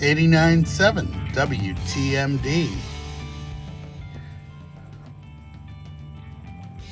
89.7 WTMD.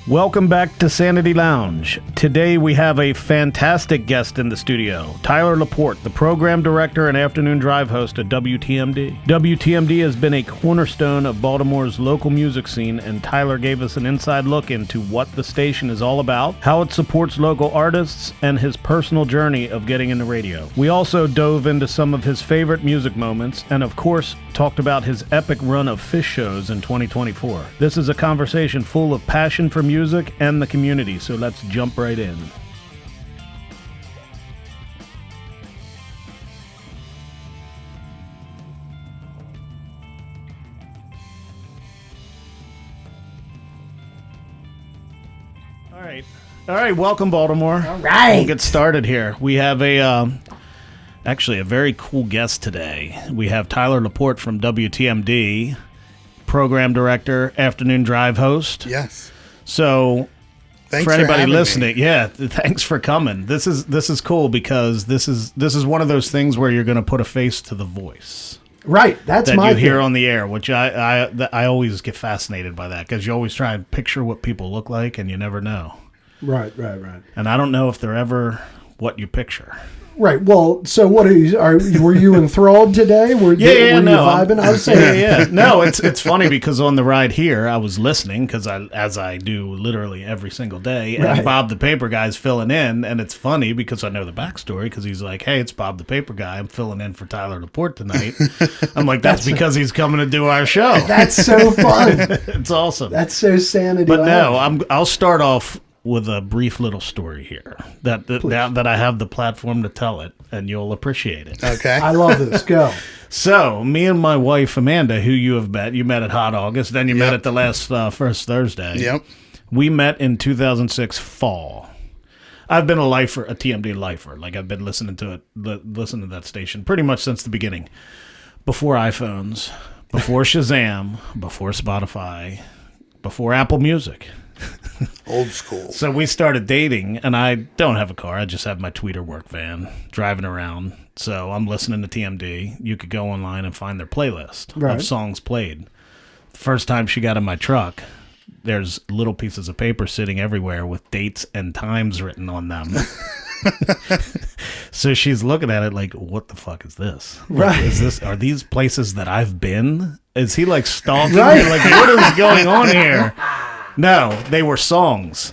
Welcome back to Sanity Lounge. Today we have a fantastic guest in the studio, Tyler Laporte, the program director and afternoon drive host at WTMD. WTMD has been a cornerstone of Baltimore's local music scene, and Tyler gave us an inside look into what the station is all about, how it supports local artists, and his personal journey of getting into radio. We also dove into some of his favorite music moments, and of course, talked about his epic run of Phish shows in 2024. This is a conversation full of passion for music and the community, so let's jump right in. All right, welcome Baltimore. All right. We'll get started here. We have actually a very cool guest today. We have Tyler Laporte from WTMD, program director, afternoon drive host. Yes. So, Thanks for anybody having listening, me. yeah, thanks for coming. This is cool because this is one of those things where you're going to put a face to the voice. Right, that's that my you hear thing. on the air, which I always get fascinated by that because you always try and picture what people look like and you never know. Right. And I don't know if they're ever what you picture. Right. Well, so what were you enthralled today? Were you vibing? I was saying, yeah. No, it's funny because on the ride here, I was listening because as I do literally every single day, and Right. Bob the Paper Guy's filling in, and it's funny because I know the backstory because he's like, "Hey, it's Bob the Paper Guy. I'm filling in for Tyler Laporte tonight." I'm like, "That's because he's coming to do our show." that's so fun. It's awesome. That's so sanity. But no, Lounge. I'll start off with a brief little story here that I have the platform to tell it, and you'll appreciate it. Okay. I love this. Go. So, me and my wife Amanda, who you met at Hot August, then you met Yep. at the last first Thursday. Yep. We met in 2006 fall. I've been a TMD lifer. Like I've been listening to that station pretty much since the beginning. Before iPhones, before Shazam, before Spotify, before Apple Music. Old school. So we started dating, and I don't have a car. I just have my tweeter work van driving around. So I'm listening to TMD. You could go online and find their playlist Right. of songs played. The first time she got in my truck, there's little pieces of paper sitting everywhere with dates and times written on them. So she's looking at it like, what the fuck is this? Right. Are these places that I've been? Is he like stalking Right. me? Like, what is going on here? No, they were songs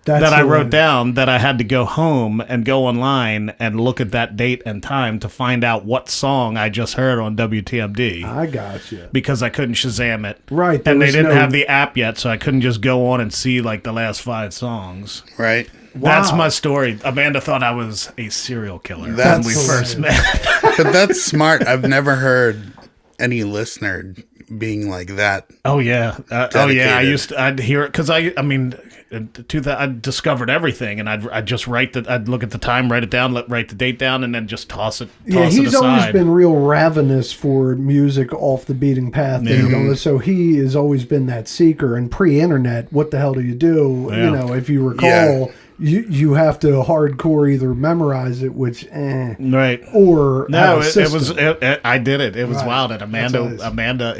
That's that I wrote hilarious. down that I had to go home and go online and look at that date and time to find out what song I just heard on WTMD I got you. because I couldn't Shazam it. Right. there And they was didn't no- have the app yet, so I couldn't just go on and see like the last 5 songs. Right. That's Wow. my story. Amanda thought I was a serial killer when That's we hilarious. first met. But that's smart. I've never heard any listener being like that. Oh yeah, I Dedicated. I'd hear it because I discovered everything, and I'd just I'd look at the time, write it down, write the date down, and then just toss it. Yeah, Toss it he's aside. always been real ravenous for music off the beating path. Yeah. So he has always been that seeker. And pre-internet, what the hell do you do? Yeah. You know, if you recall, Yeah. you have to hardcore either memorize it, which right. or No, have a it was. system. I did it. It was Right. wild. And That's nice. Amanda,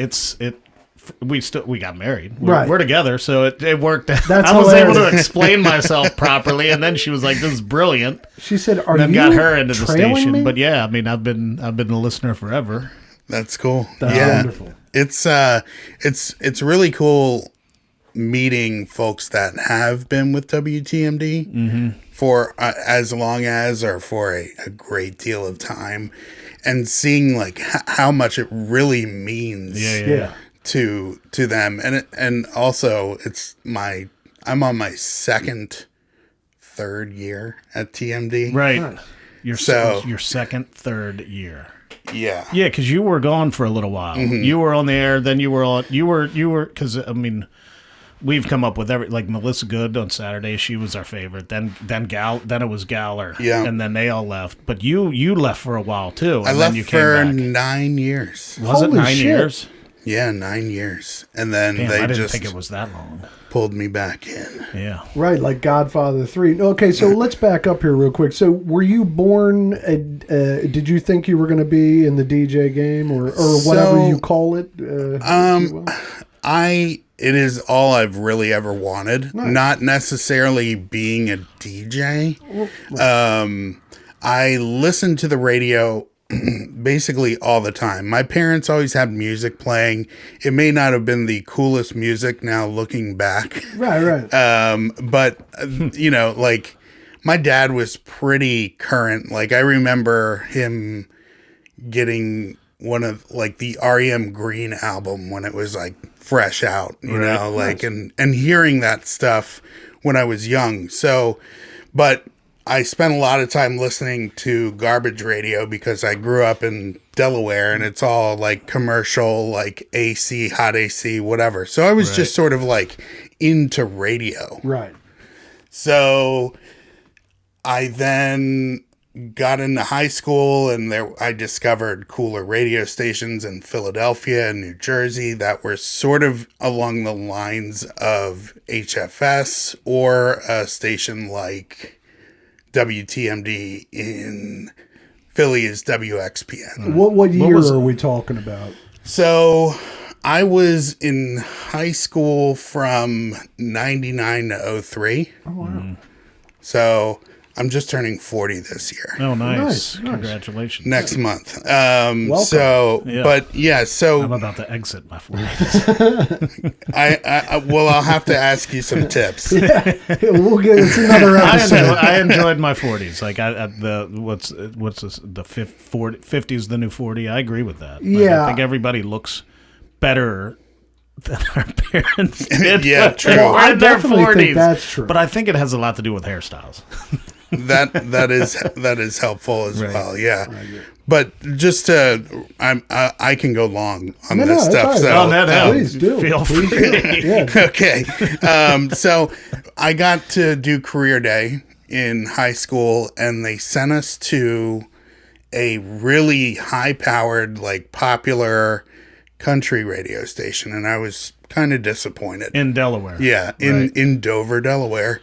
we got married. Right. We're together, so it worked. That's I was able to hilarious. explain myself properly, and then she was like, "This is brilliant." She said, "Are And you then got her into the trailing station. me?" But yeah, I mean, I've been a listener forever. That's cool. That's yeah. wonderful. It's really cool meeting folks that have been with WTMD for as long as or for a great deal of time, and seeing like how much it really means Yeah. to them, and also I'm on my third year at TMD. Right. Nice. Your second, third year. Yeah. Yeah, because you were gone for a little while. You were on the air, then you were on. You were because I mean, we've come up with like Melissa Good on Saturday. She was our favorite. Then it was Galler. Yeah. And then they all left. But you left for a while too. And I then left you came for back. 9 years. Was it Holy 9 shit. years? Yeah, 9 years. And then Damn, they I didn't just think it was that long. pulled me back in. Yeah. Right, like Godfather 3. Okay, so let's back up here real quick. So were you born, did you think you were going to be in the DJ game or whatever you call it? It is all I've really ever wanted. Nice. Not necessarily being a DJ. I listened to the radio basically all the time. My parents always had music playing. It may not have been the coolest music now looking back. Right. But, you know, like my dad was pretty current. Like I remember him getting one of like the REM Green album when it was like fresh out, you know, like, and hearing that stuff when I was young. So, but I spent a lot of time listening to garbage radio because I grew up in Delaware and it's all like commercial, like AC, hot AC, whatever. So I was just sort of like into radio. Right. So I then got into high school and I discovered cooler radio stations in Philadelphia and New Jersey that were sort of along the lines of HFS or a station like WTMD in Philly is WXPN. What year are we talking about? So I was in high school from 99 to 03. Oh, wow. So I'm just turning 40 this year. Oh, nice. Nice. Congratulations. Next month. Welcome. So, Yeah. but yeah, so I'm about to exit my 40s. I'll have to ask you some tips. We'll get it's another episode. I enjoyed my 40s. Like what's this, the 50 is the new 40. I agree with that. Like, Yeah. I think everybody looks better than our parents did. Yeah, true. Well, I in their definitely 40s. think that's true. But I think it has a lot to do with hairstyles. That is helpful as Right. well. Yeah. But just to, I can go long on No, this that's stuff. all right. So Oh, no. Please do. Feel Please free. do. Yeah. okay. So I got to do career day in high school and they sent us to a really high powered, like popular country radio station. And I was kind of disappointed. In Delaware. Yeah. In Dover, Delaware,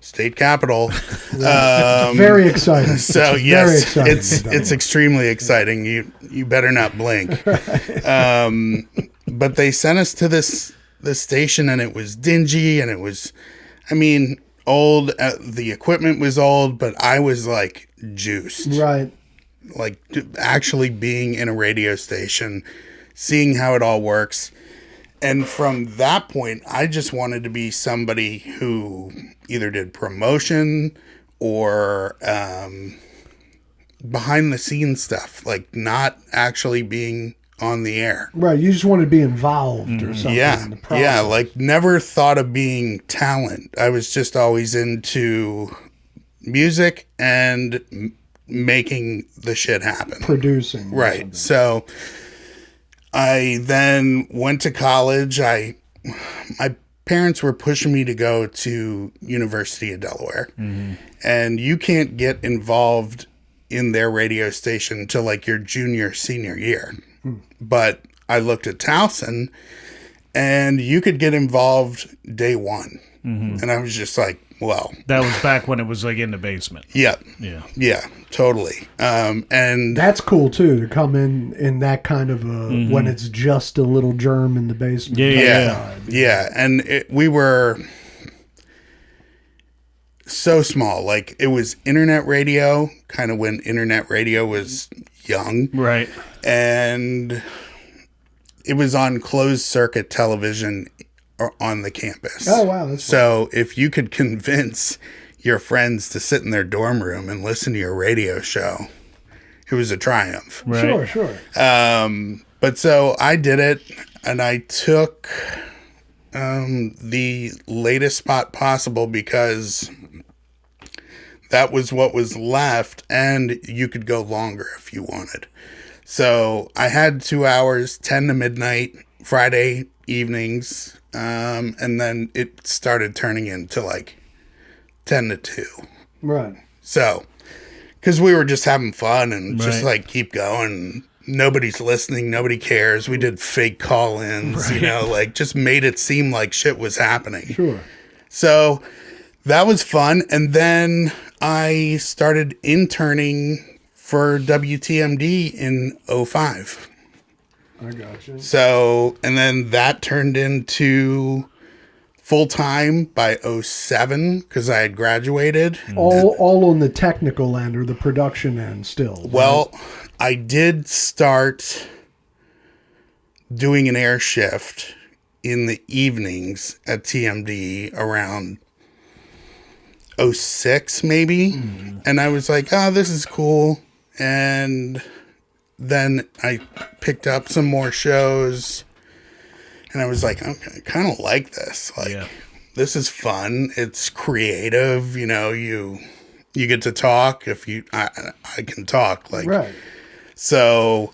state capital. Very exciting. So It's yes, very exciting. it's extremely exciting. You better not blink. But they sent us to this station, and it was dingy, and it was, I mean, old. The equipment was old, but I was like juiced. Right. Like actually being in a radio station, seeing how it all works. And from that point, I just wanted to be somebody who either did promotion or behind the scenes stuff, like not actually being on the air. Right. You just want to be involved or something. Yeah. In the process. Yeah. Like never thought of being talent. I was just always into music and making the shit happen. Producing. or Right. something. So I then went to college. My parents were pushing me to go to University of Delaware. Mm-hmm. And you can't get involved in their radio station till like your junior, senior year. But I looked at Towson and you could get involved day one. Mm-hmm. And I was just like, well, That was back when it was like in the basement. yeah. Yeah. Yeah, totally. And That's cool too to come in that kind of a when it's just a little germ in the basement. Yeah. And we were so small. Like it was internet radio, kind of when internet radio was young. Right. And it was on closed circuit television on the campus. Oh wow, that's So if you could convince your friends to sit in their dorm room and listen to your radio show, it was a triumph. Right. Sure. But so I did it, and I took the latest spot possible because that was what was left, and you could go longer if you wanted. So I had 2 hours, 10 to midnight, Friday evenings, and then it started turning into like 10 to 2. Right. So, because we were just having fun and just Right. like keep going. nobody's listening, nobody cares. We did fake call-ins, like just made it seem like shit was happening. Sure. So that was fun. And then I started interning for WTMD in 2005. I got you. So, and then that turned into full-time by 2007 because I had graduated. All on the technical end or the production end still. Well, right? I did start doing an air shift in the evenings at TMD around 2006 maybe. And I was like, oh, this is cool. And then I picked up some more shows. And I was like, I kind of like this. Like, this is fun. It's creative. You get to talk if I can talk. Like, right. So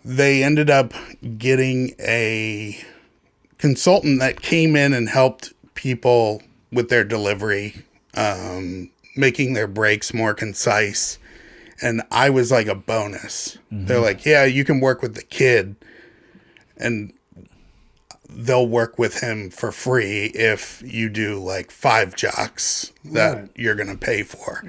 they ended up getting a consultant that came in and helped people with their delivery, making their breaks more concise. And I was like a bonus. They're like, yeah, you can work with the kid. And they'll work with him for free if you do like 5 jocks that you're going to pay for.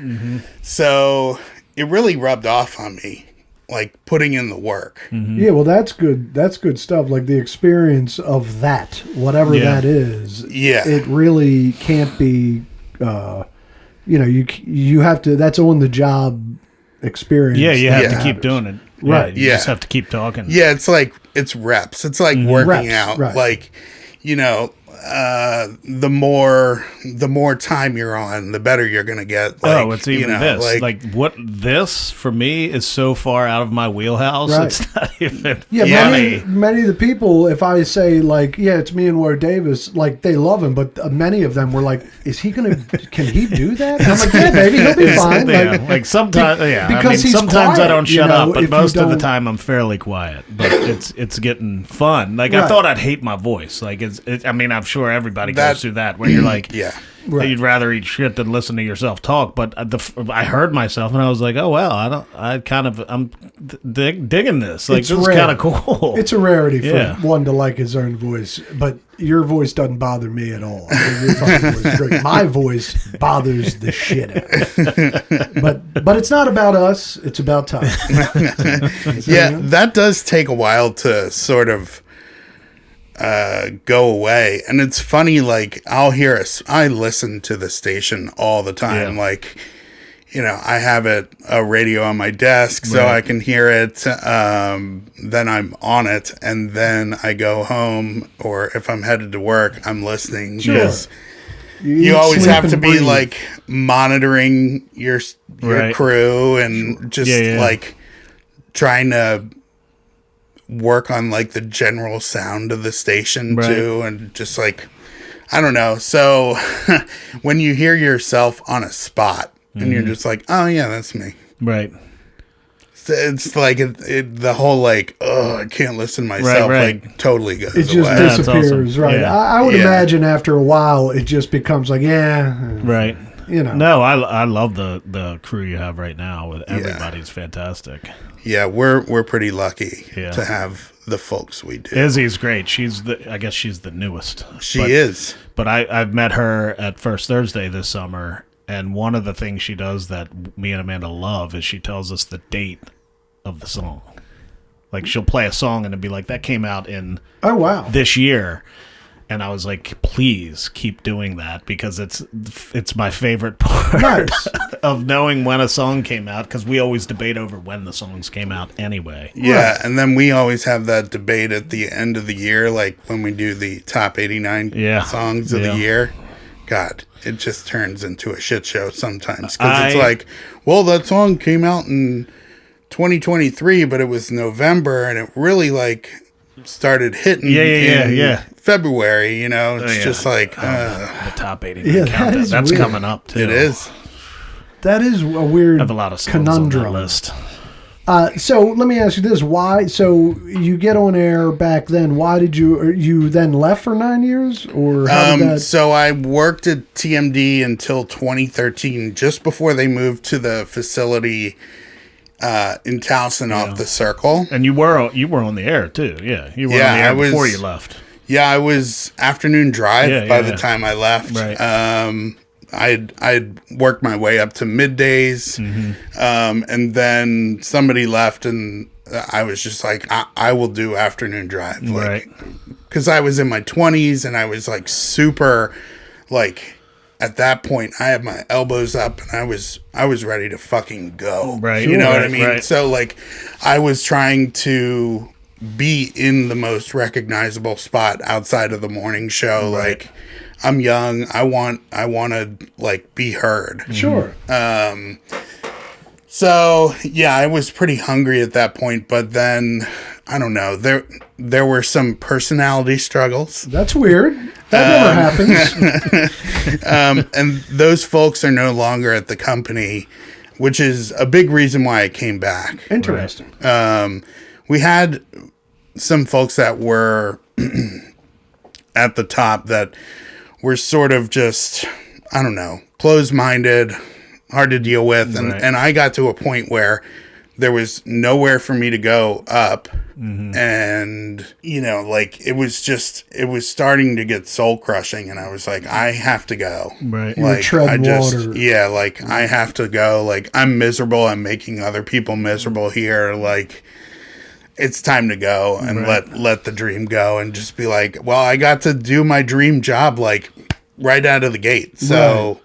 So it really rubbed off on me, like putting in the work. Yeah, well, that's good. That's good stuff. Like the experience of that, whatever that is. Yeah. It really can't be, you have to, that's on the job experience. Yeah, you have to keep doing it. Right. You just have to keep talking. Yeah, it's reps. It's like working out. Right. Like, the more time you're on, the better you're gonna get. Like, it's even this. Like what this for me is so far out of my wheelhouse. Right. It's not even. Yeah, many of the people, if I say like, yeah, it's me and Ward Davis, like they love him, but many of them were like, can he do that? And I'm like, yeah, baby, he'll be fine. Like sometimes, because sometimes quiet, I don't shut up, but most of the don't... time I'm fairly quiet. But it's getting fun. Like I thought I'd hate my voice. Like I'm sure everybody goes through that where you're like, you'd rather eat shit than listen to yourself talk. But I heard myself and I was like, oh well, I'm digging this. Like, this is kind of cool. It's a rarity for one to like his own voice, but your voice doesn't bother me at all. Your fucking voice is great. My voice bothers the shit out of me. But it's not about us. It's about time. That does take a while to sort of go away. And it's funny, like I listen to the station all the time. Like, I have a radio on my desk so I can hear it. Then I'm on it and then I go home, or if I'm headed to work, I'm listening. Because you always have to be like monitoring your crew and just like trying to work on like the general sound of the station too, and just like, I don't know. So when you hear yourself on a spot and you're just like, oh yeah, that's me. Right. It's like the whole like, oh, I can't listen to myself. Like totally goes away. It just disappears. Awesome. Right. Yeah. I would imagine after a while it just becomes like, right. No, I love the crew you have right now. With everybody's fantastic. Yeah, we're pretty lucky to have the folks we do. Izzy's great. I guess she's the newest. She is. But I've met her at First Thursday this summer, and one of the things she does that me and Amanda love is she tells us the date of the song. Like she'll play a song and it'll be like, that came out in this year. And I was like, please keep doing that, because it's my favorite part of knowing when a song came out, because we always debate over when the songs came out anyway. Yeah, and then we always have that debate at the end of the year, like when we do the top 89 songs of the year. God, it just turns into a shit show sometimes, because it's like, well, that song came out in 2023, but it was November, and it really like started hitting in February, it's just like the top 89 countdown. That's weird. Coming up too. It is. That is a weird I have a lot of songs conundrum on that list. So let me ask you this: why? So you get on air back then. Why did you then left for 9 years, or how did that? So I worked at TMD until 2013, just before they moved to the facility in Towson off the Circle. And you were on the air too. Yeah, you were on the air before you left. Yeah, I was afternoon drive by the time I left. Right. I'd worked my way up to middays, and then somebody left, and I was just like, I will do afternoon drive, like, because I was in my 20s, and I was like super, like, at that point, I had my elbows up, and I was ready to fucking go. Right. You know what I mean? Right. So like, I was trying to be in the most recognizable spot outside of the morning show. Right. Like, I'm young. I want to like be heard. Sure. So yeah, I was pretty hungry at that point, but then I don't know. There were some personality struggles. That's weird. That never happens. And those folks are no longer at the company, which is a big reason why I came back. Interesting. We had some folks that were at the top that were sort of just, I don't know, closed-minded, hard to deal with. And I got to a point where there was nowhere for me to go up. And, you know, like, it was starting to get soul-crushing. And I was like, I have to go. Right. You were Like, treading water. yeah, like, I have to go. Like, I'm miserable. I'm making other people miserable here. Like, it's time to go and let the dream go and just be like, well, I got to do my dream job, like, right out of the gate. So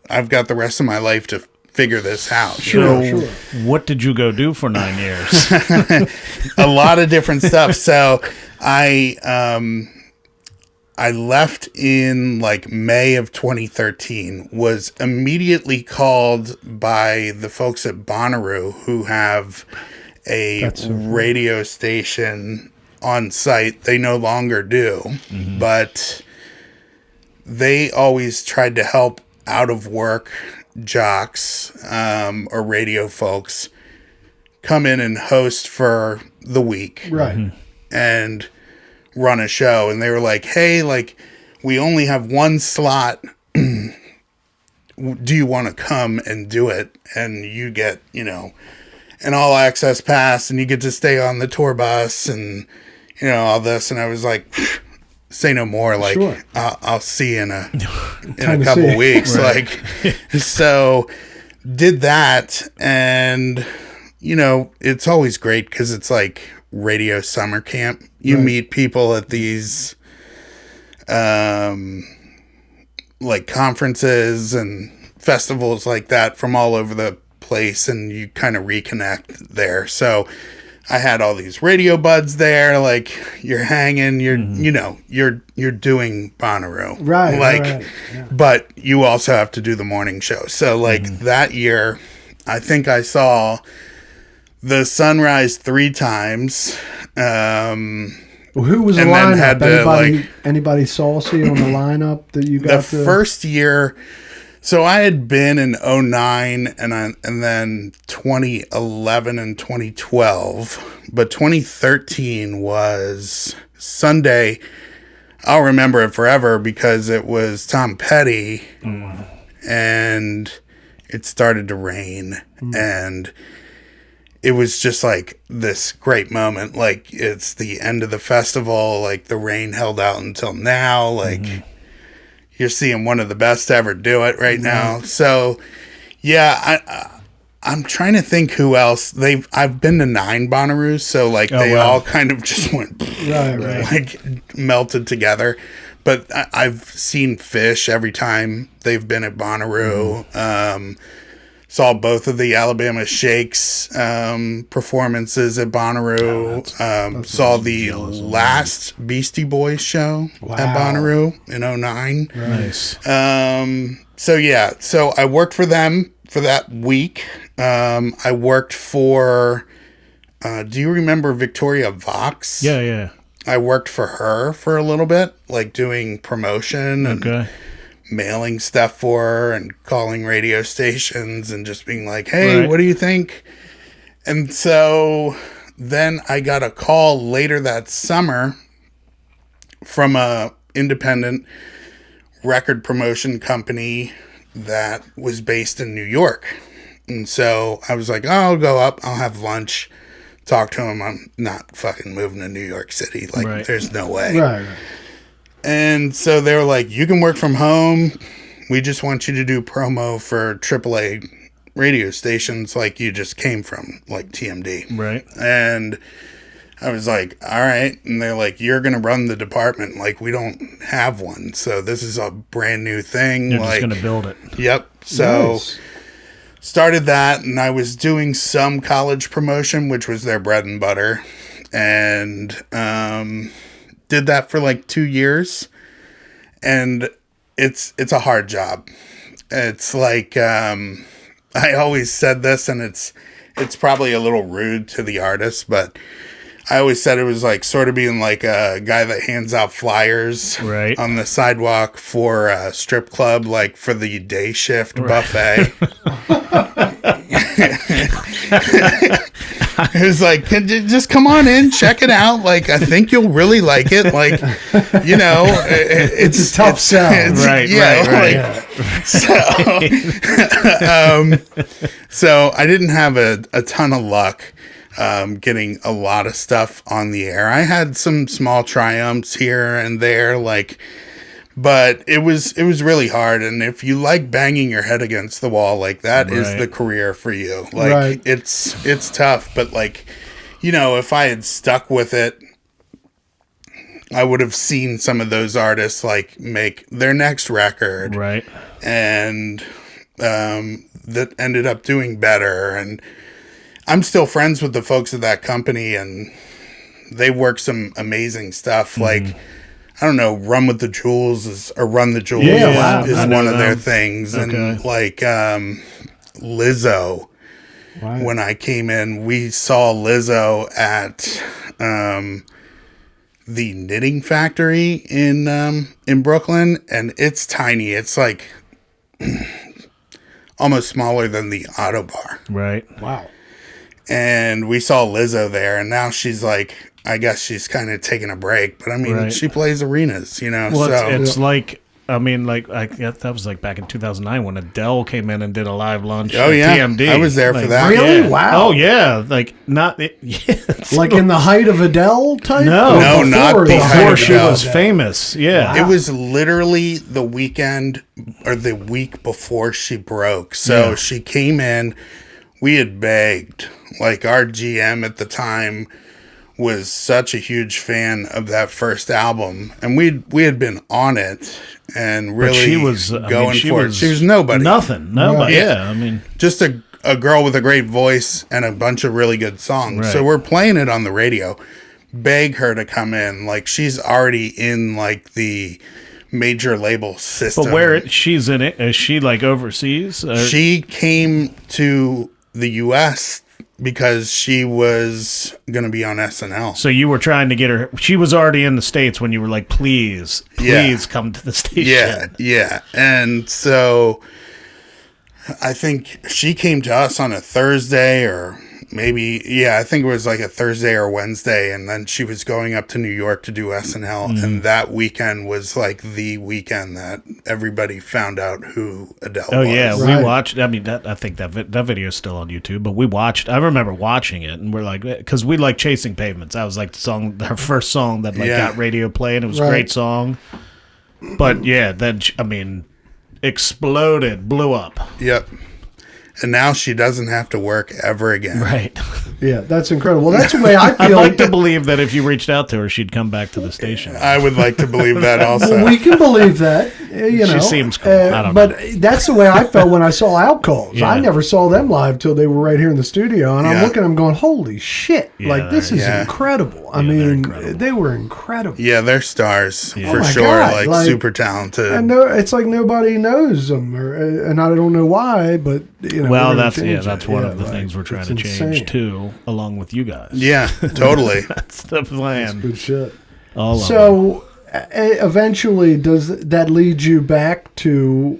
I've got the rest of my life to figure this out. Sure. What did you go do for 9 years? A lot of different stuff. So I left in like May of 2013, was immediately called by the folks at Bonnaroo, who have a radio station on site. They no longer do, but they always tried to help out of work jocks or radio folks come in and host for the week. Right. And run a show. And they were like, hey, like, we only have one slot. Do you want to come and do it? And you get, you know, an all access pass, and you get to stay on the tour bus and, you know, all this. And I was like, say no more. Like, Sure. I'll see you in a couple weeks. Like, so did that. And, you know, it's always great because it's like radio summer camp. You meet people at these, like, conferences and festivals like that from all over the place, and you kind of reconnect there. So I had all these radio buds there, like, you're hanging, you're you know, you're doing Bonnaroo, Right, like, yeah. but you also have to do the morning show. So like that year, I think I saw the sunrise 3 times. Well, who was the and then lineup? had to, Anybody saucy on the lineup that you got? The first year, so I had been in 2009 and then 2011 and 2012, but 2013 was Sunday. I'll remember it forever because it was Tom Petty, and it started to rain, and it was just like this great moment. Like, it's the end of the festival. Like, the rain held out until now. Like, you're seeing one of the best to ever do it right now. So, yeah, I'm trying to think who else. I've been to 9 Bonnaroos, so like they all kind of just went like melted together. But I've seen Phish every time they've been at Bonnaroo. Saw both of the Alabama Shakes performances at Bonnaroo. Saw the last Beastie Boys show at Bonnaroo in 2009. Nice. So I worked for them for that week. I worked for, do you remember Victoria Vox? Yeah. I worked for her for a little bit, like doing promotion and mailing stuff for her and calling radio stations and just being like, hey, what do you think? And so then I got a call later that summer from a independent record promotion company that was based in New York. And so I was like, oh, I'll go up, I'll have lunch, talk to him. I'm not fucking moving to New York City. Like, Right. there's no way. Right. And so they were like, you can work from home. We just want you to do promo for AAA radio stations like you just came from, like TMD. Right. And I was like, all right. And they're like, you're going to run the department. Like, we don't have one. So this is a brand new thing. You're like, just going to build it. Yep. So Nice. started that, and I was doing some college promotion, which was their bread and butter. And did that for like 2 years. And it's a hard job. It's like, I always said this, and it's probably a little rude to the artist, but I always said it was like sort of being like a guy that hands out flyers Right. on the sidewalk for a strip club, like for the day shift buffet. It was like, can you just come on in, check it out. Like, I think you'll really like it. Like, you know, It's a tough sell. Right, yeah, right. So I didn't have a ton of luck getting a lot of stuff on the air. I had some small triumphs here and there, like, but it was really hard. And if you like banging your head against the wall, like, that is Right. the career for you. Like, Right. it's tough, but like, you know, if I had stuck with it, I would have seen some of those artists like make their next record, Right. and that ended up doing better. And I'm still friends with the folks at that company, and they work some amazing stuff. Like, I don't know, Run the Jewels Yeah, wow. is I know one of their them. things. Okay. And like Lizzo, Right. when I came in, we saw Lizzo at the Knitting Factory in Brooklyn, and it's tiny. It's like almost smaller than the Auto Bar. Right. Wow. And we saw Lizzo there, and now she's like, I guess she's kind of taking a break, but I mean, Right. she plays arenas, you know. Well, so it's like, I mean, like, that was like back in 2009 when Adele came in and did a live lunch Oh, at yeah. TMD. I was there for Like, that. Really? yeah. Wow. Oh, yeah. Like, not... Yeah, it's Like in the height of Adele type? No. Or No, not before the height before of she Adele. was famous. Yeah. It was literally the weekend or the week before she broke. So Yeah. she came in, we had begged. Like, our GM at the time was such a huge fan of that first album, and we had been on it and But really she was going she for it. She was nobody. Nothing. Nobody. Right. Yeah. I mean, Just a girl with a great voice and a bunch of really good songs. Right. So we're playing it on the radio. Beg her to come in. Like, she's already in like the major label system. but where she's in it, is she like overseas? She came to the US because she was going to be on SNL. So you were trying to get her. She was already in the States when you were like, please Yeah. come to the station. Yeah, yeah. And so I think she came to us on a Thursday, or maybe, I think it was like a Thursday or Wednesday. And then she was going up to New York to do SNL. Mm-hmm. And that weekend was like the weekend that everybody found out who Adele Oh was. yeah, Right. we watched. I mean, I think that video is still on YouTube. But we watched. I remember watching it, and we're like, because we like Chasing Pavements. That was like the song, her first song that like Yeah. got radio play, and it was a Right. great song. But yeah, then I mean, exploded, blew up. Yep. And now she doesn't have to work ever again. Right. Yeah, that's incredible. Well, that's the way I I'd feel. like to believe that if you reached out to her, she'd come back to the station. I would like to believe that also. We can believe that. You know, seems cool. I don't but that's the way I felt when I saw Outcalls. Yeah. I never saw them live till they were right here in the studio, and I'm Yeah. looking at them going, "Holy shit! Yeah, like this is yeah. incredible." I Yeah, they're mean, incredible. they were incredible. Yeah, they're stars Oh for my sure. God, Like super talented. I know it's like nobody knows them, and I don't know why, but you know. Well, we're gonna that's change that's it. one Yeah, of the like, things we're trying it's to change insane. too, along with you guys. Yeah, totally. That's the plan. Good shit. All of them. So, eventually, does that lead you back to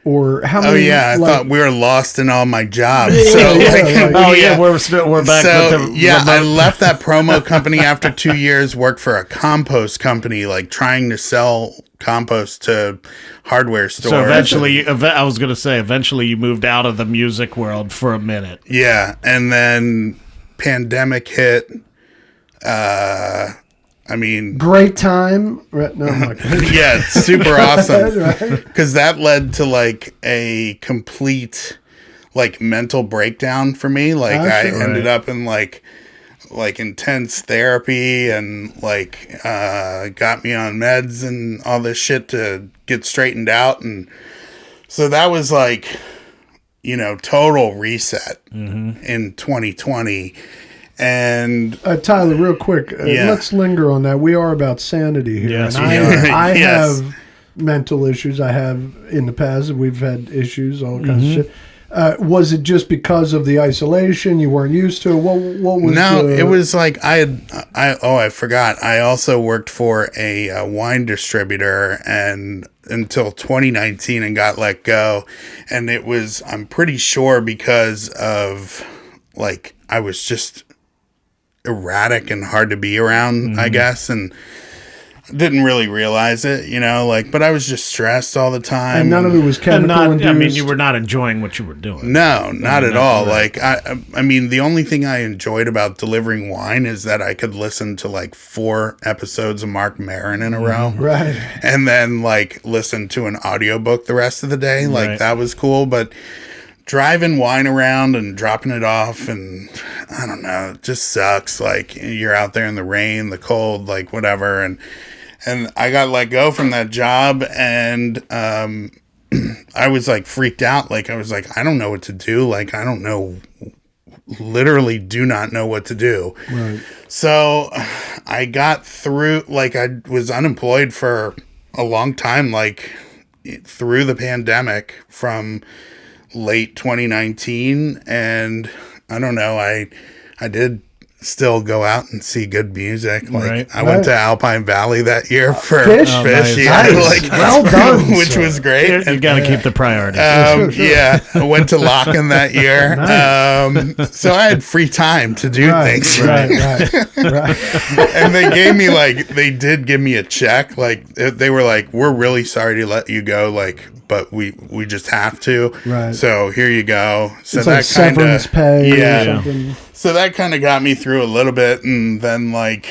Or how Oh many? yeah, I thought we were lost in all my jobs. Yeah, So yeah, like, like- we're back So with the yeah, I remote. left that promo company after 2 years. Worked for a compost company, like trying to sell compost to hardware stores. So eventually, I was going to say, eventually you moved out of the music world for a minute. Yeah, and then pandemic hit. I mean, Great time. Right, no, I'm not kidding. yeah, it's super awesome Right. because that led to like a complete like mental breakdown for me. Like I Sure. ended up in like intense therapy and like got me on meds and all this shit to get straightened out. And so that was like, total reset in 2020. And Tyler, real quick, Yeah. let's linger on that. We are about sanity here. Yes, and we I are. Yes. have mental issues. I have in the past. We've had issues, all kinds of shit. Was it just because of the isolation? You weren't used to it? What was no, the- it was like I forgot. I also worked for a wine distributor and until 2019 and got let go. And it was, I'm pretty sure because of like, I was just erratic and hard to be around, I guess. And didn't really realize it, but I was just stressed all the time. and none of it was And chemical induced. you were not enjoying what you were doing. No, not at all. right. Like I mean, the only thing I enjoyed about delivering wine is that I could listen to like 4 episodes of Mark Maron in a row, Right. and then like listen to an audiobook the rest of the day. Like Right. that was cool, but driving wine around and dropping it off, and I don't know, it just sucks. Like you're out there in the rain, the cold, like whatever, and I got let go from that job, and I was like freaked out. Like I was like, I don't know what to do. Like I don't know, literally do not know what to do. Right. So I got through, like I was unemployed for a long time, like through the pandemic from late 2019. And I don't know, I did still go out and see good music. Like Right. I went to Alpine Valley that year for Phish? Phish. Oh, nice. Yeah, Nice. like Well done, which sir. was great. You got to keep the priorities. Sure. Yeah, I went to Locken that year. Nice. So I had free time to do Right, things. right. And they gave me they did give me a check. Like they were like, we're really sorry to let you go. Like, but we just have to. Right. So here you go. So It's that like severance pay yeah. or something. So that kind of got me through a little bit, and then went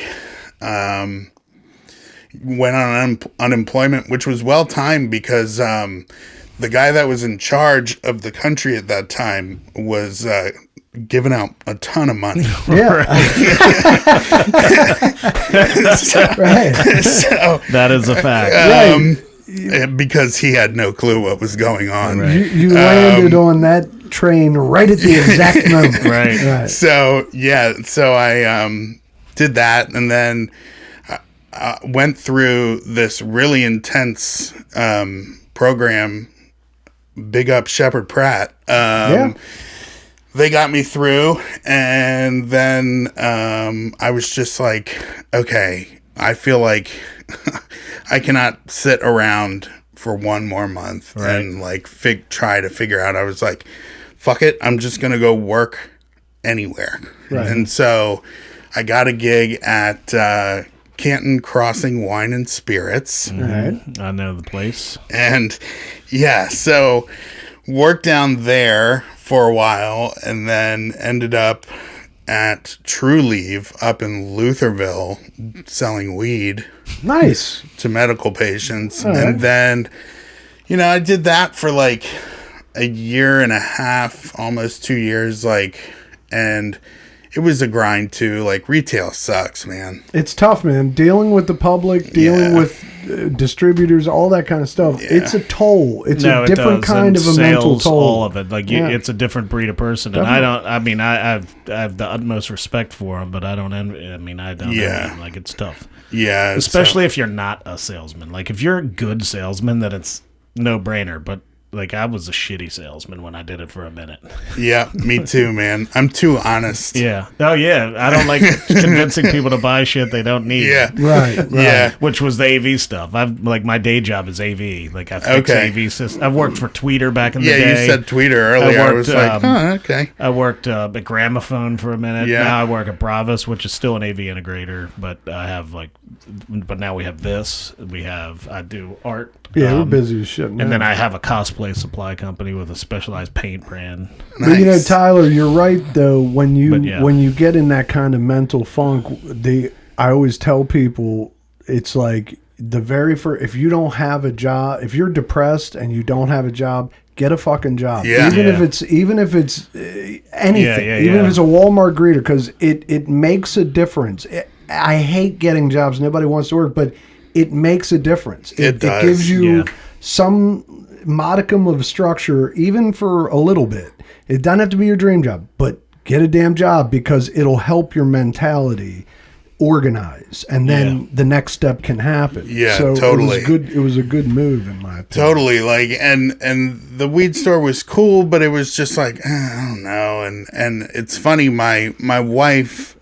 on unemployment, which was well timed because the guy that was in charge of the country at that time was giving out a ton of money. Yeah. Right. So That is a fact. because he had no clue what was going on. You landed on that train right at the exact moment. Right. So I did that, and then went through this really intense program. Big up Shepherd Pratt. Yeah. They got me through, and then I was just like, okay, I feel like I cannot sit around for one more month and like try to figure out. I was like, fuck it, I'm just gonna go work anywhere. Right. And so I got a gig at Canton Crossing Wine and Spirits. Right. I know the place. And yeah, so worked down there for a while, and then ended up at True Leave up in Lutherville selling weed Nice. to medical patients. All right. And then, I did that for like a year and a half, almost 2 years, and it was a grind too. Like retail sucks, man. It's tough, man. Dealing with the public, dealing Yeah. with distributors, all that kind of stuff. Yeah. It's a toll. It's a It different does. kind And of a mental sales, toll. all of it. Like Yeah. it's a different breed of person, and I have the utmost respect for them, but I don't envy. I mean, I don't. Yeah. envy 'em. Like it's tough, Yeah. especially if you're not a salesman. Like if you're a good salesman, then it's no brainer. But like I was a shitty salesman when I did it for a minute. Yeah, me too, man. I'm too honest. Yeah. Oh yeah. I don't like convincing people to buy shit they don't need. Yeah. Right. Yeah. Which was the AV stuff. I've like my day job is AV. Like I fix AV systems. I've worked for Tweeter back in the day. Yeah, you said Tweeter earlier. I was like, oh, okay. I worked at Gramophone for a minute. Yeah. Now I work at Bravos, which is still an AV integrator, but I have but now we have this. I do art. Yeah, we're busy as shit now. And then I have a cosplay supply company with a specialized paint brand. But Tyler, you're right though. When you get in that kind of mental funk, I always tell people it's like the very first. If you don't have a job, if you're depressed and you don't have a job, get a fucking job. Yeah. Even if it's anything, even if it's a Walmart greeter, because it makes a difference. I hate getting jobs. Nobody wants to work, but it makes a difference. It does. It gives you some modicum of structure, even for a little bit. It doesn't have to be your dream job, but get a damn job because it'll help your mentality organize, and then the next step can happen. Yeah, so totally. It was a good move in my opinion. Totally. Like, and the weed store was cool, but it was just like, I don't know. And it's funny. My wife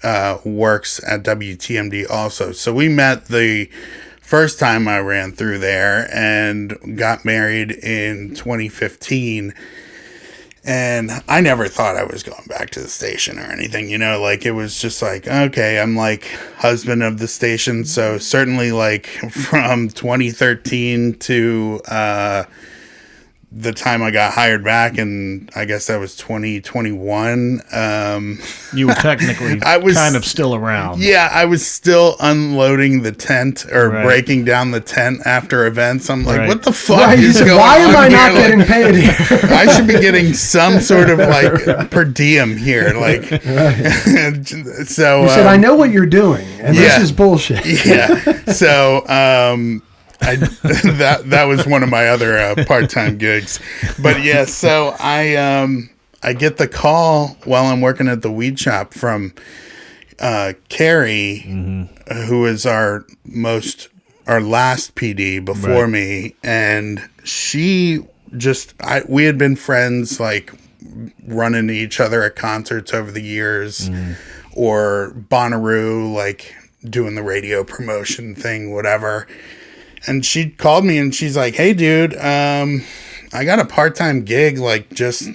works at WTMD also, so we met the first time I ran through there and got married in 2015. And I never thought I was going back to the station or anything, like it was just like, okay, I'm like husband of the station. So certainly like from 2013 to the time I got hired back, and I guess that was 2021. You were technically kind of still around. Yeah, I was still unloading the tent or breaking down the tent after events. I'm like, what the fuck is going on? Why am I not getting paid here? I should be getting some sort of like per diem here. Like, so you said, I know what you're doing, and this is bullshit. Yeah. So, that was one of my other part-time gigs, but yeah. So I get the call while I'm working at the weed shop from Carrie, who is our last PD before me, and she we had been friends, like running into each other at concerts over the years, or Bonnaroo, like doing the radio promotion thing, whatever. And she called me and she's like, hey, dude, I got a part-time gig, like just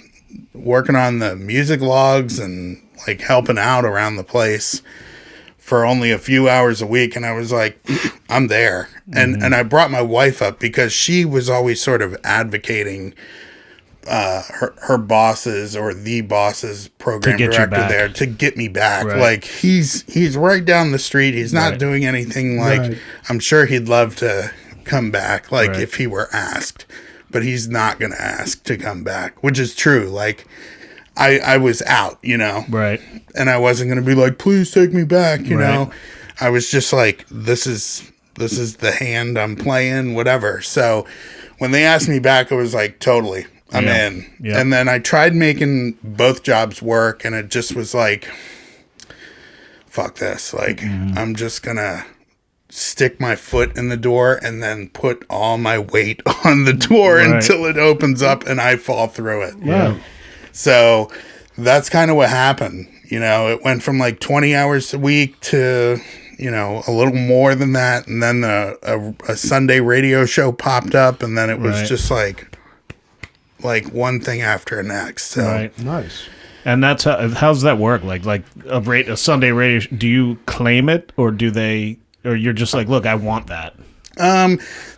working on the music logs and like helping out around the place for only a few hours a week. And I was like, I'm there. And I brought my wife up because she was always sort of advocating her bosses or the boss's program director there to get me back. Right. Like he's right down the street. He's not doing anything. Like I'm sure he'd love to come back, like if he were asked, but he's not going to ask to come back, which is true. Like I was out, right. And I wasn't going to be like, please take me back. You know, I was just like, this is the hand I'm playing, whatever. So when they asked me back, I was like, totally. I'm in. Yep. And then I tried making both jobs work, and it just was like, fuck this. Like, I'm just going to stick my foot in the door and then put all my weight on the door until it opens up and I fall through it. Yeah. So that's kind of what happened. It went from like 20 hours a week to, a little more than that. And then a Sunday radio show popped up, and then it was just like one thing after the next. So nice. And that's how's that work? Like a Sunday radio. Do you claim it, or or you're just like, look, I want that?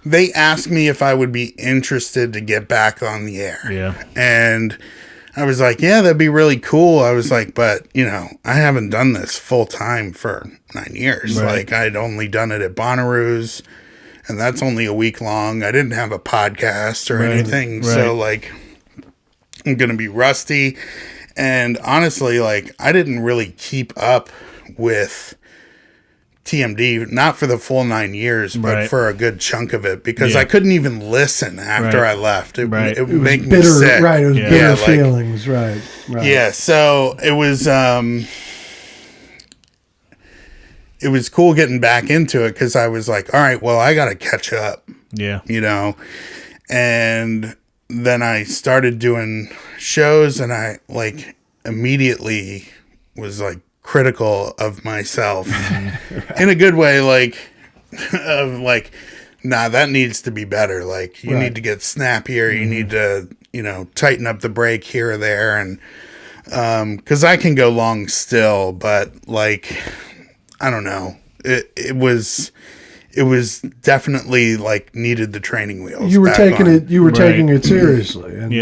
They asked me if I would be interested to get back on the air. Yeah. And I was like, yeah, that'd be really cool. I was like, but I haven't done this full time for 9 years. Like I'd only done it at Bonnaroo's, and that's only a week long. I didn't have a podcast or anything. So like, I'm going to be rusty. And honestly, like I didn't really keep up with TMD, not for the full 9 years, but for a good chunk of it, because I couldn't even listen after I left. It would make me sick. Right, it was bitter feelings. Right. Yeah, so it was cool getting back into it, because I was like, all right, well, I got to catch up. Yeah. And then I started doing shows, and I like immediately was like critical of myself in a good way, like of like, nah, that needs to be better. Like you need to get snappier. You need to, tighten up the brake here or there. And, cause I can go long still, but like, I don't know. It was definitely like needed the training wheels. You were taking it seriously. And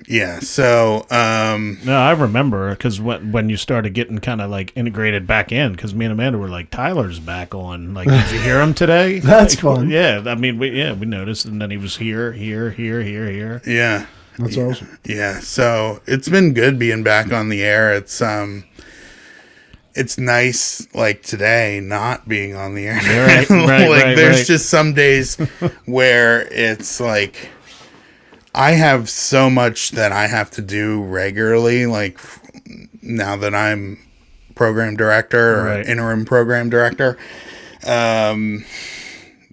Yeah. So, no, I remember because when you started getting kind of like integrated back in, because me and Amanda were like, Tyler's back on. Like, did you hear him today? That's like, fun. Yeah. I mean, we noticed, and then he was here. Yeah. That's awesome. Yeah. So it's been good being back on the air. It's nice, like today, not being on the air. Right, there's just some days where it's like I have so much that I have to do regularly. Like now that I'm program director or interim program director,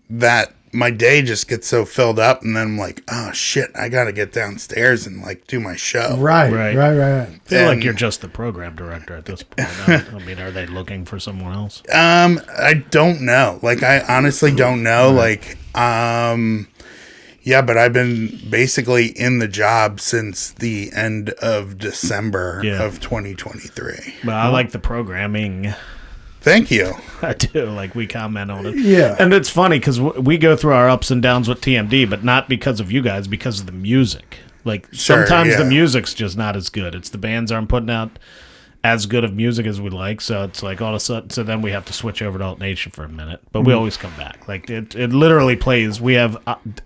that my day just gets so filled up, and then I'm like, oh shit, I gotta get downstairs and like do my show. Right. I feel like you're just the program director at this point. I mean, are they looking for someone else? I don't know. Like, I honestly don't know. Like, yeah, but I've been basically in the job since the end of December of 2023. But I like the programming. Thank you. I do. Like, we comment on it. Yeah. And it's funny because we go through our ups and downs with TMD, but not because of you guys, because of the music. Like, sometimes the music's just not as good. It's the bands aren't putting out as good of music as we like, so it's like all of a sudden, so then we have to switch over to Alt Nation for a minute, but we always come back. Like it literally plays. We have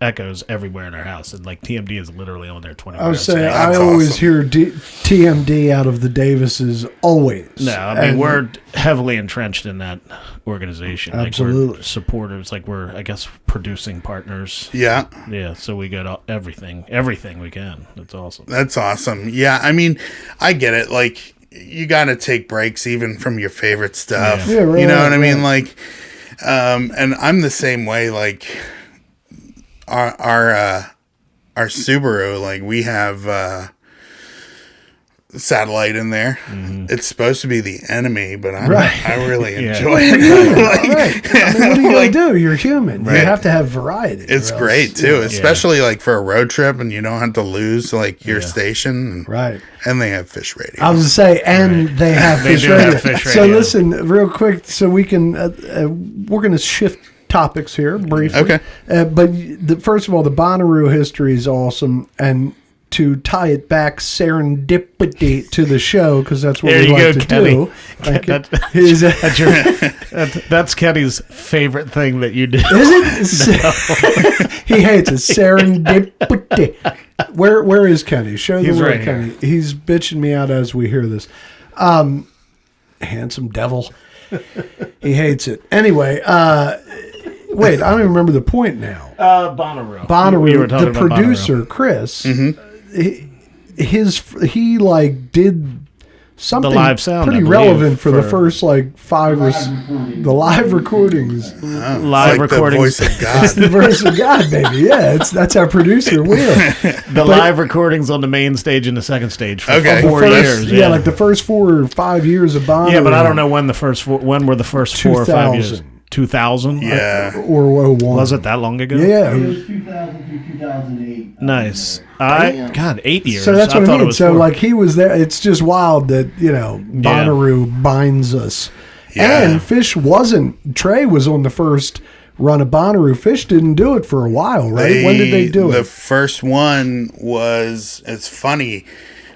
echoes everywhere in our house, and like TMD is literally on there 24 hours. I was saying, I always hear TMD out of the Davises, always. No, I mean, we're heavily entrenched in that organization. Absolutely. Like we're supporters, like we're, I guess, producing partners. Yeah. Yeah, so we got everything we can. That's awesome. That's awesome. Yeah, I mean, I get it. Like, you got to take breaks even from your favorite stuff. Yeah, right, you know what I mean? Like, and I'm the same way. Like, our Subaru, like, we have satellite in there. It's supposed to be the enemy, but I really enjoy it. I mean, what are you going to do? You're human. You have to have variety. It's great too, especially like for a road trip, and you don't have to lose like your station. And they have Phish radio. I was going to say, and they have Phish radio. So listen, real quick, so we can, we're going to shift topics here briefly. Okay. But first of all, the Bonnaroo history is awesome, and to tie it back serendipity to the show, because that's what we like to do. That's Kenny's favorite thing that you do. Is it? No. He hates it. Serendipity. Where is Kenny? Show the word, Kenny. Here. He's bitching me out as we hear this. Handsome devil. He hates it. Anyway, wait, I don't even remember the point now. Bonnaroo, the producer, Bonnaroo. Chris, he like did something the live sound, pretty relevant for the first like the live recordings. Live recordings. The voice of God. The voice of God, baby. Yeah, that's our producer, Will. Live recordings on the main stage and the second stage for 4 years. Yeah, like the first 4 or 5 years of Bonnaroo. Yeah, but I don't know when were the first 4 or 5 years. 2000? Yeah. Or 01. Was it that long ago? Yeah. It was 2000 through 2008. Nice. God, 8 years. So that's what I mean. So 4. like he was there. It's just wild that, Bonnaroo binds us. Yeah. And Phish Trey was on the first run of Bonnaroo. Phish didn't do it for a while, right? When did they do it? The first one was, it's funny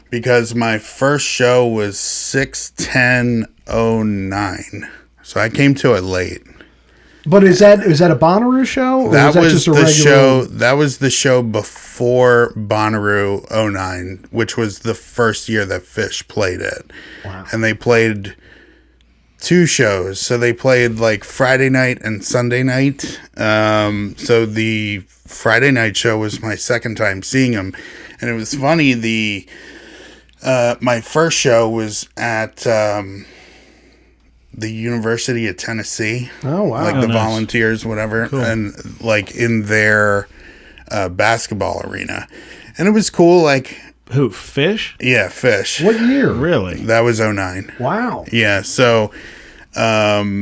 because my first show was 6/10/09. So I came to it late. But is that a Bonnaroo show? Or That is that was just a the regular show. That was the show before Bonnaroo 09, which was the first year that Phish played it. Wow. And they played 2 shows. So they played like Friday night and Sunday night. So the Friday night show was my second time seeing them, and it was funny. My first show was at the University of Tennessee. Oh, wow. Like Volunteers, whatever. Cool. And like in their basketball arena. And it was cool, like, Who, Phish? yeah, Phish. What year? Really? That was 09. Wow. Yeah, so I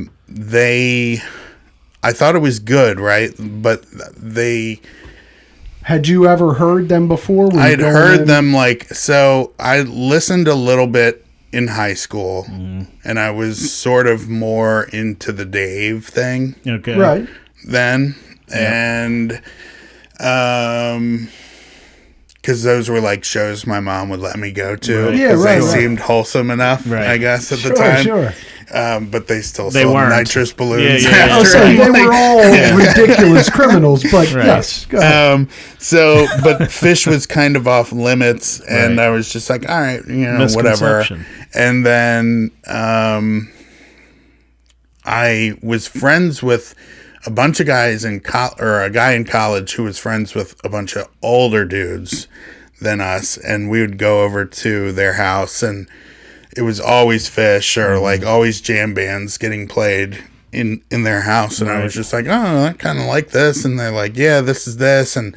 thought it was good, right? But Had you ever heard them before? Were you I'd going heard in? them, like, so I listened a little bit in high school, and I was sort of more into the Dave thing Okay. Right. then, and because those were like shows my mom would let me go to. Right. Yeah, 'cause right, they right. seemed wholesome enough, Right. I guess, at the Sure, time. sure. But they still They sold weren't. nitrous balloons Yeah, yeah, yeah. Oh, after. so I'm they like- were all ridiculous criminals, but Right. yes. Go ahead. But Phish was kind of off limits, and Right. I was just like, all right, whatever. Misconception. And then I was friends with a bunch of guys or a guy in college who was friends with a bunch of older dudes than us, and we would go over to their house, and it was always Phish or like always jam bands getting played in their house, and I was just like, oh, I kind of like this, and they're like, yeah, this is this, and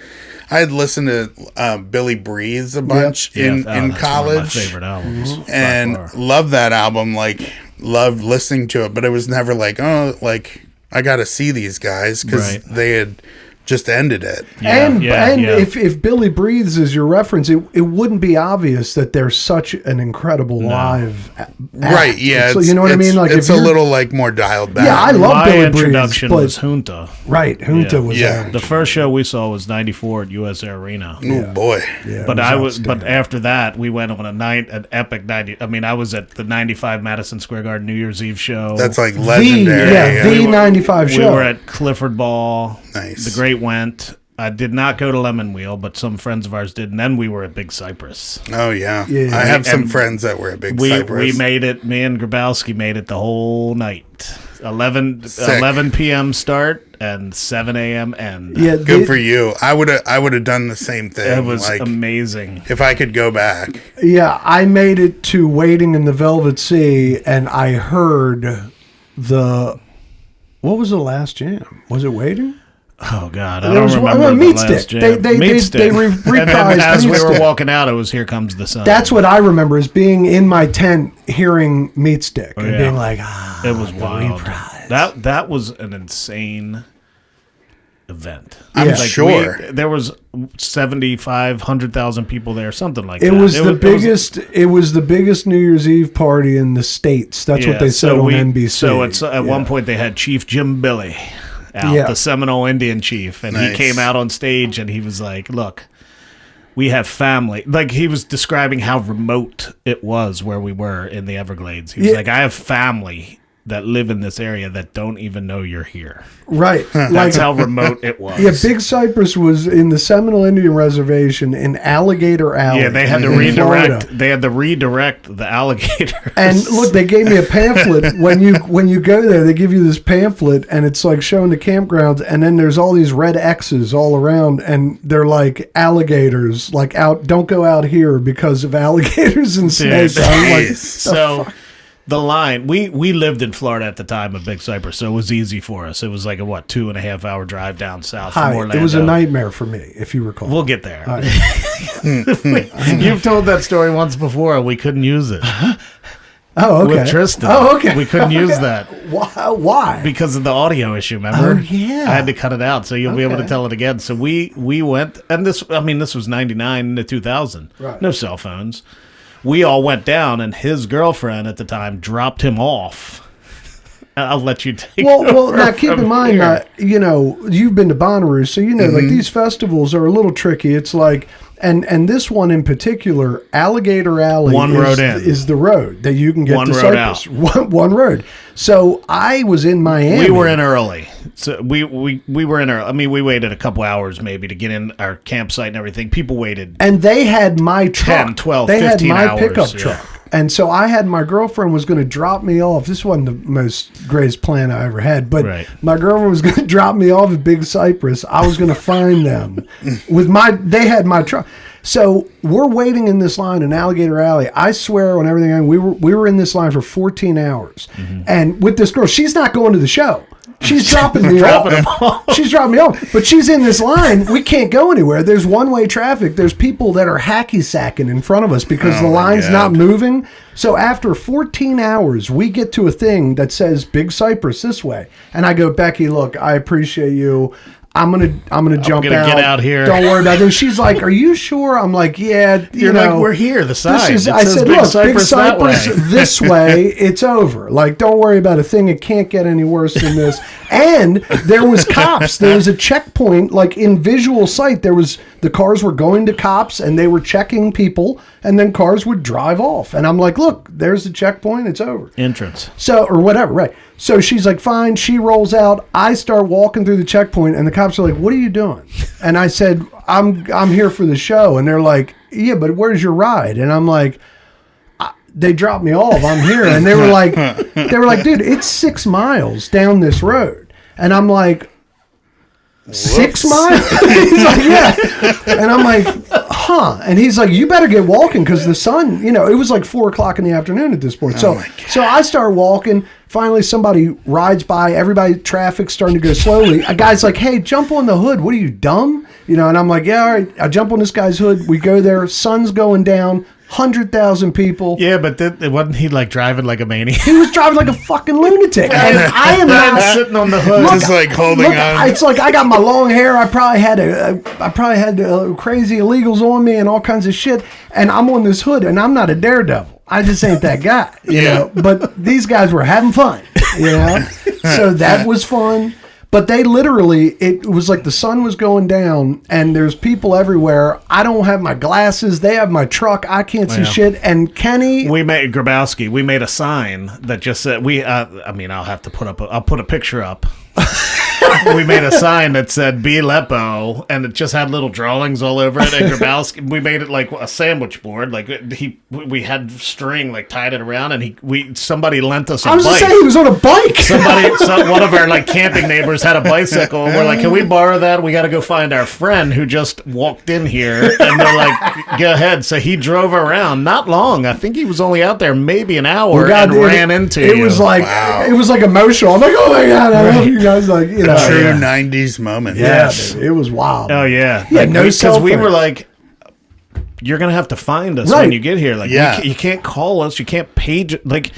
I had listened to Billy Breathe a bunch in that's one college, of my favorite albums. by and far. loved that album, like loved listening to it, but it was never like, oh, like I got to see these guys because Right. they had just ended it. And yeah. if Billy Breathes is your reference, it wouldn't be obvious that they're such an incredible live act. Right, yeah. So you know what I mean? Like it's if a you're- little like more dialed back. Yeah, I love My Billy Breathes, introduction but was Junta. right, Junta was Yeah. there. The first show we saw was '94 at US Arena. Oh boy. Yeah, But it was but outstanding. after that, we went on an epic 90. I mean, I was at the '95 Madison Square Garden New Year's Eve show. That's like the legendary. the 95 we show. were at Clifford Ball. Nice. The Great Went. I did not go to Lemon Wheel, but some friends of ours did, and then we were at Big Cypress. Oh yeah. Yeah. I have some And friends that were at Big We Cypress. made it. Me and Grabowski made it the whole night. 11 Sick. p.m. start and 7 a.m. end. Yeah, Good for you. I would have done the same thing. It was like amazing. if I could go back. Yeah, I made it to Waiting in the Velvet Sea, and I heard what was the last jam? Was it Waiting? Oh God, I There don't was remember the Meat last Stick. jam. They Meat Stick. reprised And then as Meat we were Stick. walking out, it was "Here Comes the Sun." That's what I remember is being in my tent hearing Meat Stick and yeah. being like, it was the wild. reprise. That was an insane event. I'm sure. there was 100,000 people there, something like It that. was the biggest. It was the biggest New Year's Eve party in the states. That's what they said on NBC. So it's at one point they had Chief Jim Billy out, Yeah. the Seminole Indian chief, and Nice. he came out on stage and he was like, "Look, we have family." Like he was describing how remote it was where we were in the Everglades. He was Yeah. like, "I have family that live in this area that don't even know you're here." right. That's Like how remote it was. yeah, Big Cypress was in the Seminole Indian Reservation in Alligator Alley. Yeah, they had to in redirect. Florida. They had to redirect the alligators. And look, they gave me a pamphlet. When you go there, they give you this pamphlet, and it's like showing the campgrounds, and then there's all these red X's all around, and they're like alligators, like out. Don't go out here because of alligators and snakes. I'm like, so the line we lived in Florida at the time of Big Cypress, so it was easy for us. It was like a 2.5 hour drive down south from hi, Orlando. it was a nightmare for me, if you recall. We'll get there. All right. You've told that story once before, and we couldn't use it Oh, okay. with Tristan. Oh, okay. We couldn't use that Why? because of the audio issue. Remember? Oh, yeah. I had to cut it out, so you'll be able to Okay. tell it again. So we went, and this was 99 to 2000. Right. No cell phones. We all went down, and his girlfriend at the time dropped him off. I'll let you take Well, over now keep from in mind here. that you've been to Bonnaroo, so like these festivals are a little tricky. It's like, and this one in particular, Alligator Alley, One road in. is the road that you can get One to road Cypress. One road. So I was in Miami. We were in early. So we were in early. I mean, we waited a couple hours maybe to get in our campsite and everything. People waited. and they had my truck. 10, 12, they 15 had my hours, pickup yeah. truck. And so I had my girlfriend was going to drop me off. This wasn't the most greatest plan I ever had, but Right. my girlfriend was going to drop me off at Big Cypress. I was going to find them they had my truck. So we're waiting in this line in Alligator Alley. I swear on everything, we were in this line for 14 hours. Mm-hmm. And with this girl, she's not going to the show. She's dropping me off. She's dropping me off. But she's in this line. We can't go anywhere. There's one-way traffic. There's people that are hacky-sacking in front of us because the line's not moving. So after 14 hours, we get to a thing that says Big Cypress this way. And I go, Becky, look, I appreciate you. I'm gonna jump out. Get out here. Don't worry about it. And she's like, "Are you sure?" I'm like, "Yeah." You're like, "We're here." The sign. I said, Big "Look, Cypress Big Cypress this way. It's over. Like, don't worry about a thing. It can't get any worse than this." And there was cops. There was a checkpoint, like in visual sight. The cars were going to cops, and they were checking people, and then cars would drive off. And I'm like, "Look, there's the checkpoint. It's over." Entrance. So, or whatever, right? So she's like, fine. She rolls out. I start walking through the checkpoint, and the cops are like, "What are you doing?" And I said, I'm here for the show. And they're like, "Yeah, but where's your ride?" And I'm like, they dropped me off. I'm here. And they were like, "Dude, it's 6 miles down this road." And I'm like, 6 miles? He's like, "Yeah." And I'm like, huh. And he's like, "You better get walking," because the sun, it was like 4:00 in the afternoon at this point. So I start walking. Finally, somebody rides by. Traffic's starting to go slowly. A guy's like, "Hey, jump on the hood. What are you, dumb?" And I'm like, "Yeah, all right." I jump on this guy's hood. We go there. Sun's going down. 100,000 people. Yeah, but wasn't he like driving like a maniac? He was driving like a fucking lunatic. And I am not sitting on the hood, just like holding on. It's like I got my long hair. I probably had crazy illegals on me and all kinds of shit. And I'm on this hood, and I'm not a daredevil. I just ain't that guy, But these guys were having fun, So that was fun. But they literally, it was like the sun was going down and there's people everywhere. I don't have my glasses. They have my truck. I can't see shit. And Kenny. We made a sign that just said, I'll put a picture up. We made a sign that said "Be Lepo," and it just had little drawings all over it. And Grabowski, we made it like a sandwich board. Like we had string like tied it around, and somebody lent us a bike. I was just saying he was on a bike. One of our like camping neighbors had a bicycle, and we're like, "Can we borrow that? We got to go find our friend who just walked in here." And they're like, "Go ahead." So he drove around. Not long. I think he was only out there maybe an hour ran into you. It was like emotional. I'm like, "Oh my God!" I love you guys. Like, True 90s moment. Yes. Dude, it was wild. Oh, yeah. Yeah, no because we were like, "You're going to have to find us when you get here. Like, you can't call us. You can't page it. Like,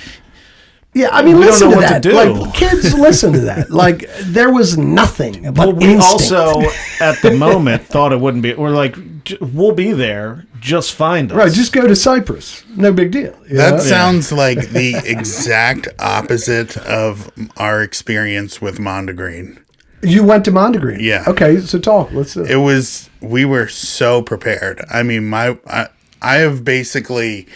yeah, I mean, listen to that. To do. Like, kids, listen to that. Like, there was nothing but we instinct. also, at the moment, thought it wouldn't be. We're like, "We'll be there. Just find us." Right, just go to Cyprus. No big deal. That sounds like the exact opposite of our experience with Mondegreen. You went to Mondegreen? Yeah. Okay, so talk. Let's do it. We were so prepared. I mean, I have basically,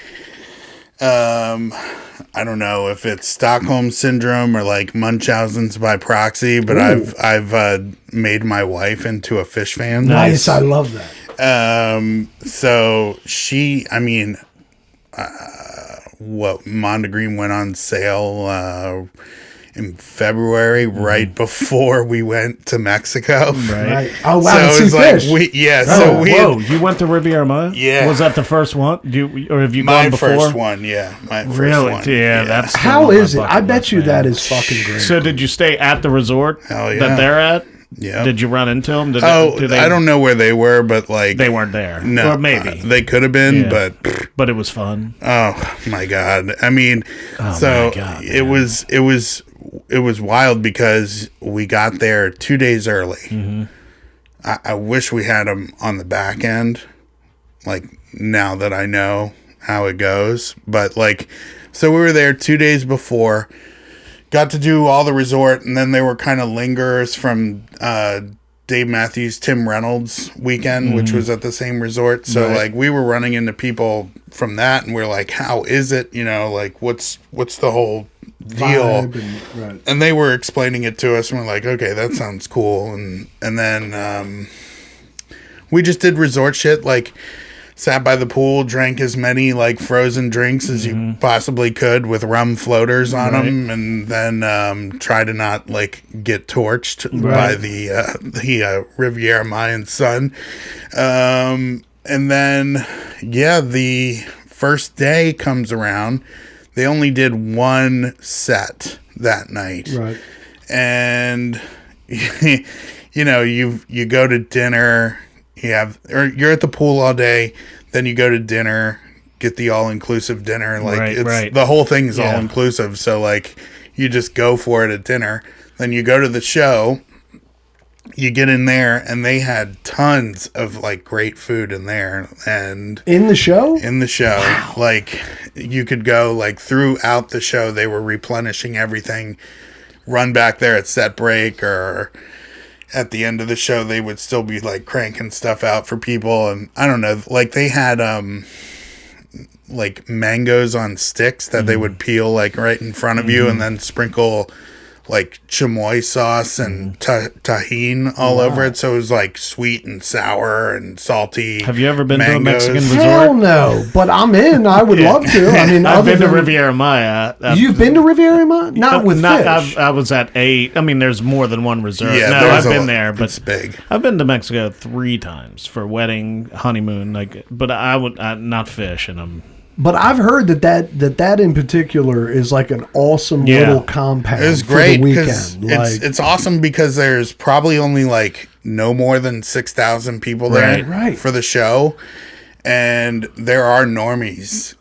I don't know if it's Stockholm syndrome or like Munchausen's by proxy, but I've made my wife into a Phish fan. Nice, I love that. So Mondegreen went on sale in February, right before we went to Mexico. Right. Oh wow! So it was Phish. Whoa! You went to Riviera Maya? Yeah. Was that the first one? Or have you gone before? My first one. Yeah. My first really? one. Yeah. That's how is it? I bet you that is fucking great. So did you stay at the resort that they're at? Yeah. Did you run into them? I don't know where they were, but like they weren't there. No, or maybe they could have been, but it was fun. Oh my God! I mean, it was wild because we got there 2 days early. Mm-hmm. I wish we had them on the back end, like now that I know how it goes. But like, so we were there 2 days before. Got to do all the resort, and then there were kind of lingerers from Dave Matthews, Tim Reynolds weekend, which was at the same resort. So like we were running into people from that, and we're like, "How is it? Like what's the whole deal?" And they were explaining it to us, and we're like, "Okay, that sounds cool." And then we just did resort shit, like sat by the pool, drank as many like frozen drinks as you possibly could with rum floaters on them, and then try to not like get torched by the Riviera Mayan sun. And then the first day comes around. They only did one set that night. Right. and you know, you go to dinner, or you're at the pool all day, then you go to dinner, get the all-inclusive dinner, like the whole thing's all-inclusive, so like you just go for it at dinner. Then you go to the show, you get in there, and they had tons of like great food in there. And in the show, wow. Like you could go like throughout the show, they were replenishing everything. Run back there at set break, or at the end of the show, they would still be like cranking stuff out for people. And I don't know, like they had like mangoes on sticks that they would peel like right in front of you, and then sprinkle like chamoy sauce and tahini all over it, so it was like sweet and sour and salty. Have you ever been to a Mexican resort? Hell no, but I'm in. I would love to. I mean, I've been to Riviera Maya. You've been to Riviera Maya? Not with Phish. I was at 8. I mean, there's more than one resort. Yeah, no, I've been there, but it's big. I've been to Mexico 3 times for wedding, honeymoon, like. But I would not Phish, and I'm. But I've heard that in particular is like an awesome little compound. It's great because it's awesome because there's probably only like no more than 6,000 people there for the show, and there are normies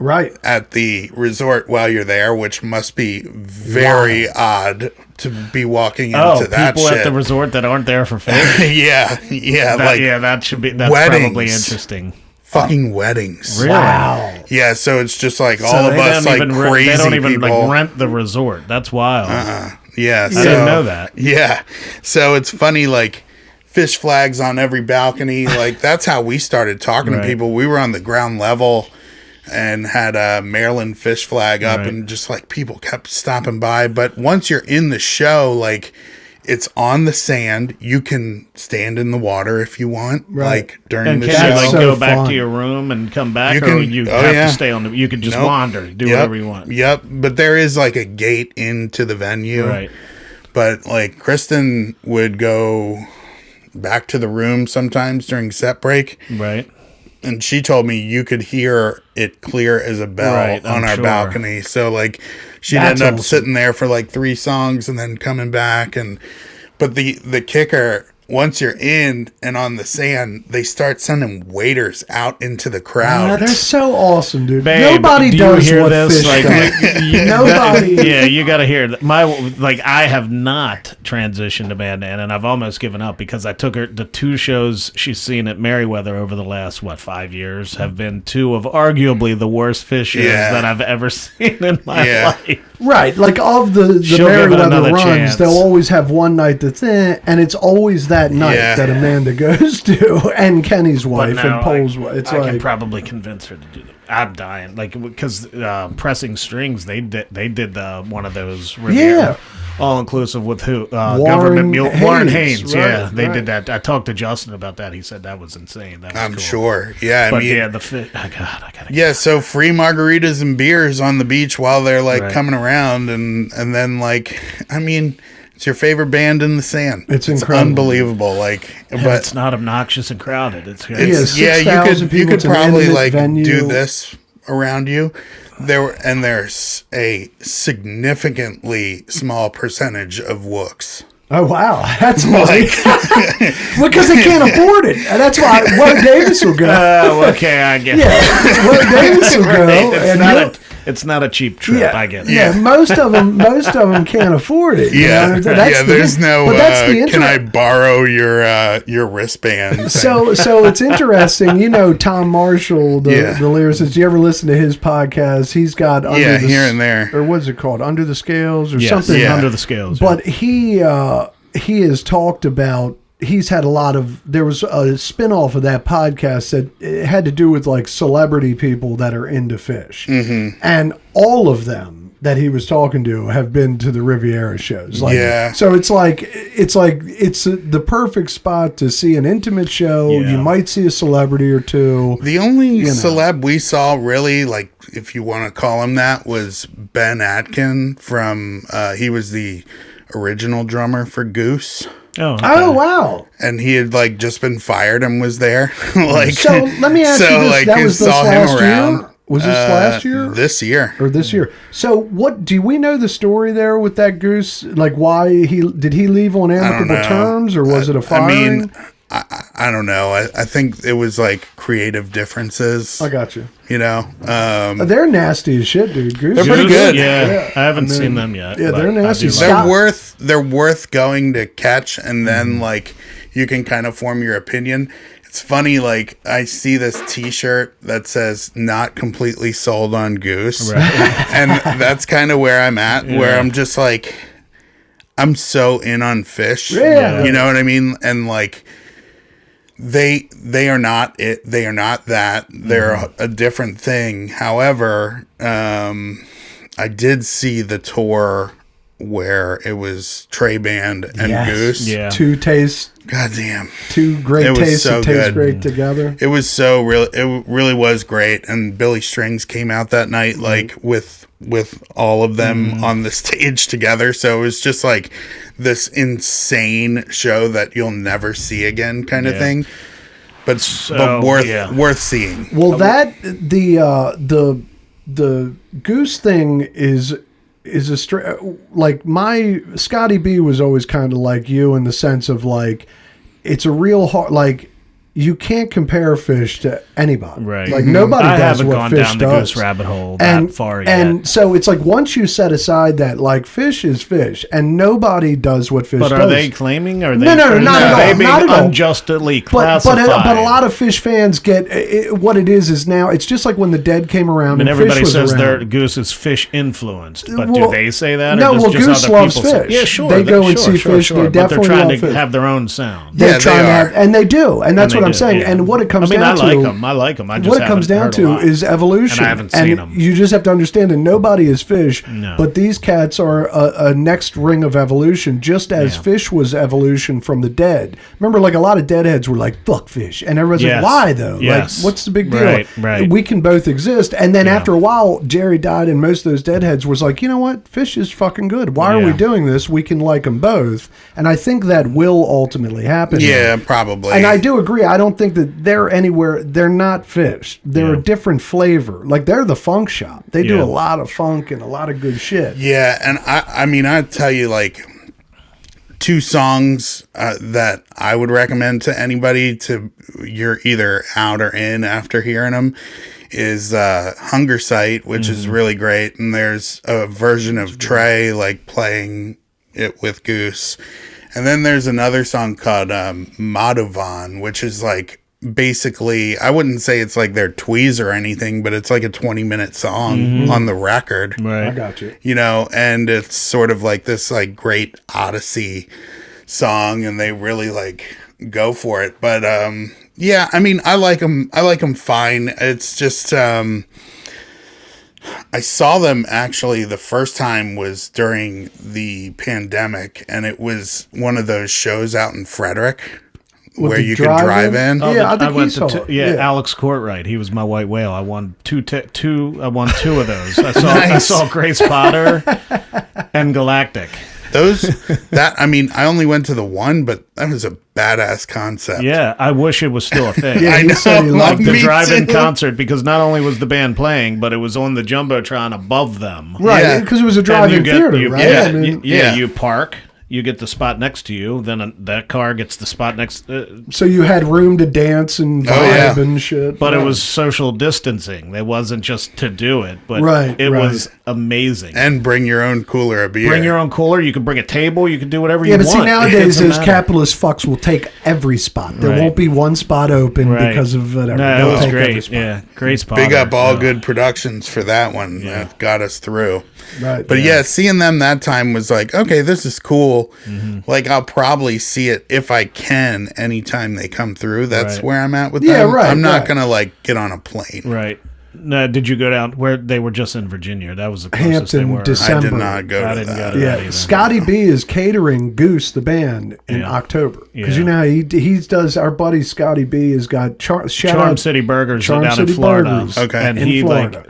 at the resort while you're there, which must be very odd to be walking into that people shit. At the resort that aren't there for Phish. That should be. That's probably interesting. Fucking weddings. Really? Wow. Yeah, so it's just like all of us like crazy They don't even people. like rent the resort. That's wild. Yeah. I didn't know that. Yeah. So it's funny, like Phish flags on every balcony. Like that's how we started talking to people. We were on the ground level and had a Maryland Phish flag up, and just like people kept stopping by. But once you're in the show, like it's on the sand. You can stand in the water if you want, like during the show. Can you like go back to your room and come back, or you have to stay on the? You can just wander, do whatever you want. Yep, but there is like a gate into the venue. Right. But like Kristen would go back to the room sometimes during set break. Right. And she told me you could hear it clear as a bell on our balcony. So like she'd end up sitting there for like 3 songs and then coming back. But the kicker, once you're in and on the sand, they start sending waiters out into the crowd. They're so awesome, dude. Babe, nobody does hear what this? Phish does. Nobody. Yeah, you got to hear that. I have not transitioned to Bandana, and I've almost given up because I took her. The 2 shows she's seen at Merriweather over the last 5 years have been 2 of arguably the worst Phish shows that I've ever seen in my life. Right, like of the Merriweather runs, chance. They'll always have one night that's and it's always that night that Amanda goes to, and Kenny's wife and Pole's wife. It's I can probably convince her to do that. I'm dying, like because Pressing Strings, they did one of those all inclusive with who Warren Haynes. They did that. I talked to Justin about that. He said that was insane. That was I'm cool. sure. Yeah, but the fit. I gotta. Yeah, so free margaritas and beers on the beach while they're like coming around, and then like I mean. It's your favorite band in the sand. It's incredible. Unbelievable. Like, but it's not obnoxious and crowded. It's you could probably like do this around you. There's a significantly small percentage of wooks. Oh wow, that's like because they can't afford it. That's why Will Davis will go. Okay, I get it. Yeah, Will Davis will go, it's not a cheap trip. Yeah, I get it. Yeah, most of them can't afford it. Yeah, there's no. Can I borrow your wristband? So it's interesting. You know, Tom Marshall, the lyricist. You ever listen to his podcast? He's got here and there, or what's it called? Under the Scales or something. Yeah, Under the Scales. But he has talked about. He's had a lot of. There was a spinoff of that podcast that it had to do with like celebrity people that are into Phish, and all of them that he was talking to have been to the Riviera shows. So it's the perfect spot to see an intimate show. Yeah. You might see a celebrity or 2. The only celeb we saw really, like, if you want to call him that, was Ben Atkin from. He was the original drummer for Goose. Oh wow! And he had like just been fired and was there. So let me ask you this: that was this last year? Was this last year? This year. Or this year. So what do we know the story there with that Goose? Like why did he leave on amicable terms or was it a firing? I don't know. I think it was like creative differences. I got you. You know, they're nasty as shit, dude. Goose. They're pretty good. Yeah, I haven't seen them yet. Yeah, they're nasty. They're worth going to catch, and then like you can kind of form your opinion. It's funny, like I see this T-shirt that says "Not completely sold on Goose," right. and that's kind of where I'm at. Yeah. Where I'm just like, I'm so in on Phish. Yeah. You know what I mean? And like, they are not it. They are not that. They're a different thing. However, I did see the tour where it was Trey Band and Goose. Yeah. Two tastes. Goddamn. Two great tastes so that taste good. great together. It was so real. It really was great. And Billy Strings came out that night, like with all of them on the stage together. So it was just like this insane show that you'll never see again, kind of thing. But worth seeing. Well, that the Goose thing is a like my Scotty B was always kind of like you in the sense of like it's a real hard like you can't compare Phish to anybody. Right. Like nobody I does haven't what gone Phish down the does. Goose rabbit hole that far yet. And so it's like once you set aside that like Phish is Phish and nobody does what Phish does. But are they claiming? Or No, not at all. They being Not at all. unjustly classified. But a lot of Phish fans get what it is now. It's just like when the Dead came around. And everybody Phish was says around. their Goose is Phish influenced, but Well, do they say that? no, or well, just Goose other loves people say- Phish. Yeah, sure. They go and see sure, Phish. Sure. They But they're definitely trying love to Phish. have their own sound. They're Yeah, trying they to, are. and they do, and that's And what they I'm do, saying. yeah. And what it comes I mean, down I like to, them. I like them. I just what it comes haven't down heard a to lot. is evolution. And I haven't seen them. You just have to understand that nobody is Phish, No. but these cats are a next ring of evolution, just as Phish was evolution from the Dead. Remember, like a lot of Deadheads were like, "Fuck Phish," and everyone's Yes. like, "Why though? Yes. Like, what's the big deal? Right. We can both exist." And then after a while, Jerry died, and most of those Deadheads was like, "You know what? Phish is fucking good. Why are we doing this? We can like them both." And I think that will ultimately happen. Yeah, probably. And I do agree. I don't think that they're anywhere. They're not Phish. They're a different flavor. Like they're the funk shop. They do a lot of funk and a lot of good shit. Yeah, and I mean, I'd tell you like two songs that I would recommend to anybody to you're either out or in after hearing them is Hunger Sight, which is really great. And there's a version of Trey like playing it with Goose. And then there's another song called Madhuvan, which is like basically, I wouldn't say it's like their tweeze or anything, but it's like a 20-minute song on the record. Right. I got you. You know, and it's sort of like this like great Odyssey song, and they really like go for it. But yeah, I mean, I like them fine. It's just I saw them actually the first time was during the pandemic, and it was one of those shows out in Frederick where you could drive in. Oh, yeah, I think went he saw to it. Yeah. Alex Courtwright. He was my white whale. I won two of those. I Nice. saw Grace Potter and Galactic. I mean, I only went to the one, but that was a badass concept. Yeah, I wish it was still a thing. Yeah, I he know. said he Like loved the Me drive-in too. concert, because not only was the band playing, but it was on the jumbotron above them. Right, Yeah. because it was a And drive-in you get- theater, you- right? Yeah, I mean, Yeah. you park. You get the spot next to you. Then that car gets the spot next. so you had room to dance and vibe yeah. and shit. But Right. it was social distancing. It wasn't just to do it, but Right, it right. was amazing. And bring your own cooler of beer. Bring your own cooler. You can bring a table. You can do whatever Yeah, you but want. see, nowadays It those doesn't matter. capitalist fucks will take every spot. There Right. won't be one spot open Right. because of whatever. No, They'll it was take every great. spot. Yeah, great spot. Big up All Good Productions for that one. Yeah. That got us through. Right. But yeah, seeing them that time was like, okay, this is cool. Like, I'll probably see it if I can anytime they come through. That's Right. where I'm at with Yeah, them. right, I'm not right. going to like get on a plane. Right. No, did you go down where they were just in Virginia? That was the closest they Hampton, were. December. I did not go I to didn't that. go to that Yeah, either. Scotty B is catering Goose the band in Yeah. October because Yeah. you know how he does. Our buddy Scotty B has got shout Charm out City Burgers Charm down City in Florida. Burgers. Okay. And in he Florida.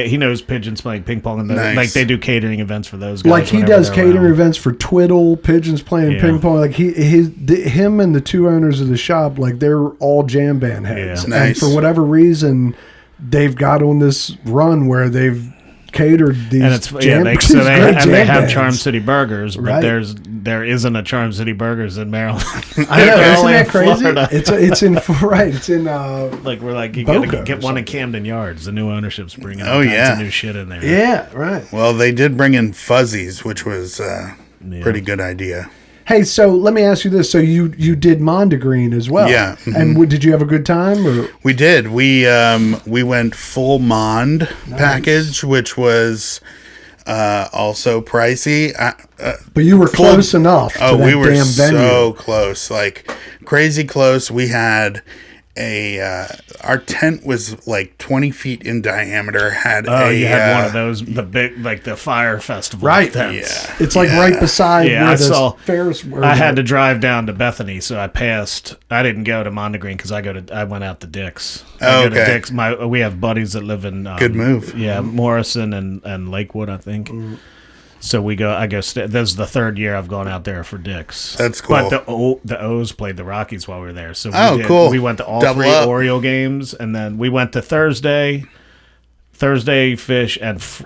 he knows Pigeons playing ping pong, and Nice. like they do catering events for those guys. like he whenever does they're catering around. events for Twiddle, Pigeons playing Yeah. ping pong. Like him and the two owners of the shop, like they're all jam band heads. Yeah. And Nice. for whatever reason, they've got on this run where they've catered these And it's jam, they these great jam have bands. Charm City Burgers, but Right. there isn't a Charm City Burgers in Maryland. I know, They're isn't only that in crazy? Florida. It's in right. It's in Like we're like you Boca gotta or get one in something. Camden Yards. The new ownership's bringing Oh, all kinds yeah. of new shit in there. yeah, right. Well, they did bring in Fuzzies, which was pretty good idea. Hey, so let me ask you this: so you did Mondegreen as well? Yeah. Mhm. And did you have a good time? Or We did. We went full Mond package, which was also pricey. but you were close enough. To Oh, that we were damn venue. so close, like crazy close. We had our tent was like 20 feet in diameter. Had You had one of those, the big, like the fire festival Right. tents. Yeah. It's like right beside Yeah, where I the saw- Ferris. Where I had to drive down to Bethany, so I passed. I didn't go to Mondegreen because I went out to Dick's. I go to Okay. Dick's. We have buddies that live in Good move. Yeah, Morrison and Lakewood, I think. So we go. I guess this is the third year I've gone out there for Dick's. That's cool. But the O's played the Rockies while we were there. So Cool. We went to all Double three up. Oriole games, and then we went to Thursday, Phish,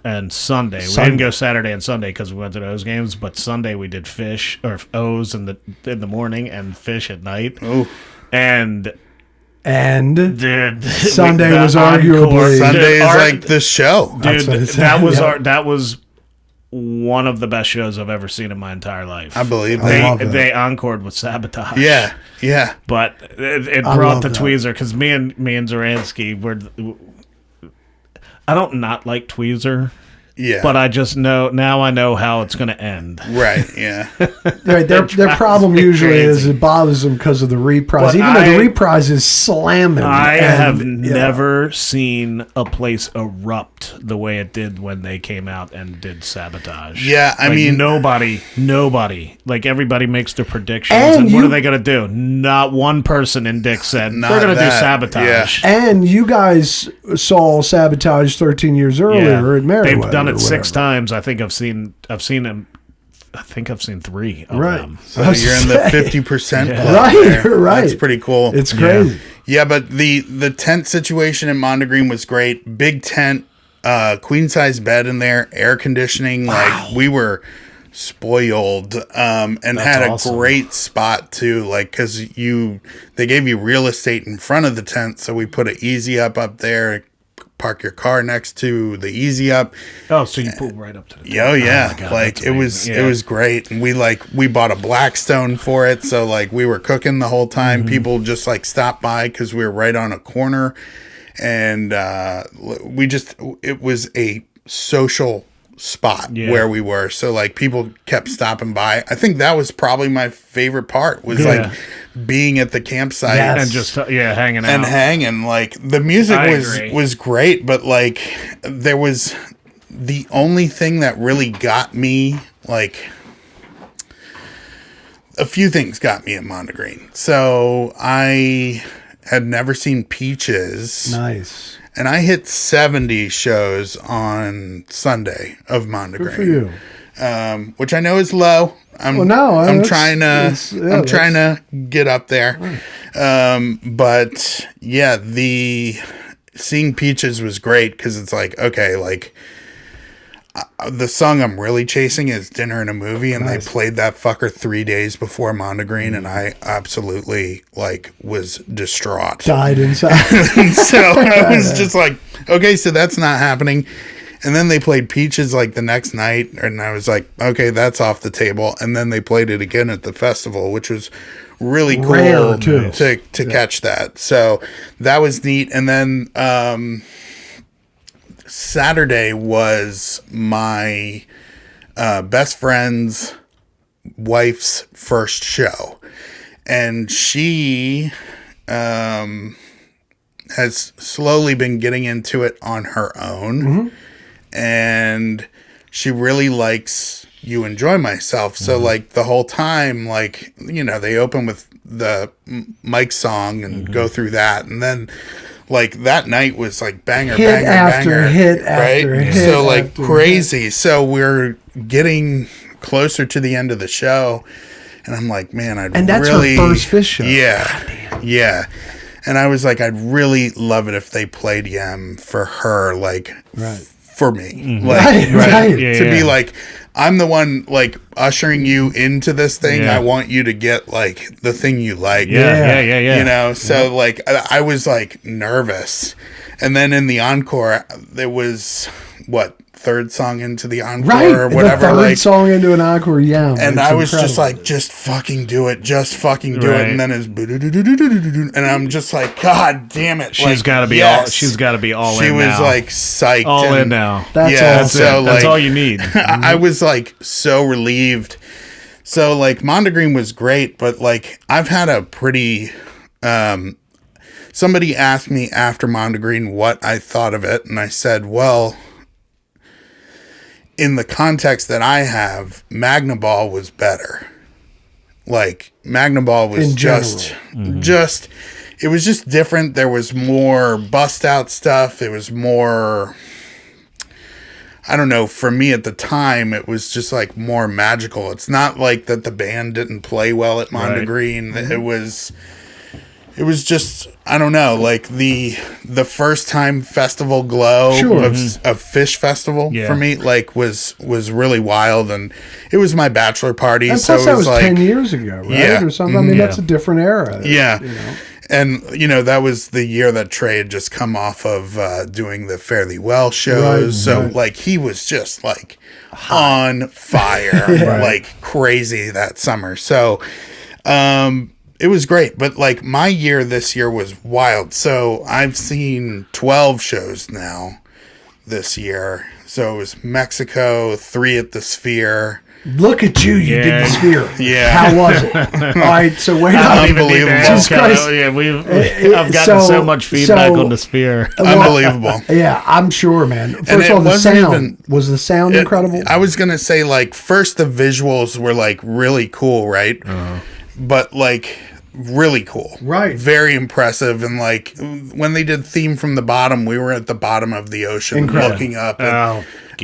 and Sunday. We didn't go Saturday and Sunday because we went to those games. But Sunday we did Phish or O's in the morning and Phish at night. Oh, And and dude, Sunday the was encore- arguably- Sunday is Our- like the show. That's dude. what it That said, was yeah. that was one of the best shows I've ever seen in my entire life. I believe I love that. that. They encored with Sabotage. Yeah, yeah. But it I brought love the that. tweezer because me and Zoransky were. I don't not like tweezer, Yeah. but I just know now. I know how it's going to end. Right, yeah. right, their problem me usually is crazy. it bothers them because of the reprise. But Even though I- the reprise is slamming. I and, have yeah. never seen a place erupt the way it did when they came out and did Sabotage. Yeah, I Like, mean- nobody. Like everybody makes their predictions, And and what you- are they going to do? Not one person in Dick said Not they're going to do that, Sabotage. And you guys saw Sabotage 13 years earlier at Meriwether. They've done or it 6 whatever. times. I think I've seen them. I think I've seen 3 of Right. them. So you're in the 50% club Right, there. right. That's pretty cool. It's crazy. Yeah, but the tent situation in Mondegreen was great. Big tent, queen size bed in there, air conditioning. Like we were spoiled, and had a awesome. great spot too. Like because they gave you real estate in front of the tent, so we put an easy up there. Park your car next to the easy up. Oh, so you pull right up to the. Oh yeah, my God, like that's it was amazing. it was great, and we bought a Blackstone for it, so like we were cooking the whole time. Mm-hmm. People just like stopped by because we were right on a corner, and it was a social spot Yeah. where we were, so like people kept stopping by. I think that was probably my favorite part was Yeah. like being at the campsite Yes. and just hanging out. and hanging. Like the music I was agree. was great, but like there was the only thing that really got me, like a few things got me at Mondegreen. So I had never seen Peaches, Nice. and I hit 70 shows on Sunday of Mondegreen. Good for you. Which I know is low. I'm that's- trying to get up there. But yeah, the seeing Peaches was great because it's like, okay, like the song I'm really chasing is Dinner in a Movie, and Nice. they played that fucker 3 days before Mondegreen, and I absolutely like was distraught. Died inside. So I was just like, okay, so that's not happening. And then they played Peaches like the next night, and I was like, okay, that's off the table. And then they played it again at the festival, which was really cool Rare, too. to catch that. So that was neat. And then Saturday was my best friend's wife's first show, and she has slowly been getting into it on her own, and she really likes You Enjoy Myself. So like the whole time, like, you know, they open with the Mike song and go through that, and then like that night was like banger, Hit banger, after banger, hit after right? hit So like after crazy. So we're getting closer to the end of the show, and I'm like, man, I'd And that's her really, first Phish show. Yeah, yeah. And I was like, I'd really love it if they played Yem for her, like, for me. Like, Right. to be like, I'm the one, like, ushering you into this thing. I want you to get, like, the thing you like. Yeah. You know? So, like, I was, like, nervous. And then in the encore, there was, what, third song into the encore or whatever. The third like, song into an encore, and I was just like, just fucking do it. Just fucking do it. And then it's and I'm just like, God damn it. She's got to be all. She's got to be all in now. She was like psyched. All in now. That's so that's like, all you need. I was like so relieved. So like Mondegreen was great, but like I've had a pretty. Somebody asked me after Mondegreen what I thought of it, and I said, well, in the context that I have, Magnaball was better. Like, Magnaball was just, it was just different. There was more bust out stuff. It was more, I don't know, for me at the time, it was just like more magical. It's not like that the band didn't play well at Mondegreen. It was just, I don't know, like the first time festival glow of Phish Festival for me, like was really wild, and it was my bachelor party. And so plus it that was was like 10 years ago, right? Or something. I mean, that's a different era. Yeah. You know? And, you know, that was the year that Trey had just come off of doing the Fairly Well shows. Like, he was just, like, on fire, like, crazy that summer. So, it was great, but like my year this year was wild. So I've seen 12 shows now this year. So it was Mexico, 3 at the Sphere. Look at you, you did the Sphere. Yeah. How was it? All right, so wait up. Unbelievable. Jesus Christ. I've gotten so much feedback on the Sphere. Unbelievable. Yeah, I'm sure, man. First of all, the sound. Was the sound incredible? I was going to say, like, first the visuals were, like, really cool, right? But, like, really cool. Right. Very impressive. And, like, when they did Theme from the Bottom, we were at the bottom of the ocean looking up. And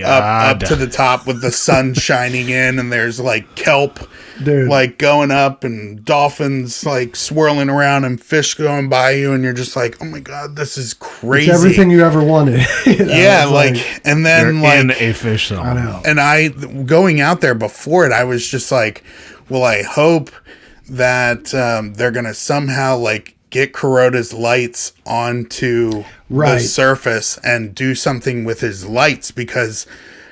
up to the top with the sun shining in, and there's, like, kelp, like, going up, and dolphins, like, swirling around, and fish going by you, and you're just like, oh, my God, this is crazy. It's everything you ever wanted. Yeah, like, and then, like... in a Phish song. I know. And going out there before it, I was just like, well, I hope that they're going to somehow, like, get Kuroda's lights onto the surface and do something with his lights, because,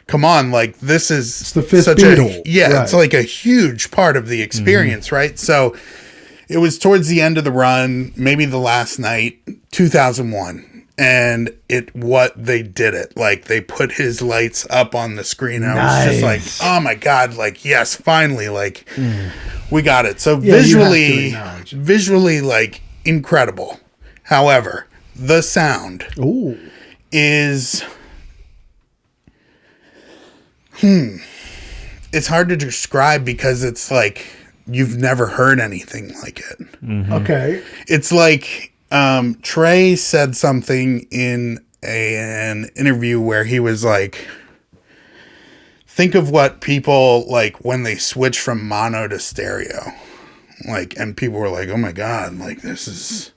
come on, like, this is it's the fifth such Beatle. It's like a huge part of the experience, right? So it was towards the end of the run, maybe the last night, 2001. And they did it. Like, they put his lights up on the screen. I was just like, oh my God, like, yes, finally, like, we got it. So visually, like, incredible. However, the sound is, it's hard to describe, because it's like, you've never heard anything like it. Okay. It's like, Trey said something in an interview where he was like, think of what people, like, when they switch from mono to stereo, like, and people were like, oh my God, like, this is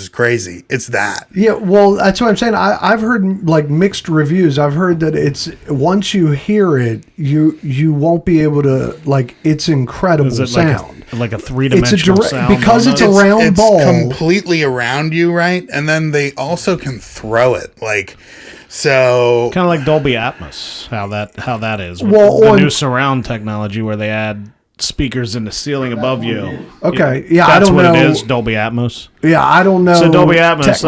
crazy. It's that. Yeah, well, that's what I'm saying. I've heard, like, mixed reviews. I've heard that it's, once you hear it, you won't be able to, like, it's incredible sound. Like a three-dimensional sound. Because it's a round ball. It's completely around you, right? And then they also can throw it, like, so... Kind of like Dolby Atmos, how that is. Well, the new surround technology where they add speakers in the ceiling above you. Okay, I don't know. That's what it is, Dolby Atmos. Yeah, I don't know. So Dolby Atmos,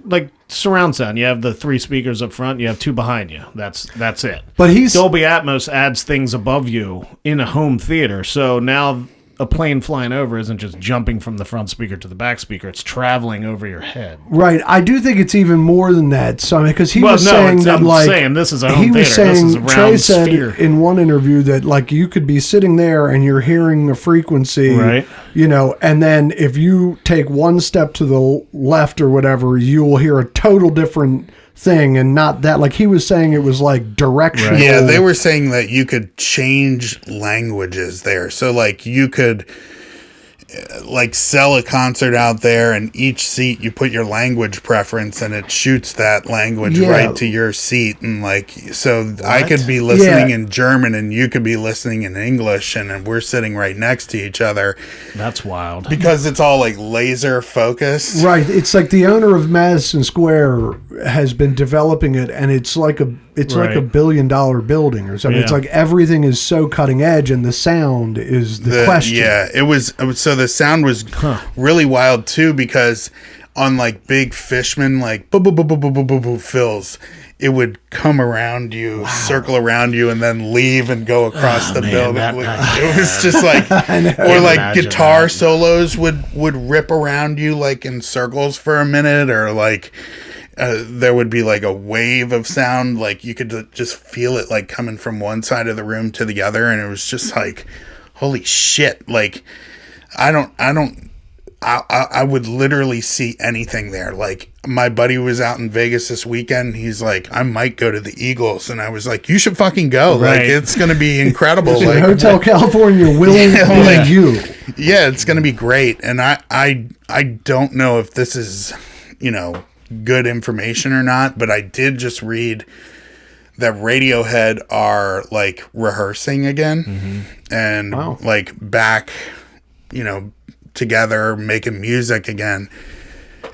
like surround sound. You have the 3 speakers up front, you have 2 behind you. That's it. But Dolby Atmos adds things above you in a home theater. So now a plane flying over isn't just jumping from the front speaker to the back speaker. It's traveling over your head. Right. I do think it's even more than that. So, because he was saying that, like, saying this is a home theater. This is a round Trey said sphere. in one interview that, like, you could be sitting there and you're hearing a frequency, right? You know, and then if you take one step to the left or whatever, you will hear a total different thing, and not that, like, he was saying it was like directional. Right. Yeah, they were saying that you could change languages there. So, like, you could, like sell a concert out there, and each seat you put your language preference and it shoots that language right to your seat, and like so I could be listening in German and you could be listening in English, and we're sitting right next to each other. That's wild. Because it's all like laser focused. Right. It's like the owner of Madison Square has been developing it, and it's like a like $1 billion building or something. It's like everything is so cutting edge, and the sound is the question. Yeah, it was so the sound was really wild too, because on like big Fishman like fills, it would come around you, circle around you, and then leave and go across the building. It was just like, or like guitar solos would rip around you like in circles for a minute, or like there would be like a wave of sound, like you could just feel it like coming from one side of the room to the other, and it was just like, holy shit! Like, I would literally see anything there. Like, my buddy was out in Vegas this weekend. He's like, I might go to the Eagles. And I was like, you should fucking go. Like, it's going to be incredible. Like, Hotel California will like you. Yeah, it's going to be great. And I don't know if this is, good information or not, but I did just read that Radiohead are like rehearsing again and like back, together making music again.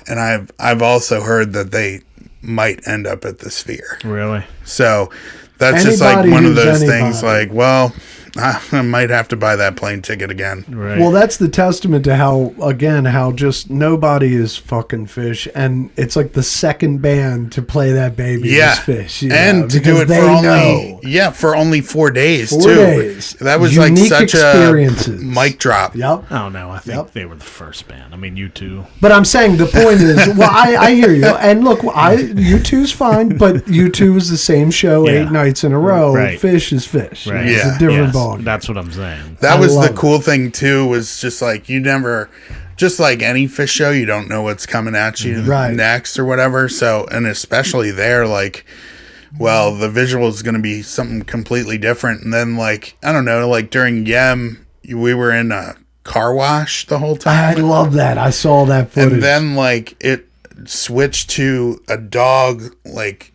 And I've also heard that they might end up at the Sphere. Really? So that's just like one of those things like, well, I might have to buy that plane ticket again. Right. Well, that's the testament to how just nobody is fucking Phish, and it's like the second band to play that baby is Phish. And to do it for only 4 days, 4 too. days. That was Unique like such experiences. a mic drop. Yep. Oh, no, I think they were the first band. I mean, U2. But I'm saying the point is, well, I hear you. And look, U2's fine, but U2 is the same show 8 nights in a row. Right. Phish is Phish. Right. It's a different ball. That's what I'm saying. That was the cool thing, too, was just like you never, just like any Phish show, you don't know what's coming at you next or whatever. So, and especially there, like, well, the visual is going to be something completely different. And then, like, I don't know, like during Yem, we were in a car wash the whole time. I love that. I saw that footage. And then, like, it switched to a dog, like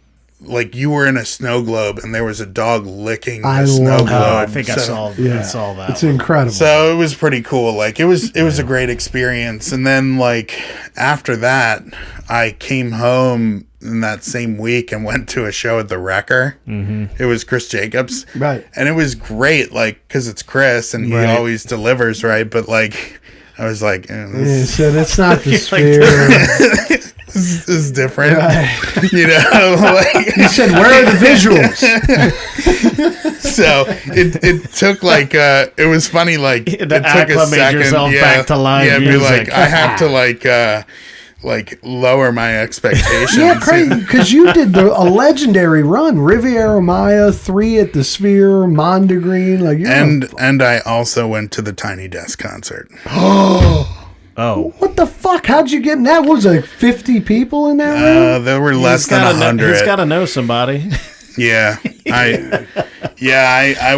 you were in a snow globe and there was a dog licking the snow globe. I think I saw that. It's incredible. So it was pretty cool. Like it was a great experience. And then like after that, I came home in that same week and went to a show at the Wrecker. It was Chris Jacobs. Right. And it was great, like, because it's Chris and he always delivers, right? But like, I was like, so that's not the Sphere. This is different, right. Like, you said, where are the visuals? So it took like it was funny, like it took a second, back to live music. Be like, I have to like lower my expectations. Yeah, crazy, because you did a legendary run, Riviera Maya, 3 at the Sphere, Mondegreen, like and I also went to the Tiny Desk concert. Oh, what the fuck? How'd you get in that? What was it, like 50 people in that room? There were less than 100. He's got to know somebody. Yeah, I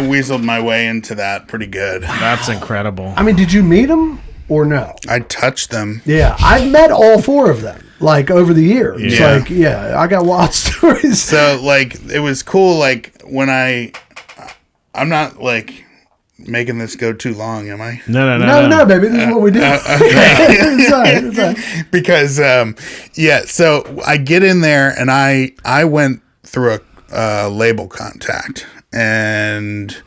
weaseled my way into that pretty good. That's incredible. I mean, did you meet them or no? I touched them. Yeah, I've met all 4 of them, like, over the years. Yeah. Like, I got wild stories. So, like, it was cool, like, when I'm not, like, making this go too long, am I? No, baby, this is what we do. Okay. It's all right. Because, so I get in there and I went through a label contact and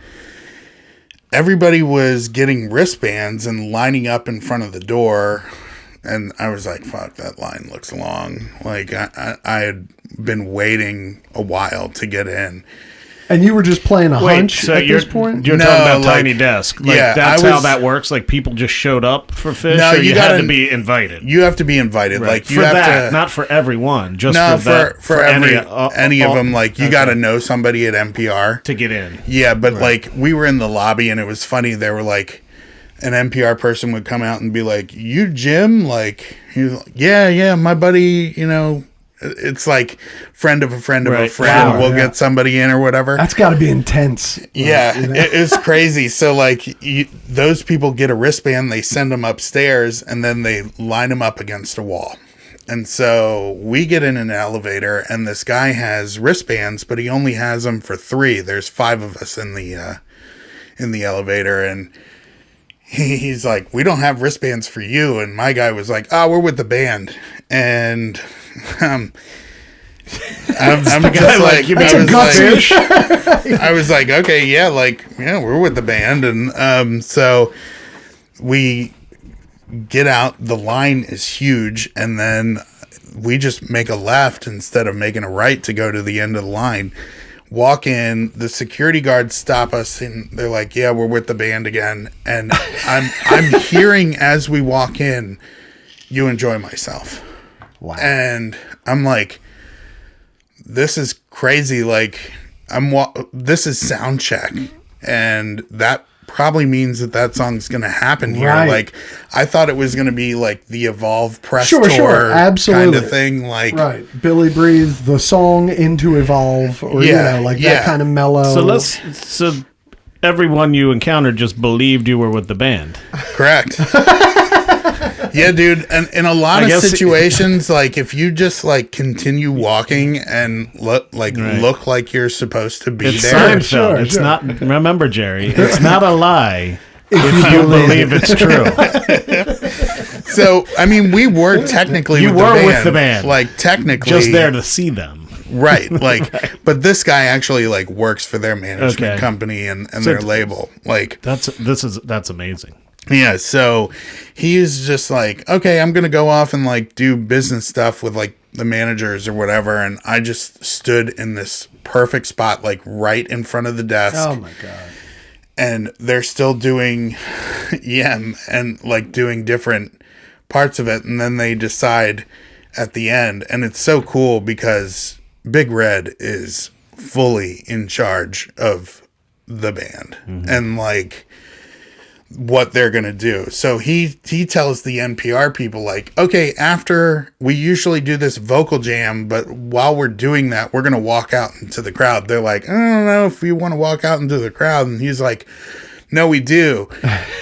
everybody was getting wristbands and lining up in front of the door. And I was like, fuck, that line looks long. Like, I had been waiting a while to get in. And you were just playing a hunch at this point? You're talking about Tiny Desk. Like, yeah, that's how that works? Like, people just showed up for Phish, no, or you had to be invited? You have to be invited. Right. Like, you have to, not for everyone. Just for any of them. Like, you got to know somebody at NPR. To get in. Yeah, but, like, we were in the lobby, and it was funny. They were, like, an NPR person would come out and be like, you Jim? Like, he was like, yeah, my buddy, it's like friend of a friend of a Right. friend. Wow, We'll yeah. get somebody in or whatever. That's got to be intense. Yeah, You know? it's crazy. So like those people get a wristband, they send them upstairs, and then they line them up against a wall. And so we get in an elevator, and this guy has wristbands, but he only has them for 3. There's 5 of us in the elevator, and he's like, "We don't have wristbands for you." And my guy was like, "Oh, we're with the band," and I'm just like, That's a gutsy. I was like, okay, yeah, we're with the band. And so we get out, the line is huge, and then we just make a left instead of making a right to go to the end of the line. Walk in, the security guards stop us, and they're like, yeah, we're with the band again. And I'm hearing as we walk in, "You enjoy myself." Wow. And I'm like, this is crazy. Like, this is sound check, and that probably means that song's going to happen here. Right. Like, I thought it was going to be like the Evolve press Sure, tour absolutely. kind of thing. Like, Right. Billy breathed the song into Evolve, or, Yeah, like yeah. that kind of mellow. So everyone you encountered just believed you were with the band. correct. Yeah, dude. And in a lot I of guess- situations, like if you just like continue walking and look like you're supposed to be It's there. Seinfeld. Sure, It's sure. not. Remember, Jerry. It's not a lie if you believe it's true. So, I mean, we were technically You with were the band. with the band. Like, technically. Just there to see them. Right. Like, but this guy actually, like, works for their management Okay. company and So their label. Like, That's amazing. yeah. So he's just like, okay, I'm going to go off and, like, do business stuff with, like, the managers or whatever. And I just stood in this perfect spot, like, right in front of the desk. Oh, my God. And they're still doing Yem and like doing different parts of it, and then they decide at the end, and it's so cool because Big Red is fully in charge of the band and like what they're gonna do. So he tells the NPR people like, okay, after we usually do this vocal jam, but while we're doing that, we're gonna walk out into the crowd. They're like, I don't know if we want to walk out into the crowd, and he's like, no, we do.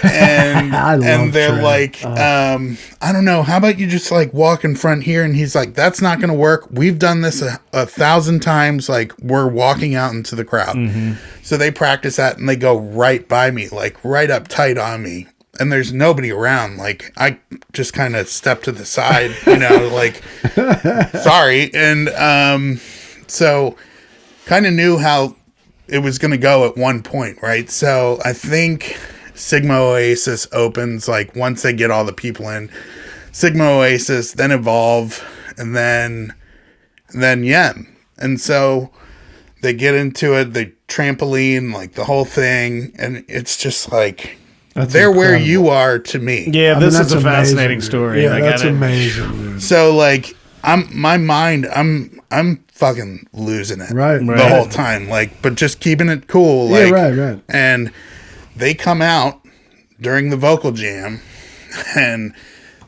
And I love and they're Trey. like, I don't know, how about you just like walk in front here? And he's like, that's not gonna work. We've done this a 1,000 times. Like, we're walking out into the crowd. So they practice that, and they go right by me, like right up tight on me. And there's nobody around. Like, I just kind of step to the side, like, sorry. And so kind of knew how it was going to go at one point, right? So I think Sigma Oasis opens, like, once they get all the people in. Sigma Oasis, then Evolve, and then Yem. And so they get into it, they trampoline, like the whole thing, and it's just like, That's they're where incredible. you are to me. Yeah, I mean, this that's is a fascinating amazing, dude. story. Yeah, I that's gotta- amazing. Dude. So like, I'm fucking losing it Right. the whole time, like, but just keeping it cool, Yeah, like, right. And they come out during the vocal jam, and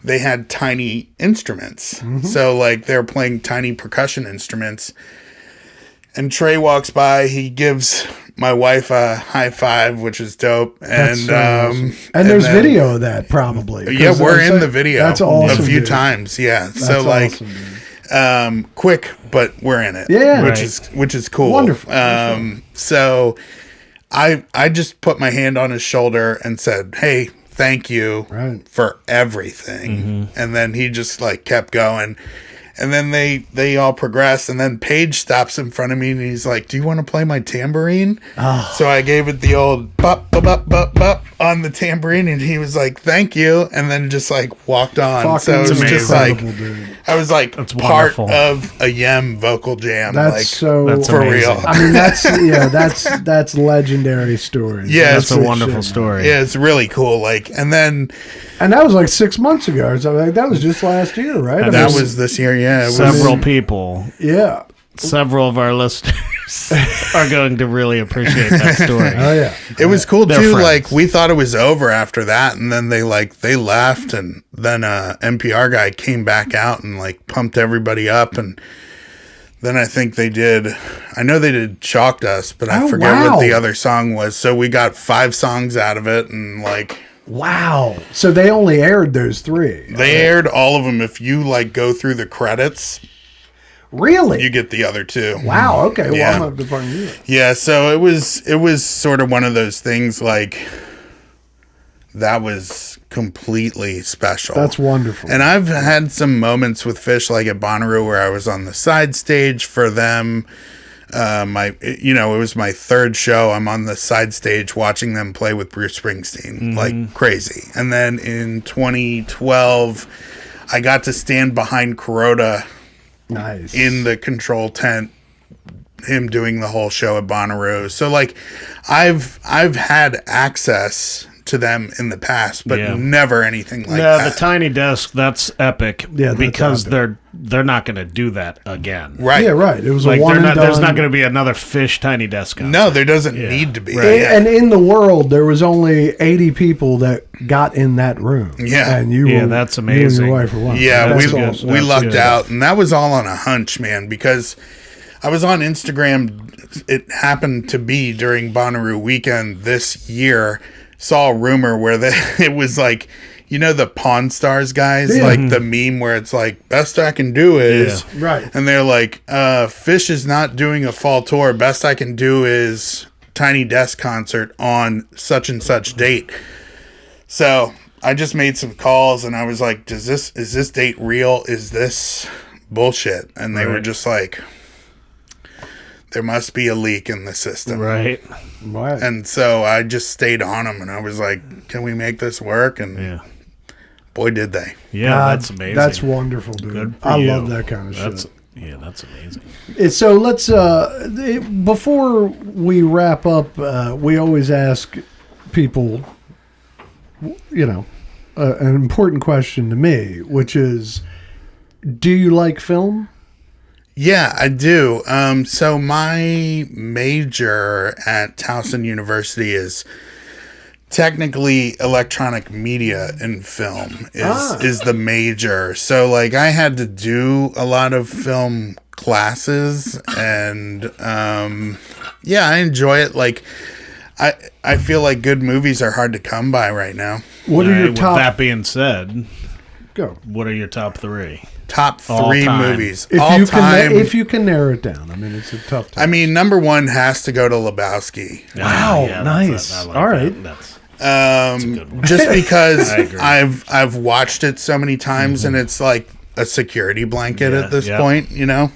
they had tiny instruments, so like they're playing tiny percussion instruments. And Trey walks by, he gives my wife a high five, which is dope. That's And so awesome. And there's then- video of that probably. 'Cause Yeah, we're I'm in the saying- video That's awesome, a few dude. times. Yeah. That's So like, awesome, dude. quick, but we're in it. Yeah. which Right. is cool. Wonderful. So I just put my hand on his shoulder and said, "Hey, thank you Right. for everything." And then he just like kept going. And then they all progress, and then Paige stops in front of me, and he's like, "Do you want to play my tambourine?" So I gave it the old bop bop bop bop bop on the tambourine, and he was like, "Thank you," and then just like walked on. Fucking So it was just like, incredible, dude. I was like That's part wonderful. of a Yem vocal jam. That's like, so That's for amazing. real. I mean, that's legendary story. Yeah, That's a good wonderful shit, story. Yeah, it's really cool. Like, and then And that was like 6 months ago. Or something. That was just last year, right? I that mean, was this year. Yeah, it was. Several people, yeah. several of our listeners listeners are going to really appreciate that story. Oh yeah. It was cool They're too. friends. Like we thought it was over after that, and then they left, and then NPR guy came back out and like pumped everybody up, and then I think they did. I know they did "Chalk Dust," but I Oh, forget wow. what the other song was. So we got 5 songs out of it, and like Wow. So they only aired those 3. they aired all of them. If you like go through the credits, Really? you get the other 2. Wow. Okay. Well, Yeah. I'm gonna have to find you. Yeah, so it was sort of one of those things like that was completely special. That's wonderful. And I've had some moments with Phish, like at Bonnaroo, where I was on the side stage for them. It was my 3rd show. I'm on the side stage watching them play with Bruce Springsteen, like crazy. And then in 2012, I got to stand behind Kuroda Nice. in the control tent, him doing the whole show at Bonnaroo. So like I've had access to them in the past, but Yeah. never anything like No, that. the tiny desk, that's epic. Yeah, that's because epic. they're not going to do that again. Right. Yeah. Right. It was Like a one and done. there's not going to be another Phish tiny desk. Concert. No, there doesn't Yeah. need to be. Right. Yeah. And in the world, there was only 80 people that got in that room. Yeah. And you Yeah, were, that's you amazing. and your wife were one. Yeah, That's we awesome. we That's lucked good. out, and that was all on a hunch, man, because I was on Instagram. It happened to be during Bonnaroo weekend this year. Saw a rumor where it was like, the Pawn Stars guys, Yeah. like the meme where it's like, best I can do is, Right. and they're like, Phish is not doing a fall tour. Best I can do is Tiny Desk concert on such and such date. So I just made some calls and I was like, is this date real? Is this bullshit? And they were Right. just like, there must be a leak in the system. Right. Right. And so I just stayed on them and I was like, can we make this work? And Yeah. boy, did they. Yeah, God, that's amazing. That's wonderful, dude. Good for I you. love that kind of That's shit. yeah, that's amazing. So let's before we wrap up, we always ask people, an important question to me, which is, do you like film? Yeah, I do. So my major at Towson University is technically electronic media and film is the major. So like I had to do a lot of film classes and I enjoy it. Like I feel like good movies are hard to come by right now. What are your With top? that being said, Go. what are your top 3? Top All 3 time. movies If all you time. can, if you can narrow it down. I mean, it's a tough time. I mean, number 1 has to go to Lebowski. Wow, that's- nice. I like All that. right. That's a good one. Just because I agree. I've watched it so many times and it's like a security blanket Yeah, at this yeah. point,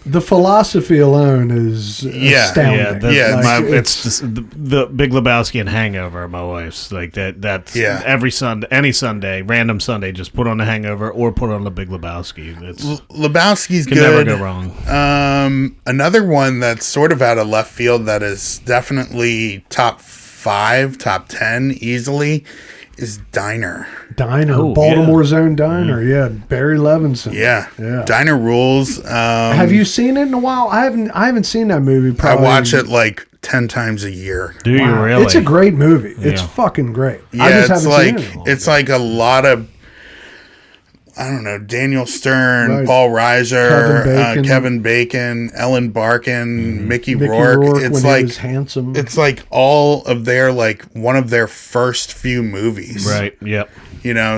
the philosophy alone is Yeah, astounding. Yeah, it's just the Big Lebowski and Hangover. My wife's like that. That's Yeah. every Sunday, any Sunday, random Sunday, just put on the Hangover or put on the Big Lebowski. It's Lebowski's can good. never go wrong. Another one that's sort of out of left field that is definitely top 5, top 10 easily is Diner. Diner, Oh, Baltimore yeah. Zone Diner. Yeah, Barry Levinson. Yeah. Yeah. Diner rules. Have you seen it in a while? I haven't seen that movie. I Probably. watch it like 10 times a year. Do you Wow. really? It's a great movie. It's Yeah. fucking great. Yeah, I just it's haven't like seen it. in a long it's time. like a lot of I don't know, Daniel Stern, Right. Paul Reiser, Kevin Bacon. Kevin Ellen Barkin, Mickey, Mickey Rourke. Rourke It's when he like was handsome. it's like all of their like one of their first few movies. right. Yep.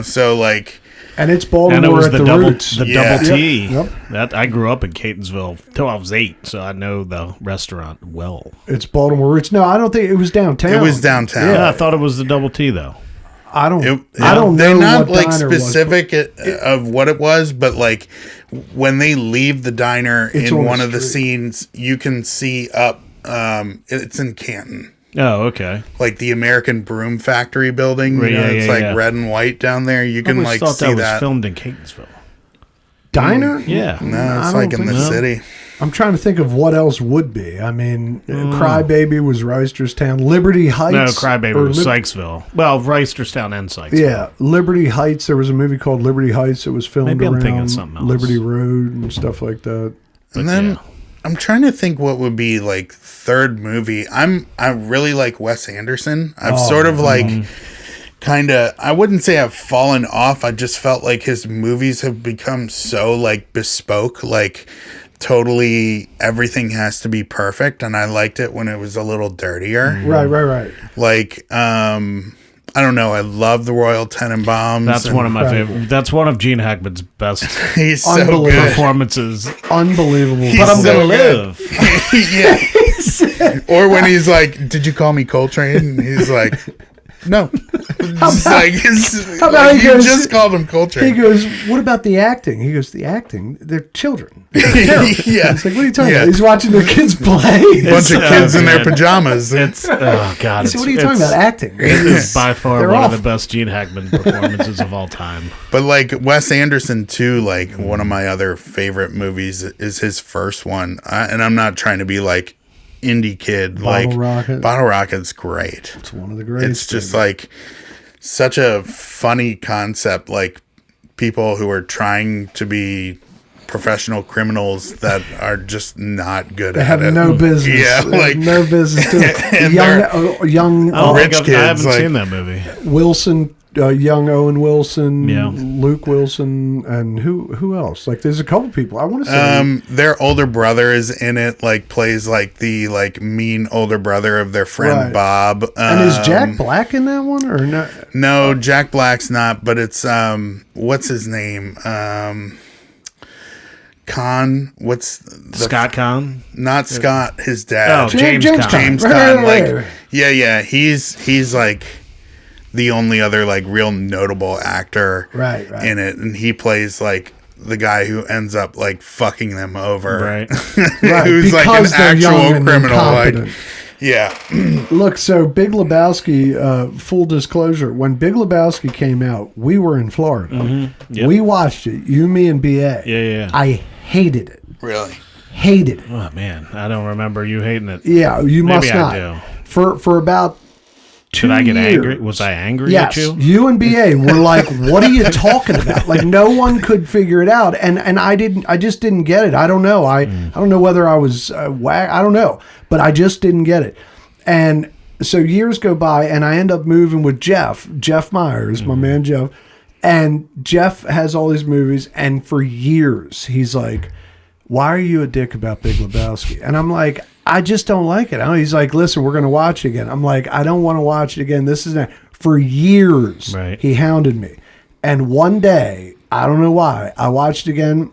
So like and it's And it Baltimore was at the the double roots. Yeah. double T. Yep. That I grew up in Catonsville till I was 8, so I know the restaurant well. It's Baltimore roots. No, I don't think it was downtown. it was downtown. Yeah, I thought it was the double T though. I don't. I don't They're know not what like diner was, specific of what it was, but like when they leave the diner It's in on one the of the street. scenes, you can see up. It's in Canton, Oh, okay. like the American Broom Factory building. Right, yeah, it's yeah, like yeah. red and white down there. You I can always like thought see that was that. filmed in Catonsville. Diner. Yeah. No, I it's don't like in think the so. city. I'm trying to think of what else would be. I mean, Crybaby was Reisterstown. Liberty Heights. No, Crybaby or was Sykesville. Well, Reisterstown and Sykesville. Yeah, Liberty Heights. There was a movie called Liberty Heights that was filmed Maybe I'm thinking around something else. Liberty Road and stuff like that. And then yeah. I'm trying to think what would be like third movie. I really like Wes Anderson. I've sort of like kind of, I wouldn't say I've fallen off. I just felt like his movies have become so like bespoke, like totally everything has to be perfect, and I liked it when it was a little dirtier. Right. Like I don't know, I love the Royal Tenenbaums. That's one of my favorite. That's one of Gene Hackman's best He's so good. performances. Unbelievable. But I'm so gonna good. live. Yeah. Or when he's like, "Did you call me Coltrane?" And he's like, "No." It's like, how about like he you goes- just called him Coltrane. He goes, "What about the acting?" He goes, "The acting? They're children." Yeah. It's like, what are you talking Yeah. about? He's watching the kids play. Bunch of kids in their man. pajamas. It's oh god. He said, "What are you talking about? Acting?" It is by far They're one off. of the best Gene Hackman performances of all time. But like Wes Anderson too, like one of my other favorite movies is his first one, and I'm not trying to be like indie kid. Bottle Rocket. Bottle Rocket's great. It's one of the greatest. It's just like such a funny concept, like people who are trying to be professional criminals that are just not good they at have it. no business. Yeah, They have like no business doing it. and young I don't Rich think I kids, haven't like- seen that movie. Wilson, young Owen Wilson, Yeah. Luke Wilson, and who else? Like, there's a couple people. I want to say their older brother is in it, like plays like the like mean older brother of their friend Right. Bob. and is Jack Black in that one or not? No, Jack Black's not, but it's what's his name? Khan. What's the Scott Conn. Not Scott, his dad. Oh, James Caan. James Right, Caan. right, Like right. yeah, he's like the only other like real notable actor Right. in it, and he plays like the guy who ends up like fucking them over. Right. Right, Who's like an because they're young actual and criminal. Like incompetent. yeah. Look, so Big Lebowski, full disclosure, when Big Lebowski came out, we were in Florida. Yep. We watched it, you, me, and BA. Yeah. I hated it. Really. Hated it. Oh man, I don't remember you hating it. Yeah, you Maybe must I not. do. For about 2 Did I get years. angry? Was I angry Yes, at you? and BA were like, "What are you talking about?" Like no one could figure it out, and I didn't. I just didn't get it. I don't know. I don't know whether I was I don't know, but I just didn't get it. And so years go by, and I end up moving with Jeff Myers, my man Jeff, and Jeff has all these movies, and for years he's like, "Why are you a dick about Big Lebowski?" And I'm like, I just don't like it. He's like, "Listen, we're going to watch it again." I'm like, I don't want to watch it again. This is not. For years, Right. he hounded me. And one day, I don't know why, I watched it again,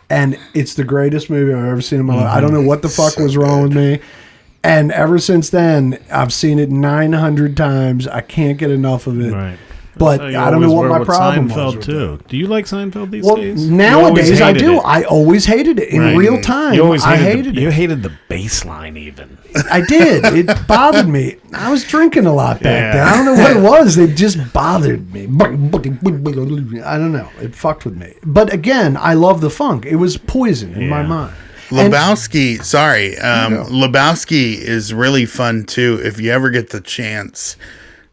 and it's the greatest movie I've ever seen in my life. I don't know what the fuck was wrong with me. And ever since then, I've seen it 900 times. I can't get enough of it. Right. But So you I don't know always what were my with problem was. Seinfeld with too. it. Do you like Seinfeld these Well, days? nowadays You I always do. hated it. I always hated it. In Right. real time, You always I hated, hated You it. hated the bass line even. I did. It bothered me. I was drinking a lot back Yeah. then. I don't know what it was. It just bothered me. I don't know. It fucked with me. But again, I love the funk. It was poison in my Yeah. mind. And- Lebowski, Lebowski is really fun too. If you ever get the chance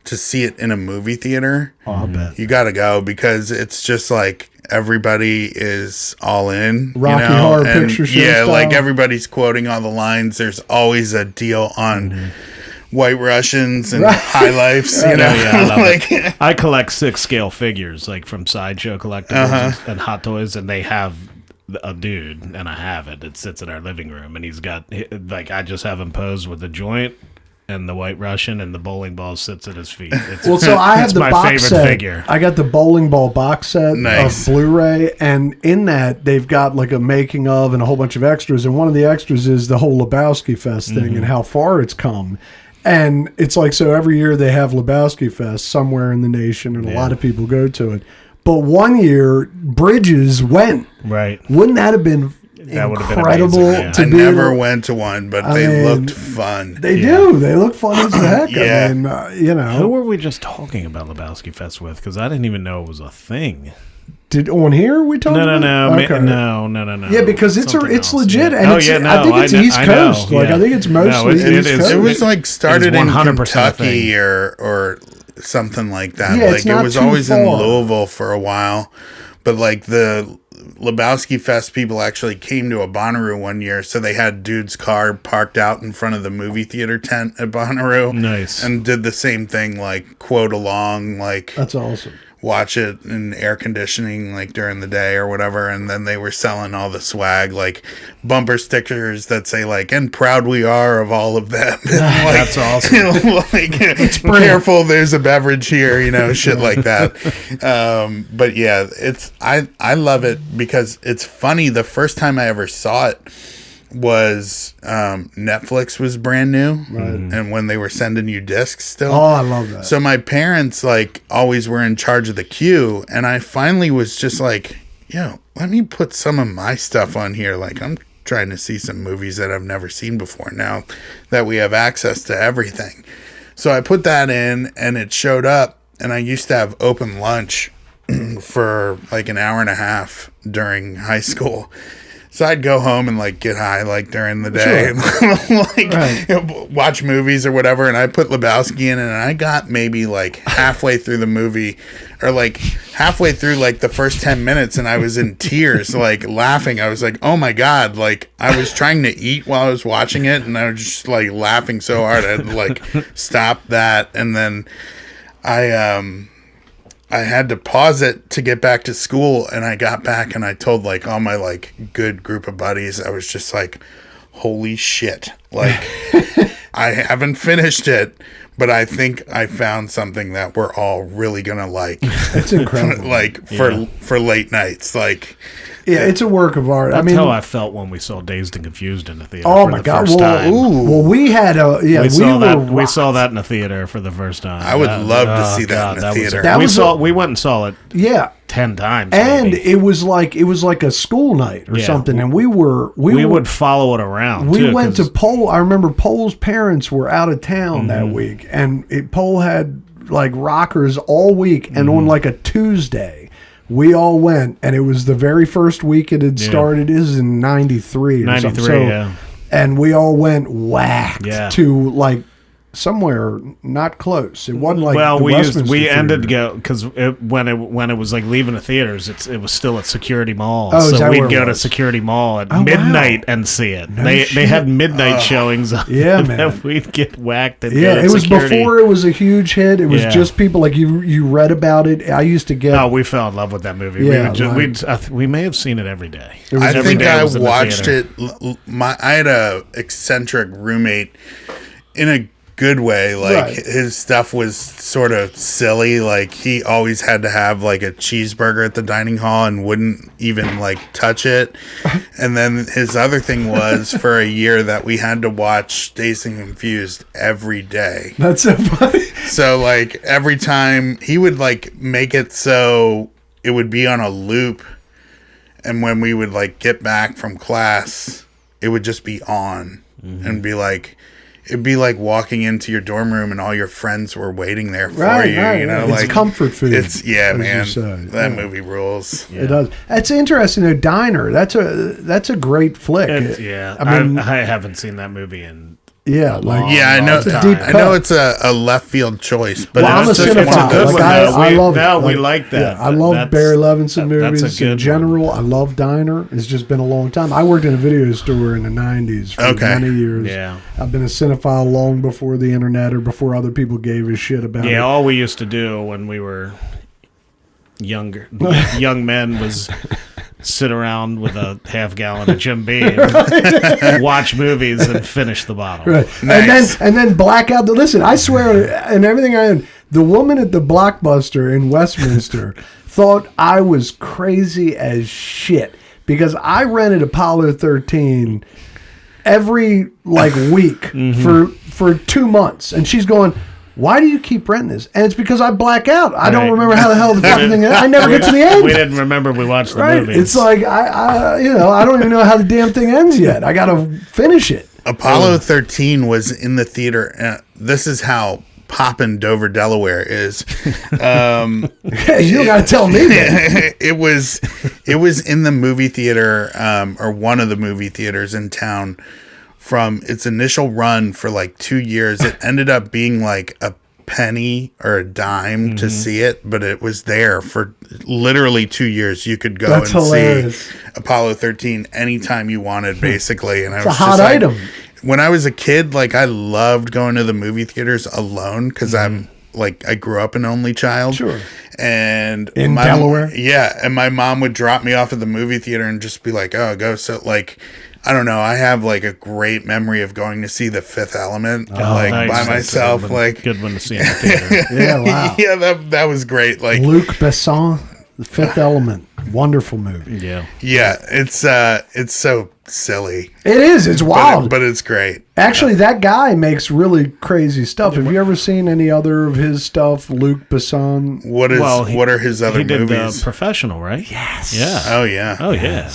to see it in a movie theater, I'll bet. you got to go because it's just like everybody is all in. Rocky you know? Horror And Picture Show yeah, style. like everybody's quoting all the lines. There's always a deal on White Russians and Right. High Lifes. You know, Yeah, I love like it. I collect 6-scale figures, like from Sideshow Collectibles and Hot Toys, and they have a dude, and I have it. It sits in our living room, and he's got like I just have him posed with the joint and the White Russian, and the bowling ball sits at his feet. It's, Well, so I have it's the my box favorite set. figure. I got the bowling ball box set Nice. of Blu-ray, and in that they've got like a making of and a whole bunch of extras. And one of the extras is the whole Lebowski Fest thing and how far it's come. And it's like, so every year they have Lebowski Fest somewhere in the nation, and a lot of people go to it. But one year, Bridges went. Right. Wouldn't that have been That would have been incredible amazing, yeah. to I be never able- went to one, but I they mean, looked fun. They do. They look fun as heck. Yeah. I mean, you Who know. were we just talking about Lebowski Fest with? Because I didn't even know it was a thing. Did on here we talking No. about? Okay. No. Yeah, because it's Something it's else, legit, yeah. and it's, I think it's East Coast. Like I think it's mostly it East is. Coast. It was like started in 100% Kentucky thing. or something like that. Yeah, Like it's it not was too always in far. Louisville for a while, but like the Lebowski Fest people actually came to a Bonnaroo one year, so they had dude's car parked out in front of the movie theater tent at Bonnaroo. Nice. And did the same thing, like quote along, like That's awesome. watch it in air conditioning like during the day or whatever. And then they were selling all the swag, like bumper stickers that say like, and proud we are of all of them. And, like, That's awesome. Like, careful, there's a beverage here, you know, shit like that. But yeah, I love it because it's funny. The first time I ever saw it was Netflix was brand new, and when they were sending you discs still. Oh, I love that. So my parents like always were in charge of the queue, and I finally was just like, yo, let me put some of my stuff on here. Like, I'm trying to see some movies that I've never seen before now that we have access to everything. So I put that in, and it showed up, and I used to have open lunch for like an hour and a half during high school. So I'd go home and like get high like during the day, and watch movies or whatever. And I put Lebowski in, and I got maybe like halfway through the movie, or like halfway through like the first 10 minutes, and I was in tears, like laughing. I was like, "Oh my god!" Like I was trying to eat while I was watching it, and I was just like laughing so hard I had to like stop that, and then I had to pause it to get back to school, and I got back and I told like all my like good group of buddies, I was just like, holy shit. Like I haven't finished it, but I think I found something that we're all really going to like. It's incredible. Like for late nights. Like, yeah, it's a work of art. That's how I felt when we saw Dazed and Confused in the theater. Oh for my the god! First time. Well, we had a we saw that in the theater for the first time. I would love to see that in the theater. We went and saw it. Yeah. 10 times, and maybe. it was like a school night or something, and we would follow it around. We went to Pole. I remember Pole's parents were out of town that week, and Pole had like rockers all week, and on like a Tuesday, we all went, and it was the very first week it had started. It was in '93 or something. So, and we all went whacked to like somewhere not close. It wasn't like we ended to go because when it was like leaving the theaters, it was still at Security Mall. Oh, so we'd go to Security Mall at midnight and see it. They had midnight showings. Yeah, man. And we'd get whacked. And it was before it was a huge hit. It was just people like you read about it. I used to get. Oh, we fell in love with that movie. Yeah, we may have seen it every day. I think I watched it. I had a eccentric roommate in a good way. Like his stuff was sort of silly. Like he always had to have like a cheeseburger at the dining hall and wouldn't even like touch it. And then his other thing was for a year that we had to watch Dazed and Confused every day. That's so funny. So like every time he would like make it so it would be on a loop, and when we would like get back from class, it would just be on and be like, it'd be like walking into your dorm room and all your friends were waiting there for you. You know, it's like comfit food. It's man. That movie rules. Yeah. It does. It's interesting. A Diner. That's a great flick. I mean, I haven't seen that movie in. Yeah, I know. I know it's a left field choice, but I'm a cinephile. Good one, I love it. We like that. Yeah, I love Barry Levinson movies in general. I love Diner. It's just been a long time. I worked in a video store in the 90s for many years. Yeah. I've been a cinephile long before the internet or before other people gave a shit about it. Yeah, all we used to do when we were young men was sit around with a half gallon of Jim Beam, watch movies, and finish the bottle. Right. Nice. And then black out. Listen, I swear, and everything I own, the woman at the Blockbuster in Westminster thought I was crazy as shit because I rented Apollo 13 every week for 2 months, and she's going, why do you keep renting this? And it's because I black out. I don't remember how the hell the fucking thing is. I never get to the end. We didn't remember we watched the movie. It's like, I don't even know how the damn thing ends yet. I got to finish it. Apollo 13 was in the theater. This is how poppin' Dover, Delaware is. You don't got to tell me that. It was in the movie theater, or one of the movie theaters in town. From its initial run for like 2 years, it ended up being like a penny or a dime to see it, but it was there for literally 2 years. You could go hilarious. See Apollo 13 anytime you wanted, basically. And It's a hot item. When I was a kid, like, I loved going to the movie theaters alone because I'm like, I grew up an only child. Sure. And in Delaware. Yeah. And my mom would drop me off at the movie theater and just be like, oh, go. So, like, I don't know. I have like a great memory of going to see The Fifth Element, like nice. by myself. That's like, good one to see in the theater. Yeah, wow. yeah, that was great. Like Luc Besson, The Fifth Element, wonderful movie. Yeah. yeah, it's so silly, It is. It's wild. but it's great. Actually, that guy makes really crazy stuff. Have you ever seen any other of his stuff, Luc Besson? What are his other He did movies? The Professional, right? Yes. Yeah. Oh yeah, Oh, yeah.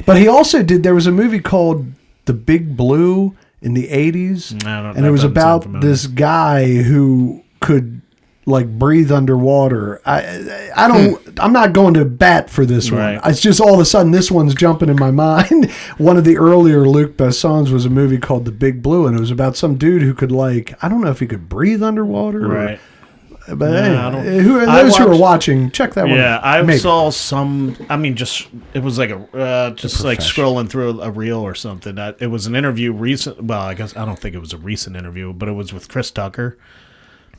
But he also did, there was a movie called The Big Blue in the 80s. And it was about this guy who could like breathe underwater. I'm not going to bat for this Right. one. It's just all of a sudden this one's jumping in my mind. One of the earlier Luc Besson's was a movie called The Big Blue, and it was about some dude who could, like, I don't know if he could breathe underwater. Right. But Yeah, anyway, those who are watching, check that one Yeah, out. I Maybe. saw some. I mean, it was like just like scrolling through a reel or something. It was an interview recent. Well, I guess I don't think it was a recent interview, but it was with Chris Tucker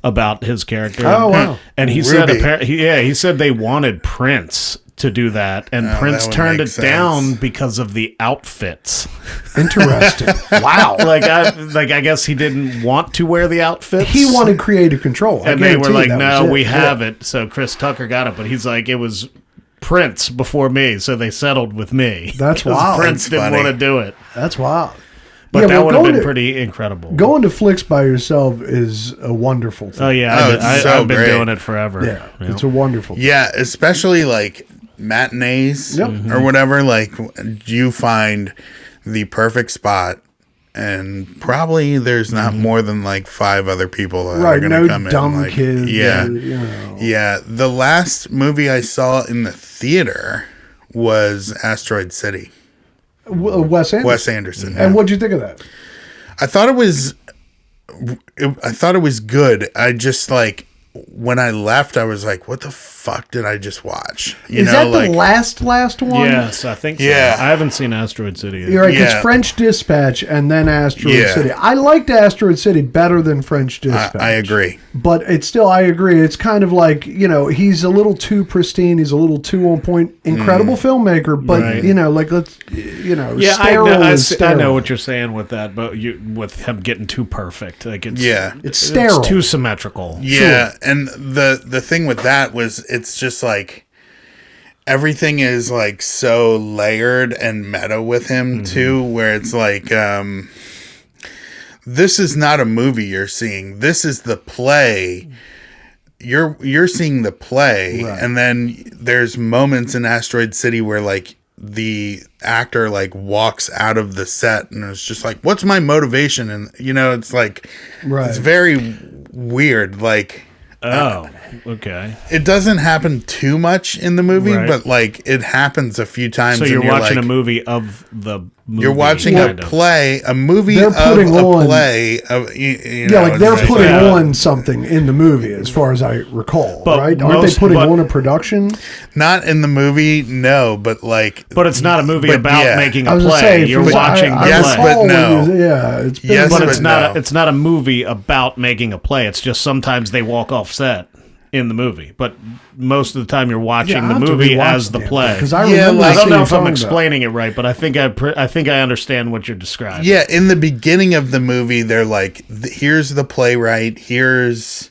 about his character. Oh, wow. And he Ruby. said, he said they wanted Prince to do that, and Prince that would turned make it sense. down because of the outfits. Interesting. Wow. I guess he didn't want to wear the outfits. He wanted creative control. I And they were guarantee like, that no, was it. we have Yeah. it. So Chris Tucker got it, but he's like, it was Prince before me, so they settled with me. That's 'Cause wild. Prince That's didn't funny. want to do it. That's wild. But Yeah, that well, would have going been to- pretty incredible. Going to flicks by yourself is a wonderful thing. Oh, yeah. Oh, it's so I've been great. doing it forever. Yeah, it's a wonderful thing. Yeah, especially like matinees Yep. or whatever. Like, you find the perfect spot, and probably there's not more than like 5 other people that are Right, going no to come dumb in. Like, kids. yeah, You know. yeah. The last movie I saw in the theater was Asteroid City. Wes Anderson. Wes Anderson. And yeah. what'd you think of that? I thought it was good. I just, like, when I left, I was like, what the fuck did I just watch? Is that the last one? Yes, I think so. Yeah. I haven't seen Asteroid City yet. You're right, Yeah. it's French Dispatch and then Asteroid Yeah. City. I liked Asteroid City better than French Dispatch. I agree. But it's still, I agree. It's kind of like, you know, he's a little too pristine. He's a little too on point. Incredible filmmaker, but, Right. you know, like, let's, you know, Yeah, sterile I is know sterile. what you're saying with that, but with him getting too perfect. Like it's It's sterile. It's too symmetrical. Yeah, and the thing with that was it's just like everything is like so layered and meta with him too, where it's like this is not a movie you're seeing. This is the play. You're seeing the play, Right. and then there's moments in Asteroid City where like the actor like walks out of the set and it's just like, what's my motivation? And you know, it's like Right. it's very weird. Like, Oh, okay. it doesn't happen too much in the movie, Right. but like it happens a few times. So you're and watching like, a movie of the movie. You're watching kind a of. play, a movie They're of putting a on- play. Of, you Yeah, know, like they're it's putting yeah. on something in the movie, as far as I recall, But right? Aren't most- they putting but- on a production? not in the movie, no, but like, But it's not a movie But about yeah. making I a was gonna play. say, You're for- watching the Yes, play. but recall no. when yeah, it's been Yes, But but it's not. no. It's not a movie about making a play. It's just sometimes they walk off set in the movie, but most of the time you're watching Yeah, the I'll have to movie rewatch as the damn play. thing, 'cause I Yeah, remember like- I don't seeing know you if I'm talking about it. explaining it right, but I think I understand what you're describing. yeah, in the beginning of the movie, they're like, here's the playwright, here's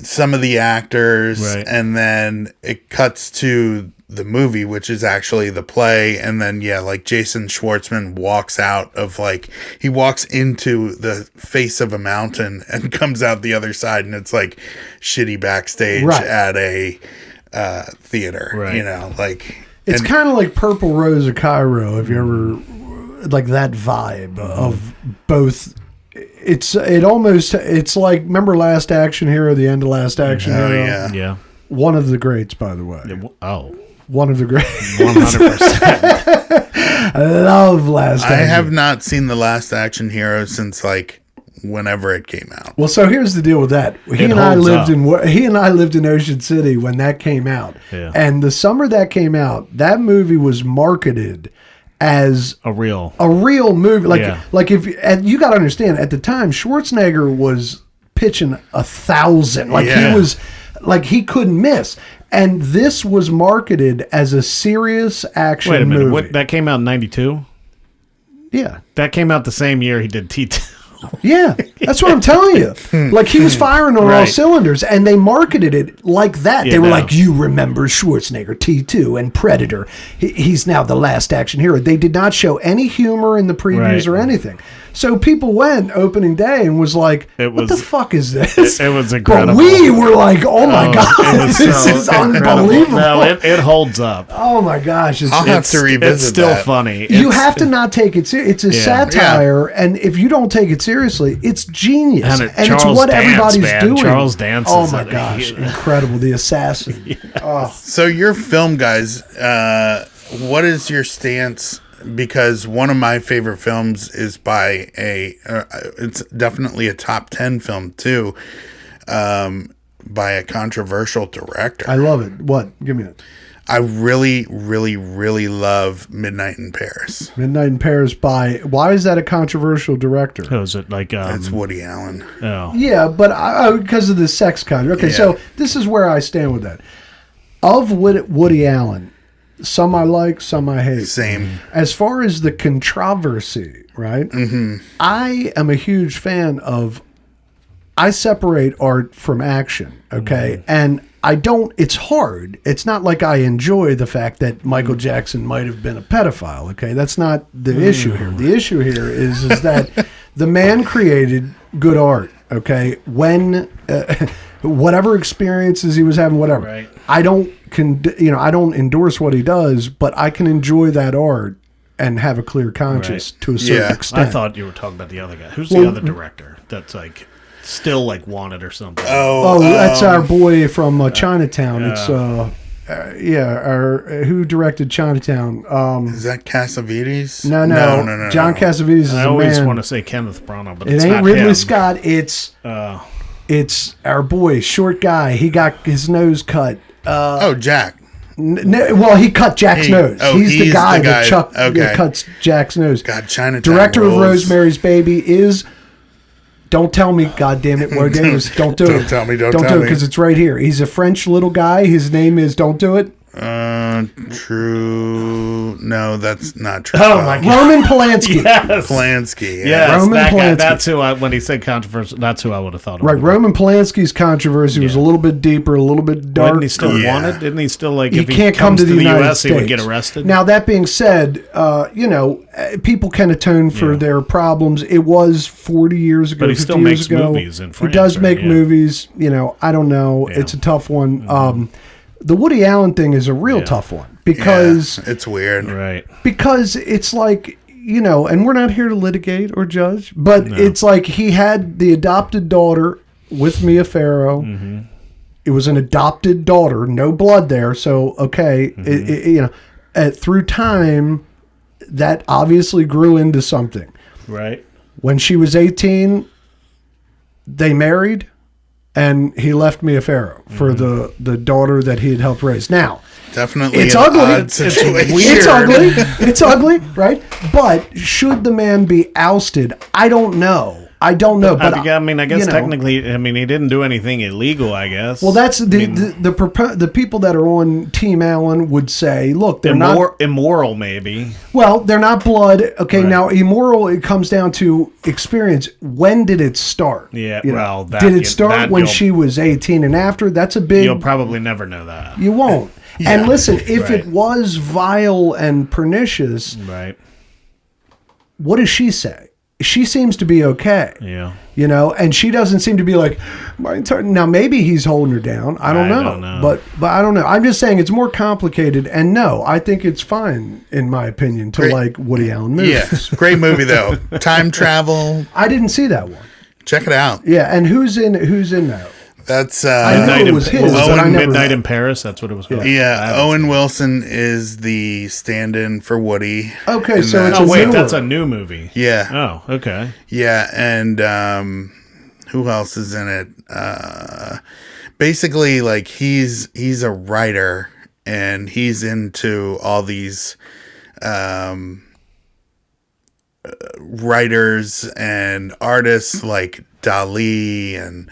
some of the actors, Right. and then it cuts to the movie, which is actually the play, and then yeah, like Jason Schwartzman walks out of like he walks into the face of a mountain and comes out the other side, and it's like shitty backstage Right. at a theater, Right. you know, like It's and- kind of like Purple Rose of Cairo. Have you ever like that vibe of both? It's like, remember Last Action Hero, the end of Last Action oh Hero. yeah. Yeah. One of the greats, by the way. Oh. One of the greats. 100%. I love Last I Action. have not seen The Last Action Hero since like whenever it came out. Well, so here's the deal with that. He and I lived in Ocean City when that came out. Yeah. And the summer that came out, that movie was marketed as A real movie. Yeah. Like if you got to understand, at the time Schwarzenegger was pitching 1,000. Like Yeah. he was, like he couldn't miss. And this was marketed as a serious action Wait a minute. movie. That came out in 92? Yeah. That came out the same year he did T2. Yeah, that's what I'm telling you. Like he was firing on all Right. cylinders, and they marketed it like that. Yeah, they were no. like, "You remember Schwarzenegger, T2, and Predator? He's now the last action hero." They did not show any humor in the previews Right. or anything. So people went opening day and was like, "What the fuck is this?" It was incredible. But we were like, "Oh my god, It was this so is incredible. unbelievable!" No, it holds up. Oh my gosh, I'll have to revisit It's still that. funny. you It's- have to not take it serious. It's a satire, and if you don't take it seriously, it's genius, And and it's Charles what Dance, everybody's man. doing. Charles Dance Oh is my a- gosh, incredible! The assassin. Oh, So your film guys, what is your stance? Because one of my favorite films is by it's definitely a top 10 film too, by a controversial director. I love it. What? Give me it. I really, really, really love Midnight in Paris. Midnight in Paris. By why is that a controversial director? Oh, is it like It's Woody Allen. oh. Yeah, but because of the sex kind. Okay, Yeah. so this is where I stand with that. Of Woody Allen, some I like, some I hate. Same. As far as the controversy, right? Mm-hmm. I am a huge fan of. I separate art from action, okay, and I don't. It's hard. It's not like I enjoy the fact that Michael Jackson might have been a pedophile. Okay, that's not the issue here. The issue here is that the man created good art. Okay, when whatever experiences he was having, whatever. Right. I don't I don't endorse what he does, but I can enjoy that art and have a clear conscience Right. to a certain Yeah. extent. I thought you were talking about the other guy. Who's Well, the other director that's like still like wanted or something? Oh, that's our boy from Chinatown. It's who directed Chinatown? Is that Cassavetes? No. John Cassavetes is I a always man. want to say Kenneth Branagh, but It it's ain't not Ridley him. Scott. It's our boy, short guy. He got his nose cut. Jack. Well, he cut Jack's nose. He's the guy that Okay. cuts Jack's nose. God, Chinatown Director of rules. Rosemary's Baby is. Don't tell me, God damn it, Warren Davis. Don't do it. Don't tell me, don't do tell it me. because it's right here. He's a French little guy. His name is. Don't do it. True. No, that's not true. Oh my God. Roman Polanski. Yes. Polanski. Yeah. Yes, Roman that guy, Polanski. that's who when he said controversial, that's who I would have thought of. Right, Roman Polanski's controversy was a little bit deeper, a little bit darker. Wasn't he still Yeah. wanted? Didn't he still like He if he can't come comes to the United US States. he would get arrested? Now that being said, people can atone for Yeah. their problems. It was 40 years ago. But he 50 still years makes ago. movies in He France, does right? make Yeah. movies. I don't know. Yeah. It's a tough one. The Woody Allen thing is a real Yeah. tough one because It's weird. right. it's like, and we're not here to litigate or judge, but it's like he had the adopted daughter with Mia Farrow. Mm-hmm. It was an adopted daughter, no blood there. So, okay, through time, that obviously grew into something. Right. When she was 18, they married, and he left Mia Farrow for the daughter that he had helped raise. Now, Definitely it's an ugly. odd situation. It's ugly. It's ugly, right? But should the man be ousted? I don't know. But I guess technically, he didn't do anything illegal. I guess. well, that's the people that are on Team Allen would say, look, they're not immoral, maybe. well, they're not blood. Okay, now immoral. It comes down to experience. When did it start? Yeah, know? well, did it start when she was 18 and after? That's a big. You'll probably never know that. You won't. And listen, if Right. it was vile and pernicious, Right. what does she say? She seems to be okay. Yeah. And she doesn't seem to be like, now maybe he's holding her down. I don't know. But I don't know. I'm just saying it's more complicated. And no, I think it's fine, in my opinion, to like Woody Allen movies. Yes. Great movie, though. Time travel. I didn't see that one. Check it out. Yeah. And who's in that? That's I knew it was his, but I never- Midnight in Paris. That's what it was called. yeah. Owen Wilson is the stand-in for Woody. Okay, in so that. it's Oh a wait, newer. that's a new movie. Yeah. Oh, okay. Yeah, and who else is in it? Basically, like he's a writer, and he's into all these writers and artists like Dali and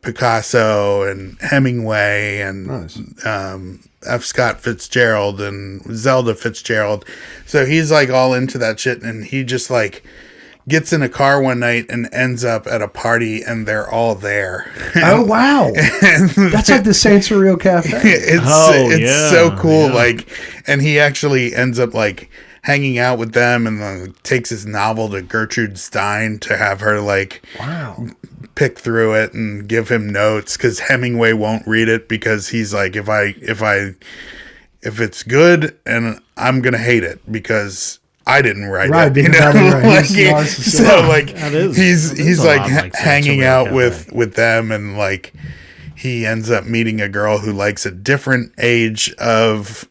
Picasso and Hemingway and Nice. F. Scott Fitzgerald and Zelda Fitzgerald. So he's like all into that shit, and he just like gets in a car one night and ends up at a party, and they're all there. Oh wow, that's like the Sansorial Cafe. It's so cool. Yeah. Like, and he actually ends up like hanging out with them, and then takes his novel to Gertrude Stein to have her like Wow. pick through it and give him notes, because Hemingway won't read it because he's like, if it's good, and I'm gonna hate it because I didn't write Right, it, you because I know. didn't write it. He's Like, narcissistic. so like That is- he's that is a like lot like hanging Sansorial out Cafe. with them, and like he ends up meeting a girl who likes a different age of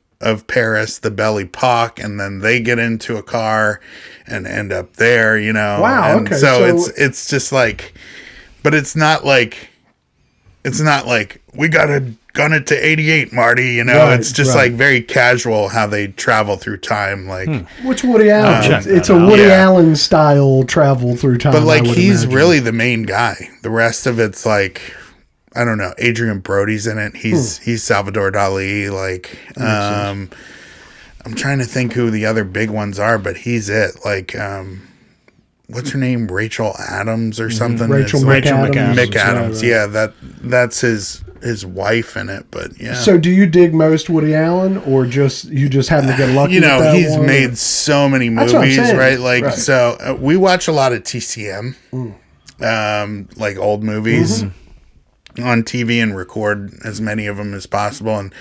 Paris, the Belle Epoque, and then they get into a car and end up there, you know. Wow, And okay, so so- it's just like, but it's not like we gotta gun it to 88, Marty, you know. Right, it's just right. like very casual how they travel through time, like. Which Woody Allen? check It's that a out. Woody Yeah. Allen style travel through time. But like I would he's imagine. really the main guy. The rest of it's like, I don't know. Adrian Brody's in it. He's Salvador Dali. Like I'm trying to think who the other big ones are, but he's it. Like what's her name? Rachel Adams or something. Rachel It's like- McAdams. McAdams. Right. Yeah, that's his wife in it. But yeah. So, do you dig most Woody Allen, or you just happen to get lucky? You know, with that he's one? made so many That's what I'm movies, saying. right? Like, Right. so we watch a lot of TCM, like old movies on TV, and record as many of them as possible. And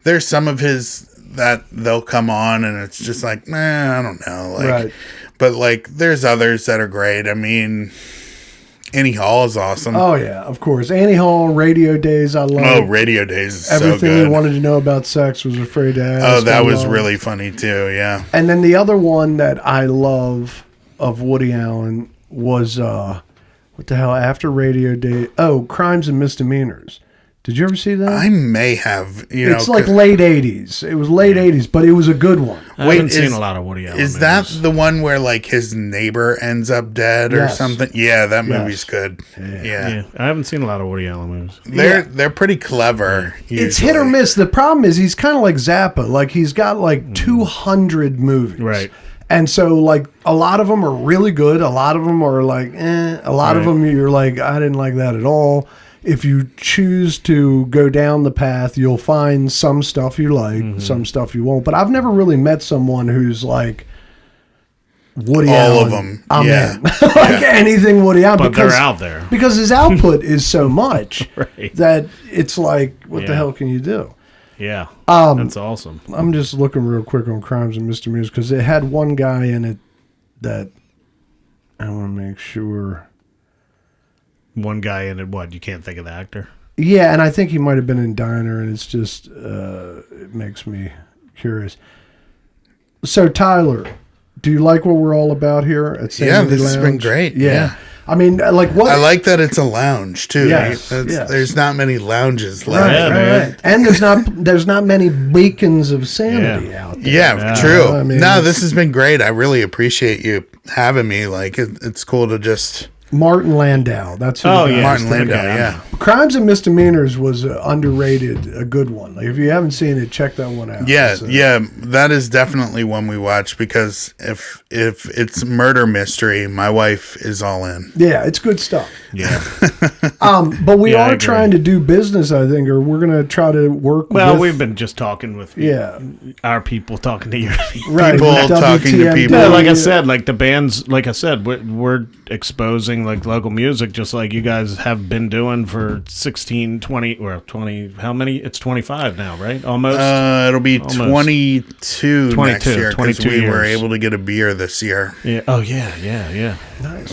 there's some of his that they'll come on, and it's just like, I don't know. Like, Right. but like, there's others that are great. I mean, Annie Hall is awesome. Oh yeah, of course. Annie Hall, Radio Days. I love. Oh, Radio Days is so Everything good. you wanted to know about sex was afraid to ask. Oh, that I was love. really funny too. Yeah. And then the other one that I love of Woody Allen was what the hell? After Radio Day. Oh, Crimes and Misdemeanors. Did you ever see that? I may have, It's like late 80s. It was late 80s, but it was a good one. I Wait, haven't seen is- a lot of Woody Allen. Is that movies. the one where like his neighbor ends up dead or Yes. something? Yeah, that Yes. movie's good. Yeah. Yeah, I haven't seen a lot of Woody Allen movies. They're pretty clever. It's hit or usually. miss. The problem is he's kind of like Zappa. Like he's got like 200 movies. Right. And so like a lot of them are really good. A lot of them are like, A lot of Right. them you're like, I didn't like that at all. If you choose to go down the path, you'll find some stuff you like, some stuff you won't. But I've never really met someone who's like Woody All Allen. of them. I'm Yeah. in. Like anything Woody Allen. But they're out there. Because his output is so much Right. that it's like, what the Yeah. hell can you do? Yeah, that's awesome. I'm just looking real quick on Crimes and Misdemeanors because it had one guy in it that I want to make sure. One guy in it. What? You can't think of the actor? Yeah, and I think he might have been in Diner, and it's just it makes me curious. So Tyler, do you like what we're all about here at Sanity Yeah, this has Lounge? been great. Yeah. I mean, like what? I like that it's a lounge too. Yes, right? yes. There's not many lounges left. Right, Yeah, right, man. right. And there's not many beacons of sanity out there. Yeah, Yeah. true. I mean, no, it's- this has been great. I really appreciate you having me. Like, it's cool to just Martin Landau. That's who Oh, the guy yeah. is. Martin Landau. okay, Yeah, Crimes and Misdemeanors was underrated, a good one. Like if you haven't seen it, check that one out. yeah, It's, yeah. That is definitely one we watch because if it's murder mystery, my wife is all in. yeah, it's good stuff. Yeah. But we Yeah, I are agree. trying to do business, I think, or we're going to try to work. Well, with, we've been just talking with yeah, our people talking to your people. right. People with talking to WTMD. people. Yeah, like I said, like the bands, like I said, we're exposing like local music just like you guys have been doing for 16, 20, or 20, how many? It's 25 now, right? Almost. It'll be Almost. 22 next 22, year because 22 we were years. able to get a beer this year, Yeah. Oh, yeah, yeah, yeah.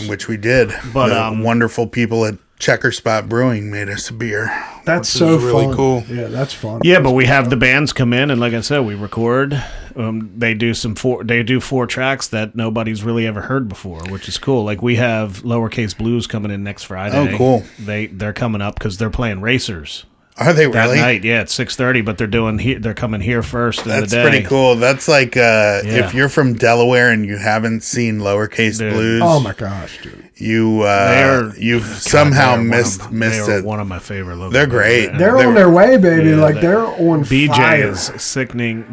which we did. But, the wonderful people at Checker Spot Brewing made us a beer. That's which so is really fun. cool. Yeah, that's fun. Yeah, but we have the bands come in, and like I said, we record. They do 4 tracks that nobody's really ever heard before, which is cool. Like we have Lowercase Blues coming in next Friday. Oh, cool. They're coming up because they're playing Racers Are they that really? night. Yeah, it's 6:30, but they're coming here first. That's in the day. pretty cool. That's like if you're from Delaware and you haven't seen Lowercase Dude. Blues, Oh my gosh, dude. You've somehow missed they're it. one of my favorite local They're great. bands. They're on their way, baby. Yeah, like they're on BJ fire. is sickening.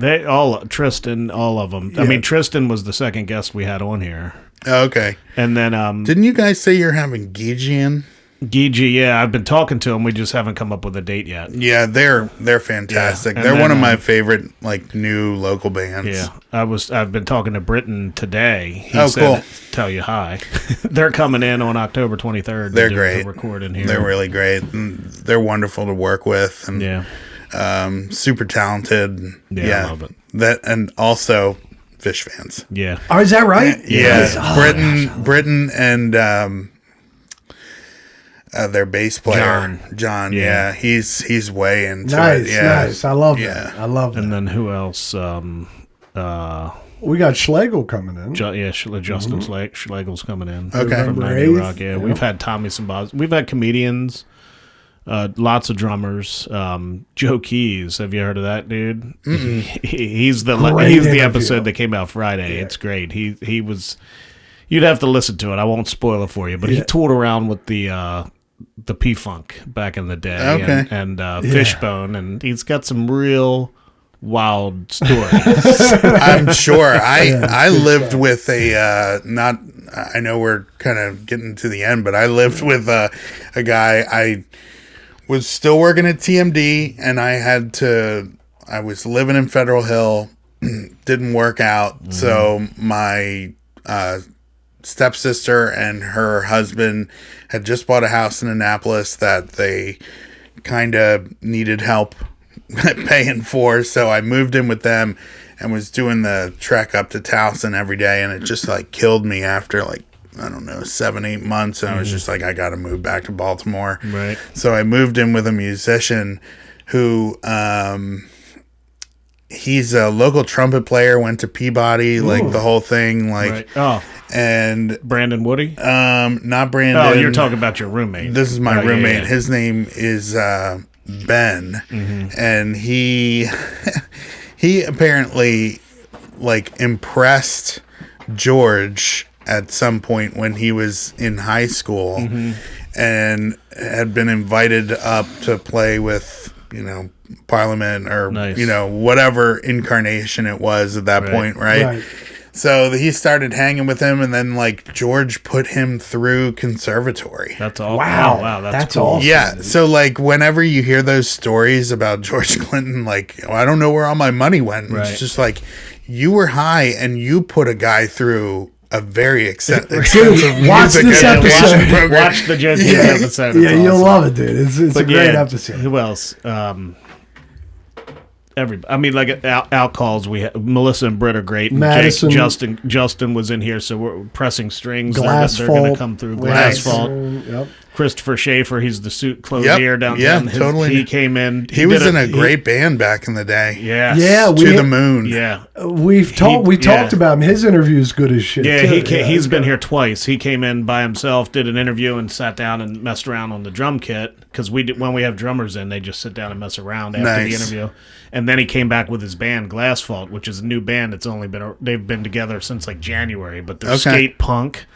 Tristan, all of them. I Yeah. mean, Tristan was the second guest we had on here, Oh, okay. and then Didn't you guys say you're having Gigi in? Gigi. Yeah, I've been talking to him. We just haven't come up with a date yet. Yeah, they're fantastic. Yeah. And They're one then, of my favorite like new local bands. Yeah, I've been talking to Britton today. He Oh, said, cool. Tell you hi. They're coming in on October 23rd. They're to great. record in here. They're really great. And they're wonderful to work with, and super talented. Yeah, I love it. That and also Phish fans. Yeah. Oh, is that right? Yeah, Oh, Britton, and their bass player John. Yeah. He's way into nice, it. Yeah, nice. I love Yeah. that. I love that. And then who else? We got Schlegel coming in. Justin Schlegel's coming in. Okay. From November 90 8th. Rock. Yeah, Yeah. we've had Tommy Sambaz. We've had comedians. Lots of drummers. Joe Keys. Have you heard of that dude? He's the Great interview. episode that came out Friday. It's great. He was. You'd have to listen to it. I won't spoil it for you. But he toured around with the P-Funk back in the day. Okay. And Fishbone, and he's got some real wild stories. I'm sure. I lived with a not. I know we're kind of getting to the end, but I lived with a guy. I was still working at TMD, and I was living in Federal Hill. Didn't work out, so my stepsister and her husband had just bought a house in Annapolis that they kind of needed help paying for, so I moved in with them and was doing the trek up to Towson every day, and it just like killed me after like, I don't know, 7-8 months, and I was just like, I gotta move back to Baltimore. Right. So I moved in with a musician who he's a local trumpet player, went to Peabody, like the whole thing, like Right. Oh, and Brandon Woody? not Brandon. Oh, you're talking about your roommate. This is my Oh, yeah, roommate. yeah. His name is Ben, and he apparently like impressed George at some point when he was in high school, and had been invited up to play with Parliament or Nice. whatever incarnation it was at that point, right? Right. So he started hanging with him, and then like George put him through conservatory. That's all. Wow. Oh, wow. That's cool. awesome. Yeah, so like whenever you hear those stories about George Clinton, like, oh, I don't know where all my money went. Right. It's just like, you were high and you put a guy through a very expensive watch music this education episode. program. Watch the Joe Keys episode. Yeah, It's you'll awesome. love it, dude. It's a But great yeah, episode. Who else? I mean, like out calls. We have, Melissa and Britt are great. And Madison. Justin was in here, so we're pressing strings. Glass They're going Fault. to come through. Nice. Glass Fault. Yep. Christopher Schaefer, he's the suit clothier downtown. Yeah, totally. He came in. He was did in a great band back in the day. Yes. Yeah, To the Moon. Yeah. We talked about him. His interview is good as shit. Yeah, too. he's been here twice. He came in by himself, did an interview, and sat down and messed around on the drum kit. Because when we have drummers in, they just sit down and mess around after the Nice. interview. And then he came back with his band Glass Fault, which is a new band. They've been together since like January, but they're Okay. skate punk.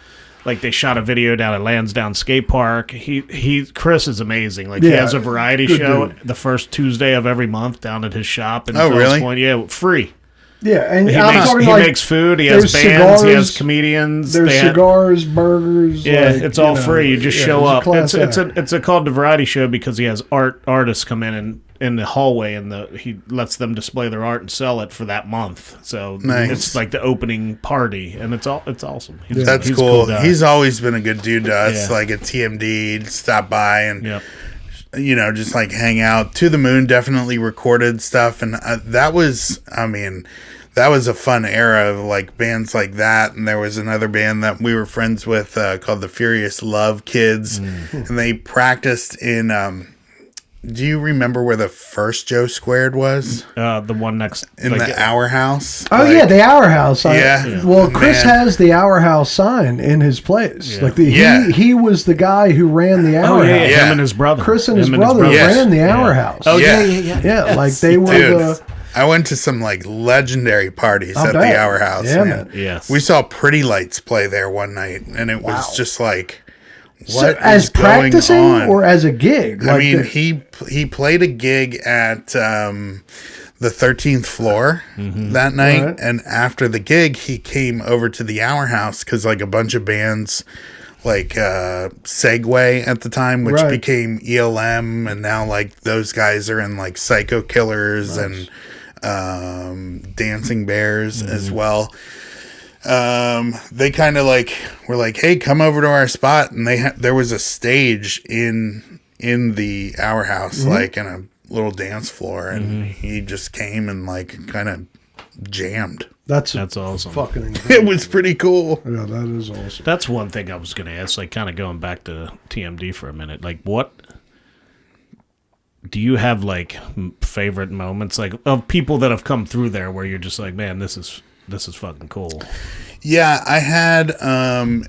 Like they shot a video down at Lansdowne Skate Park. Chris is amazing. Like he Yeah, has a variety good show dude. the first Tuesday of every month down at his shop in Oh, Fells really? Point. Yeah, free. Yeah, and He I'm makes, talking he like makes food. He has there's bands. He has cigars, comedians. there's They had- cigars, burgers. yeah, like, it's all you know, free. You just yeah, show it's a up. class It's act. called the variety show because he has artists come in the hallway, and he lets them display their art and sell it for that month. So Nice. it's like the opening party, and it's awesome. That's he's a cool. guy. He's always been a good dude to us. Yeah. Like at TMD, he'd stop by and Yep. just like hang out. To the Moon definitely recorded stuff, and that was, I mean, that was a fun era of like bands like that. And there was another band that we were friends with called the Furious Love Kids, and they practiced in. Do you remember where the first Joe Squared was? The one next In the Hour House. Oh yeah, the Hour House. Yeah. Well, Chris Man. has the Hour House sign in his place. Yeah. Like Yeah. he was the guy who ran the Hour House. Yeah. Him and his brother. Chris and his Him brother Yes. ran the Hour House. Oh Yeah. Yeah, like they were Dude, the. I went to some like legendary parties I'll at bet. the Hour House. Yeah, man. man. Yes. We saw Pretty Lights play there one night, and it was just like, So what as is going practicing on? or as a gig? I Like mean, the- he played a gig at the 13th floor that night, Right. and after the gig, he came over to the Hour House because like a bunch of bands, like Segway at the time, which Right. became ELM, and now like those guys are in like Psycho Killers and Dancing Bears as well. They kind of like were like, hey, come over to our spot, and there was a stage in the Hour House, like in a little dance floor, and he just came and like kind of jammed. that's awesome. fucking It incredible. was pretty cool. Yeah, that is awesome. That's one thing I was going to ask, like kind of going back to TMD for a minute. Like, what do you have like favorite moments, like of people that have come through there, where you're just like, man, this is fucking cool. Yeah, I had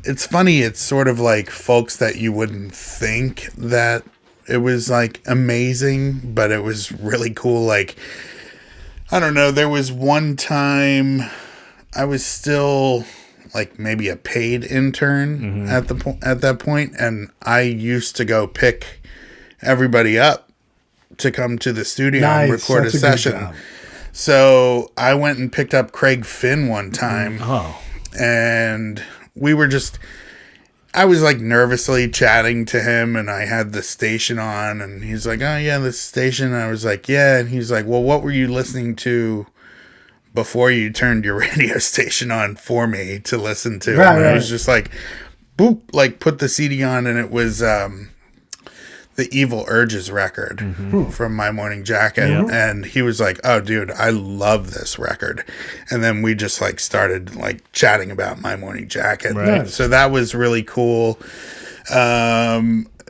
it's funny, it's sort of like folks that you wouldn't think that it was like amazing, but it was really cool. Like, I don't know, there was one time I was still like maybe a paid intern at that point, and I used to go pick everybody up to come to the studio and Nice. record That's a a good session. job. So I went and picked up Craig Finn one time, Oh, and we were just, I was like nervously chatting to him, and I had the station on, and he's like, oh yeah, this station. And I was like, yeah. And he's like, well, what were you listening to before you turned your radio station on for me to listen to? Right, and I right. was just like, boop, like put the CD on, and it was the Evil Urges record from My Morning Jacket. And he was like, oh dude, I love this record. And then we just like started like chatting about My Morning Jacket. Right. So that was really cool.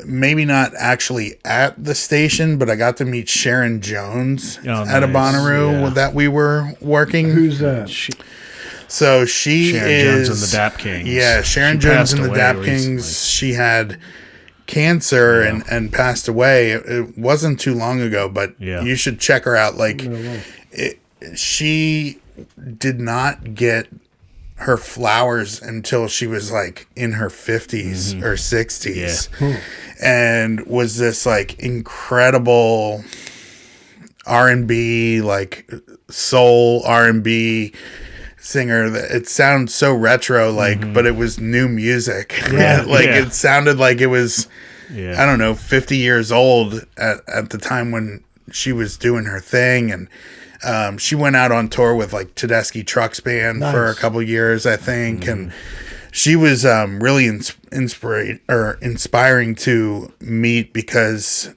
Maybe not actually at the station, but I got to meet Sharon Jones at a nice. Bonnaroo Yeah. that we were working. Who's that? So she Sharon is Jones and the Dap Kings. Yeah, Sharon She Jones passed and the away Dap recently. Kings. She had cancer and passed away. It wasn't too long ago, but Yeah. you should check her out. Like, she did not get her flowers until she was like in her 50s or 60s, and was this like incredible R&B, like soul R&B singer. That it sounds so retro, like, but it was new music. Yeah. Like Yeah. it sounded like it was, Yeah. I don't know, 50 years old at the time when she was doing her thing. And she went out on tour with like Tedeschi Trucks Band for a Nice. couple years, I think. And she was really inspiring to meet, because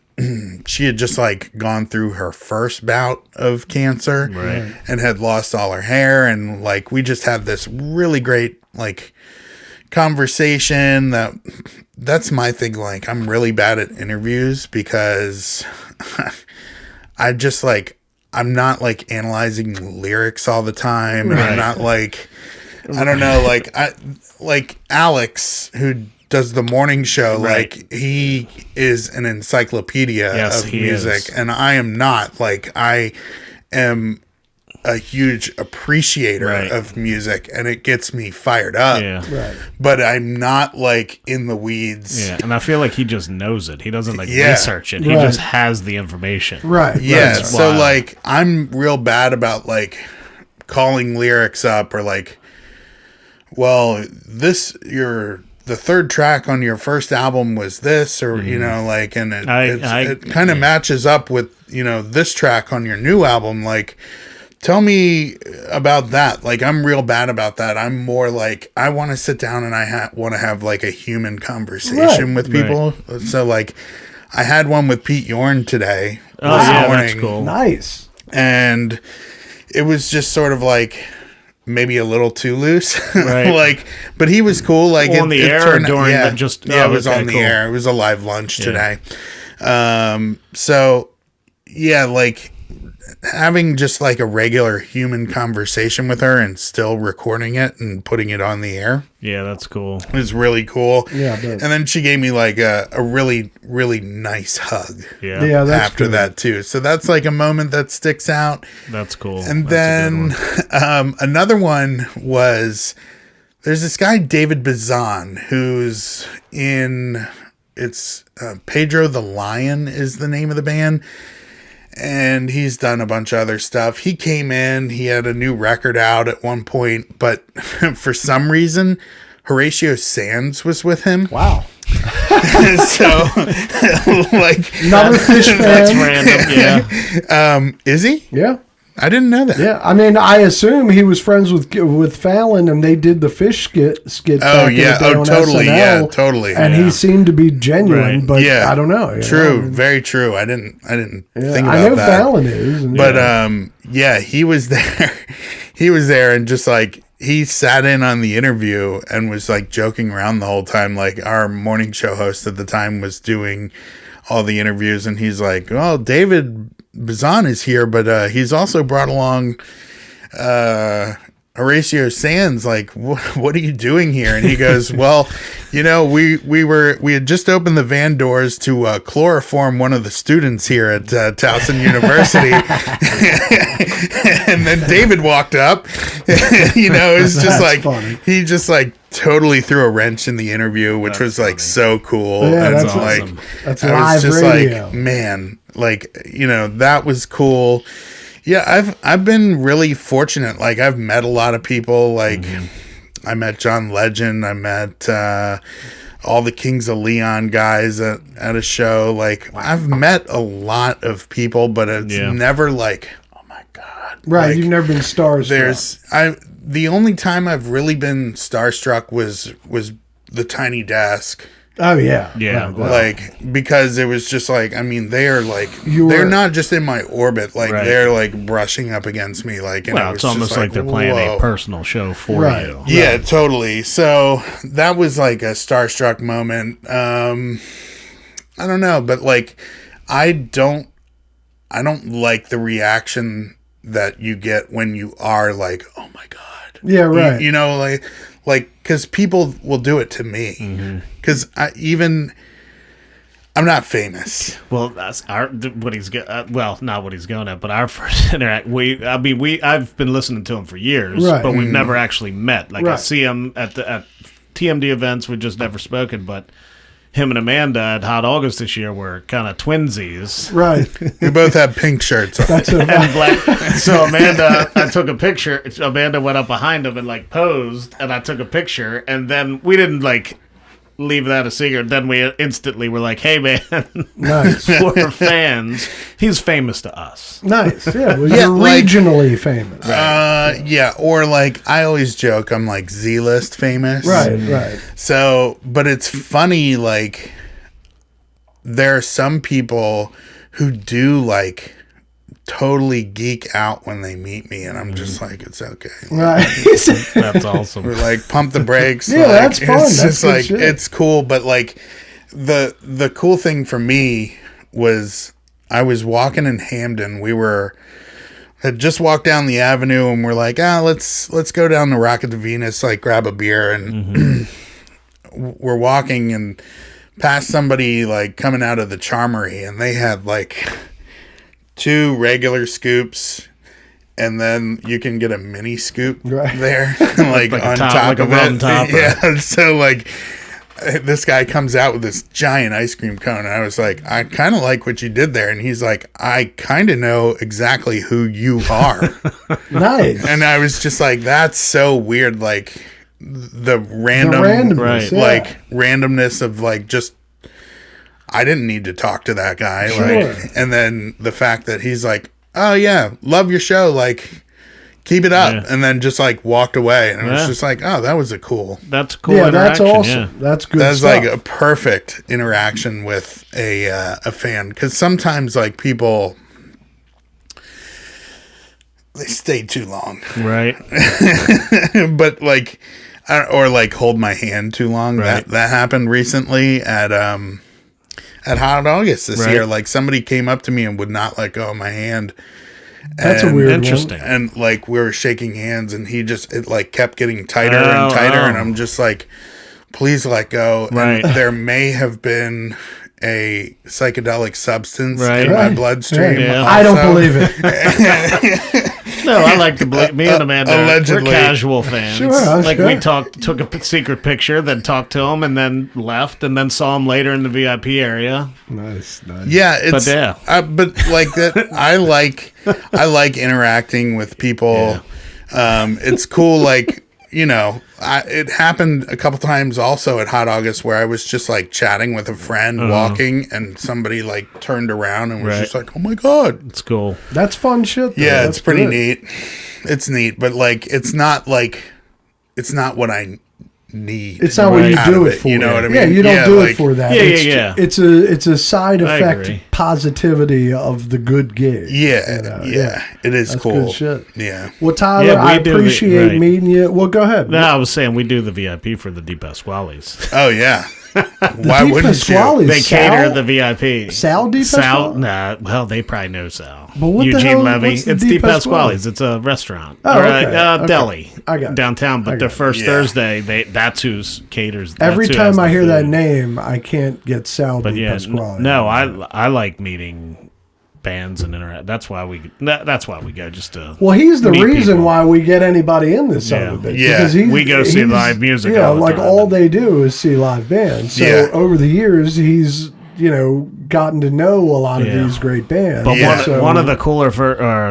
she had just like gone through her first bout of cancer and had lost all her hair. And like, we just had this really great like conversation. That's my thing. Like, I'm really bad at interviews because I just like, I'm not like analyzing lyrics all the time. And I'm not like, I don't know, like Alex, who does the morning show, like he is an encyclopedia Yes, of he music, is. and I am not. Like, I am a huge appreciator of music, and it gets me fired up. Yeah. Right. But I'm not like in the weeds. Yeah, and I feel like he just knows it. He doesn't like Yeah. research it. He Right. just has the information. Right. Yeah, That's so wild. like I'm real bad about like calling lyrics up, or like, well, the third track on your first album was this, or you know, like, and it kind of matches up with, you know, this track on your new album. Like, tell me about that. Like, I'm real bad about that. I'm more like, I want to sit down and I want to have like a human conversation with people. So like, I had one with Pete Yorn today. Oh this yeah, morning, that's cool. Nice. and it was just sort of like maybe a little too loose. Right. Like, but he was cool. Like on the air during the just it was on the cool. air. It was a live lunch today. So yeah, like having just like a regular human conversation with her and still recording it and putting it on the air. Yeah, that's cool. Is really cool. Yeah, and then she gave me like a really, really nice hug. Yeah. Yeah, that's after good. that too. So that's like a moment that sticks out. That's cool. And That's a good then another one was there's this guy David Bazan who's in Pedro the Lion is the name of the band. And he's done a bunch of other stuff. He came in, he had a new record out at one point, but for some reason, Horatio Sands was with him. Wow. So, like, Another Phish fan. That's random. Yeah. Is he? Yeah. I didn't know that. Yeah, I mean, I assume he was friends with Fallon, and they did the Phish skit. Oh, back yeah. in the day Oh, on totally. SNL, Yeah, totally. And Yeah. he seemed to be genuine, Right. but Yeah. I don't know. you True. know? Very true. I didn't think Yeah, about I know that. Fallon is, and But yeah, he was there. He was there, and just like he sat in on the interview and was like joking around the whole time. Like our morning show host at the time was doing all the interviews, and he's like, "Oh, David Bazan is here, but he's also brought along Horatio Sands. Like, what are you doing here?" And he goes, "Well, you know, we had just opened the van doors to chloroform one of the students here at Towson University." And then David walked up. You know, it's just That's like funny. he just like totally threw a wrench in the interview, which was like so cool. Yeah, And that's like, awesome. That's I was live just radio. like, man, like, you know, that was cool. Yeah, I've been really fortunate. Like, I've met a lot of people. Like, I met John Legend. I met all the Kings of Leon guys at a show. Like, I've met a lot of people, but it's never like, oh my God. right, Like, you've never been starstruck. the only time I've really been starstruck was the Tiny Desk. Oh yeah, Yeah. Right, Wow. Like, because it was just like, I mean, they're like, You they're were- not just in my orbit, like Right. they're like brushing up against me, like, and it Well, was it's almost just like they're playing whoa. a personal show for Right. you. Yeah, totally. So that was like a starstruck moment. I don't know, but like, I don't like the reaction that you get when you are like, oh my God. Yeah, right. You know, like, because people will do it to me. Because I'm not famous. Well, that's what he's well, not what he's going at, but our first interact. I've been listening to him for years, Right. but we've never actually met. Like I Right. see him at TMD events. We've just never spoken, but him and Amanda at Hot August this year were kind of twinsies. Right. We both have pink shirts on. That's a, And black. So Amanda, I took a picture. Amanda went up behind him and like posed, and I took a picture, and then we didn't like leave that a secret. Then we instantly were like, "Hey, man, nice. we're fans." He's famous to us. Nice. Yeah, well, Yeah, you're like- regionally famous. Yeah, or like I always joke I'm like Z-list famous. Right. So, but it's funny, like there are some people who do like totally geek out when they meet me, and I'm just like, it's okay. Right. That's awesome. We're like, pump the brakes. Yeah, like, that's fun. It's That's just good like shit. it's cool, but like the cool thing for me was I was walking in Hamden. We had just walked down the avenue, and we're like, let's go down to Rocket to Venus, like grab a beer, and we're walking and past somebody like coming out of the Charmery, and they had like 2 regular scoops, and then you can get a mini scoop Right. there, like Like a on top- top like a of rum it. topper. Yeah, so like this guy comes out with this giant ice cream cone, and I was like, I kind of like what you did there, and he's like, I kind of know exactly who you are. Nice. And I was just like, that's so weird, like the random, randomness, Right. yeah. like randomness of like just I didn't need to talk to that guy. Sure. Like, and then the fact that he's like, oh yeah, love your show, like keep it up, Yeah. and then just like walked away, and it was Yeah. just like, oh, that was a cool. That's cool. Yeah, that's interaction, awesome. Yeah. That's good That's stuff. like a perfect interaction with a fan, because sometimes like people, they stay too long. Right. But like, or like hold my hand too long. Right. That happened recently at Hot August this Right. year. Like somebody came up to me and would not let go of my hand. That's a And- weird Interesting. one. And like we were shaking hands, and it like kept getting tighter Oh, and tighter, and oh. I'm just like, please let go. Right. And there may have been a psychedelic substance Right. in my Right. bloodstream. Yeah. I don't also. believe it. No, I like to believe. Me and Amanda, Allegedly. we're casual fans. Sure, Like sure. we took a secret picture, then talked to him, and then left, and then saw him later in the VIP area. Nice. Yeah, it's yeah. but like that. I like interacting with people. It's cool. Like it happened a couple times also at Hot August where I was just like chatting with a friend walking, and somebody like turned around and was Right. just like, "Oh my god." It's cool. That's fun shit. Though. Yeah, That's it's pretty good. neat. It's neat, but like it's not what I need. It's not what you out do of it for. You know what I mean? Yeah, you don't do it like- for that. Yeah, it's, yeah. It's a side I effect agree. positivity of the good gig. Yeah, yeah, it is That's cool. good shit. Yeah. Well, Tyler, Yeah, we I do the- appreciate right. meeting you. Well, go ahead. No, I was saying we do the VIP for the Di Pasquales. Oh yeah. Why Di wouldn't Pasquale you? They Sal? cater the VIP. Sal Di Sal, Pasquale? nah, well, they probably know Sal. But what the Eugene hell- Levy. what's the It's Di Di Pasquale? Pasquale's. It's a restaurant. Oh, or okay, okay. deli. I got it. Downtown. But their got it. first Yeah. Thursday, that's who caters. Every that's who has time I the hear food. that name, I can't get Sal But Di yeah, Pasquale. no, I like meeting bands and interact. That's why we go just to. Well, he's the meet reason people. why we get anybody in this son of a bitch. Yeah. Because We go see he's- live music Yeah, all the like time. all they do is see live bands. So Yeah. over the years, he's gotten to know a lot of Yeah. these great bands. But Yeah. one of the cooler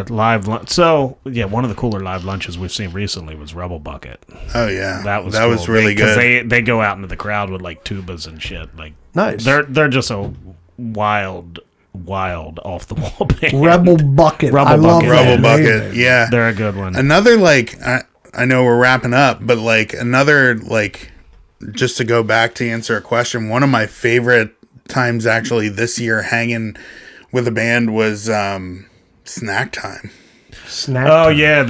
live one of the cooler live lunches we've seen recently was Rebel Bucket. Oh yeah. That was cool. really Because good. they go out into the crowd with like tubas and shit. Like Nice. they're just a wild off the wall band. Rebel Bucket. Rebel I love Bucket. that Rebel name, Bucket. man. Yeah. They're a good one. Another I know we're wrapping up, but like another just to go back to answer a question, one of my favorite times actually this year hanging with a band was Snack Time. Snack Oh time. yeah,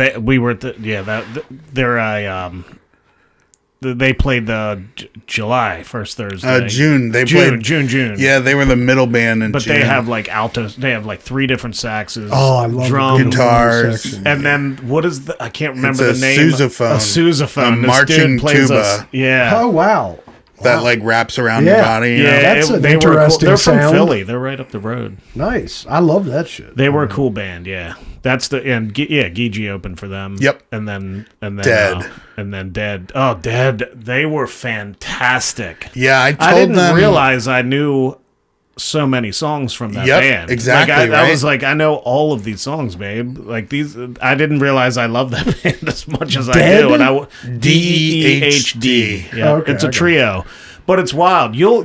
they played the July first Thursday. June. They played June. Yeah, they were the middle band in But June. they have like altos. They have like 3 different saxes. Oh, I love drums, the guitars. section. and then what is the? I can't remember It's the a name. sousaphone. A sousaphone. A This marching dude plays tuba. yeah. Oh wow. that like wraps around Yeah. your body. You know? Yeah, That's an they were cool. interesting They're from sound. Philly. They're right up the road. Nice. I love that shit. They were a cool band. Yeah, that's the and Gigi opened for them. Yep. and then Dead. and then Dead. Oh, Dead. They were fantastic. Yeah, I told I didn't them realize I knew so many songs from that Yep, band. exactly, Like, I right? was like, I know all of these songs, babe. Like these, I didn't realize I love that band as much as I Dead? do. And D-E-H-D. Yeah, Okay, it's a okay. trio, but it's wild. You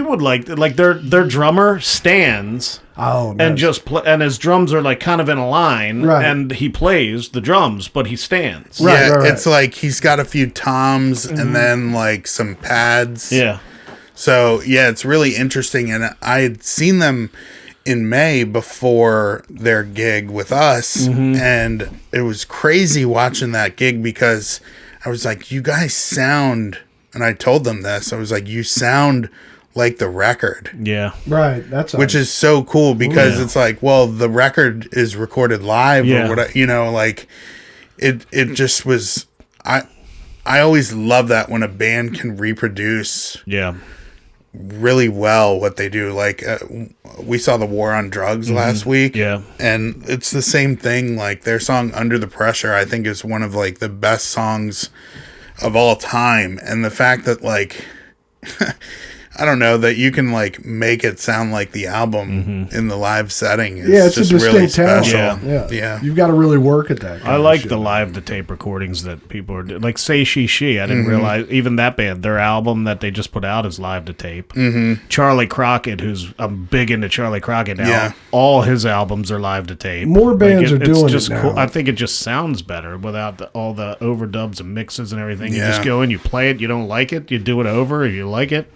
would like their drummer stands. Oh, nice. And just and his drums are like kind of in a line, Right. and he plays the drums, but he stands. Right, yeah, right, right. it's like he's got a few toms and then like some pads. Yeah, So yeah, it's really interesting, and I had seen them in May before their gig with us, and it was crazy watching that gig because I was like, "You guys sound," and I told them this. I was like, "You sound like the record." yeah, right. That's Which is so cool because Yeah. it's like, well, the record is recorded live Yeah. or what, like it just was, I always love that when a band can reproduce yeah. really well what they do. Like we saw the War on Drugs last week. Yeah. And it's the same thing. Like their song Under the Pressure, I think is one of like the best songs of all time. And the fact that like, I don't know, that you can like make it sound like the album in the live setting is yeah, it's a just distinct really talent. special. Yeah. Yeah. You've got to really work at that. I kind of like shit. the live to tape recordings that people are doing. Like Say She. I didn't realize even that band, their album that they just put out is live to tape. Charlie Crockett, I'm big into Charlie Crockett now. Yeah. All his albums are live to tape. More bands are it's doing just it now. cool. I think it just sounds better without all the overdubs and mixes and everything. You Yeah. just go in, you play it. You don't like it, you do it over. If you like it,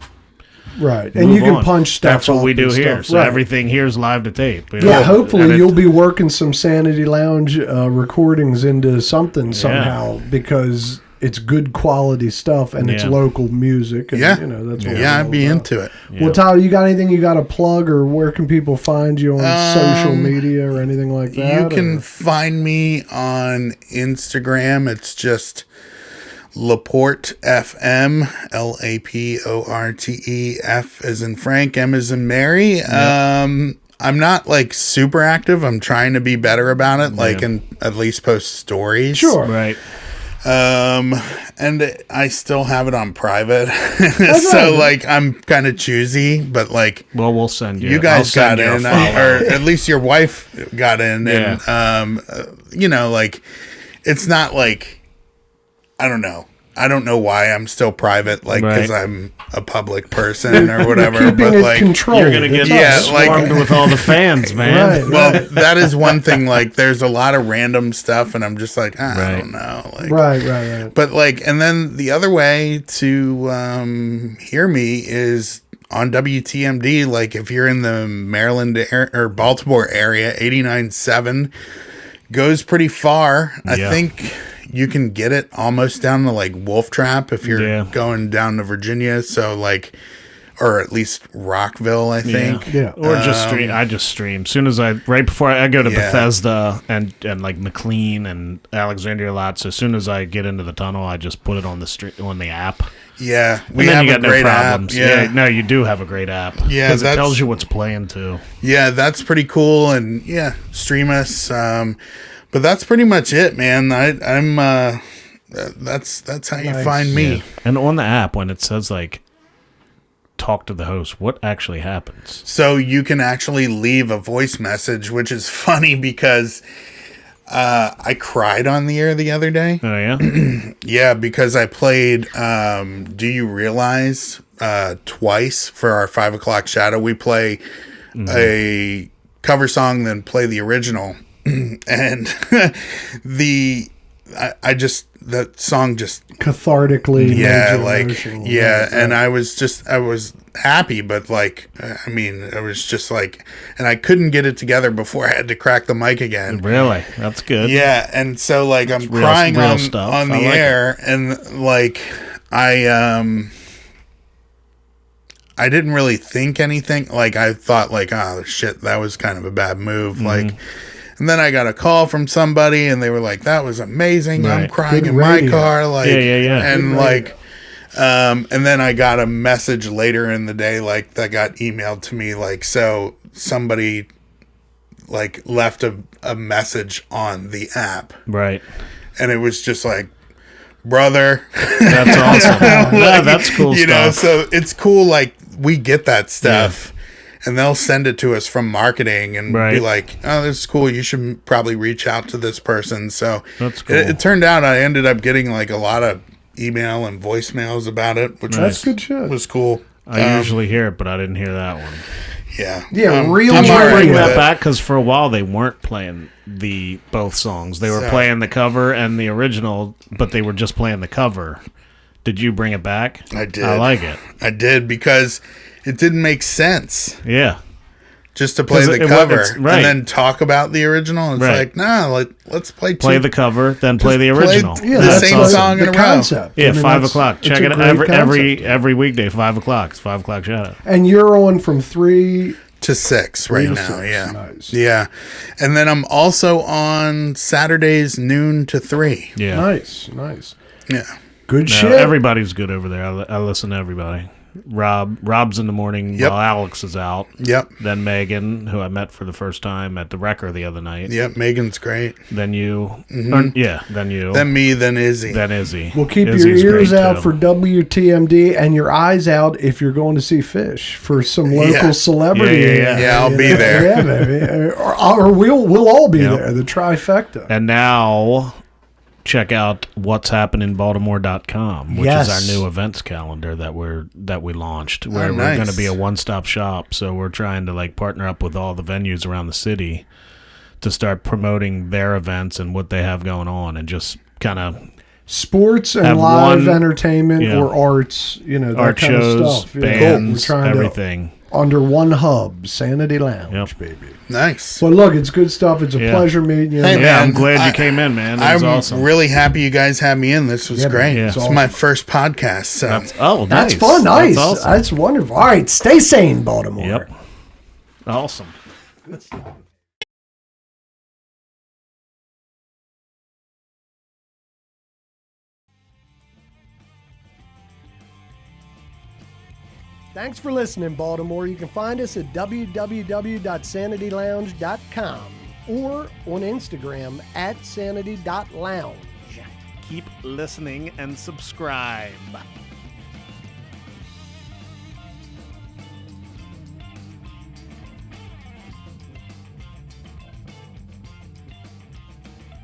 Right. And move you can on. punch stuff That's what up we do and here. stuff. So Right. everything here is live to tape. you Yeah, know? hopefully And you'll be working some Sanity Lounge recordings into something somehow because it's good quality stuff and it's Yeah. local music. And, Yeah. that's what Yeah, we're I'd all be about. into it. Well, Tyler, you got anything you got to plug, or where can people find you on social media or anything like that? You can or? find me on Instagram. It's just Laporte FM, Laporte. F as in Frank, M as in Mary. I'm not like super active. I'm trying to be better about it, like and at least post stories. Sure. Right. And I still have it on private. right. So like I'm kind of choosy, but like Well, we'll send you. you I'll guys got send you a in, follow. or at least your wife got in, and like it's not like I don't know why I'm still private, like because Right. I'm a public person or whatever. Keeping But it like, controlled. You're gonna get That's all. swarmed with all the fans, man. Right. well, that is one thing. Like, there's a lot of random stuff, and I'm just like, I Right. don't know, like, Right. But like, and then the other way to hear me is on WTMD. Like, if you're in the Maryland or Baltimore area, 89.7 goes pretty far. I Yeah. think you can get it almost down to like Wolf Trap if you're going down to Virginia. So like, or at least Rockville, I think. Yeah. Or just stream. I just stream. Soon as right before I go to Bethesda and like McLean and Alexandria a lot. So as soon as I get into the tunnel, I just put it on the app. Yeah, We have you a got great no app. problems. Yeah. No, you do have a great app. Yeah, because it that's- tells you what's playing too. Yeah, that's pretty cool, and yeah, stream us. But that's pretty much it, man. I'm that's how you Nice. find me. Yeah. And on the app, when it says like talk to the host, what actually happens? So you can actually leave a voice message, which is funny because I cried on the air the other day. Oh yeah. Yeah, because I played Do You Realize twice for our 5 o'clock shadow. We play a cover song, then play the original. And that song just Cathartically. made yeah, you like emotional. yeah, Right. and I was happy, but like I mean, I was just like, and I couldn't get it together before I had to crack the mic again. Really? That's good. Yeah, and so like I'm real- crying real on stuff. the I like air, and like I didn't really think anything. Like I thought like, oh shit, that was kind of a bad move. Mm-hmm. Like, and then I got a call from somebody, and they were like, that was amazing. I'm Right. crying Good in my radio. car. Like, Yeah. and Good like. And then I got a message later in the day, like that got emailed to me, like, so somebody like left a message on the app, Right. and it was just like, brother, That's awesome. Yeah, that's cool you know, stuff. so it's cool. Like we get that stuff and they'll send it to us from marketing and be Right. like, oh, this is cool. You should probably reach out to this person. So That's cool. it turned out I ended up getting like a lot of email and voicemails about it, which That's good shit. was cool. I usually hear it, but I didn't hear that one. Yeah. Yeah, real I'm Did you alright bring with that it. back? Because for a while they weren't playing both songs. They were So- playing the cover and the original, but they were just playing the cover. Did you bring it back? I did. I like it. I did because it didn't make sense Yeah. just to play 'Cause the it- cover it's- right. and then talk about the original. It's Right. like, nah, let's play Play the cover, then play the play- original. yeah, the That's same awesome. song in a the row. concept. Yeah, I mean, 5 that's- o'clock. it's Check a it great concept. every weekday, 5 o'clock. It's 5 o'clock shadow. And you're on from 3 to 6 right to now. 6. Yeah. Nice. Yeah. And then I'm also on Saturdays noon to 3. Yeah. Nice. Yeah. Good No, shit. everybody's good over there. I listen to everybody. Rob's in the morning Yep. while Alex is out. Yep. Then Megan, who I met for the first time at the Wrecker the other night. Yep. Megan's great. Then you. Mm-hmm. Then you. Then me, then Izzy. Then Izzy. Well, keep Izzy's your ears great, out too. for WTMD and your eyes out if you're going to see Phish for some local Yeah. celebrity. Yeah, I'll be there. Yeah, baby. Or we'll all be Yep. there. The trifecta. And now check out what'shappeningbaltimore.com, which Yes. is our new events calendar that we launched, where Oh, we're nice. going to be a one-stop shop. So we're trying to like partner up with all the venues around the city to start promoting their events and what they have going on, and just kind of sports and Have live one- entertainment yeah. or arts, that Art kind shows, of stuff. bands, We're trying everything. to under one hub, Sanity Lounge, Yep. baby. Nice. But look, it's good stuff. It's a Yeah. pleasure meeting you. Hey, Yeah, man, I'm glad you I- came in, man. It was I'm awesome. really happy you guys had me in. This was Yeah, man. great. Yeah. It's It's my first podcast. So That's That's nice. fun. Nice. That's That's, awesome. wonderful. All right, stay sane, Baltimore. Yep. Awesome. Thanks for listening, Baltimore. You can find us at www.sanitylounge.com or on Instagram at sanity.lounge. Keep listening and subscribe.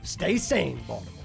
Stay sane, Baltimore.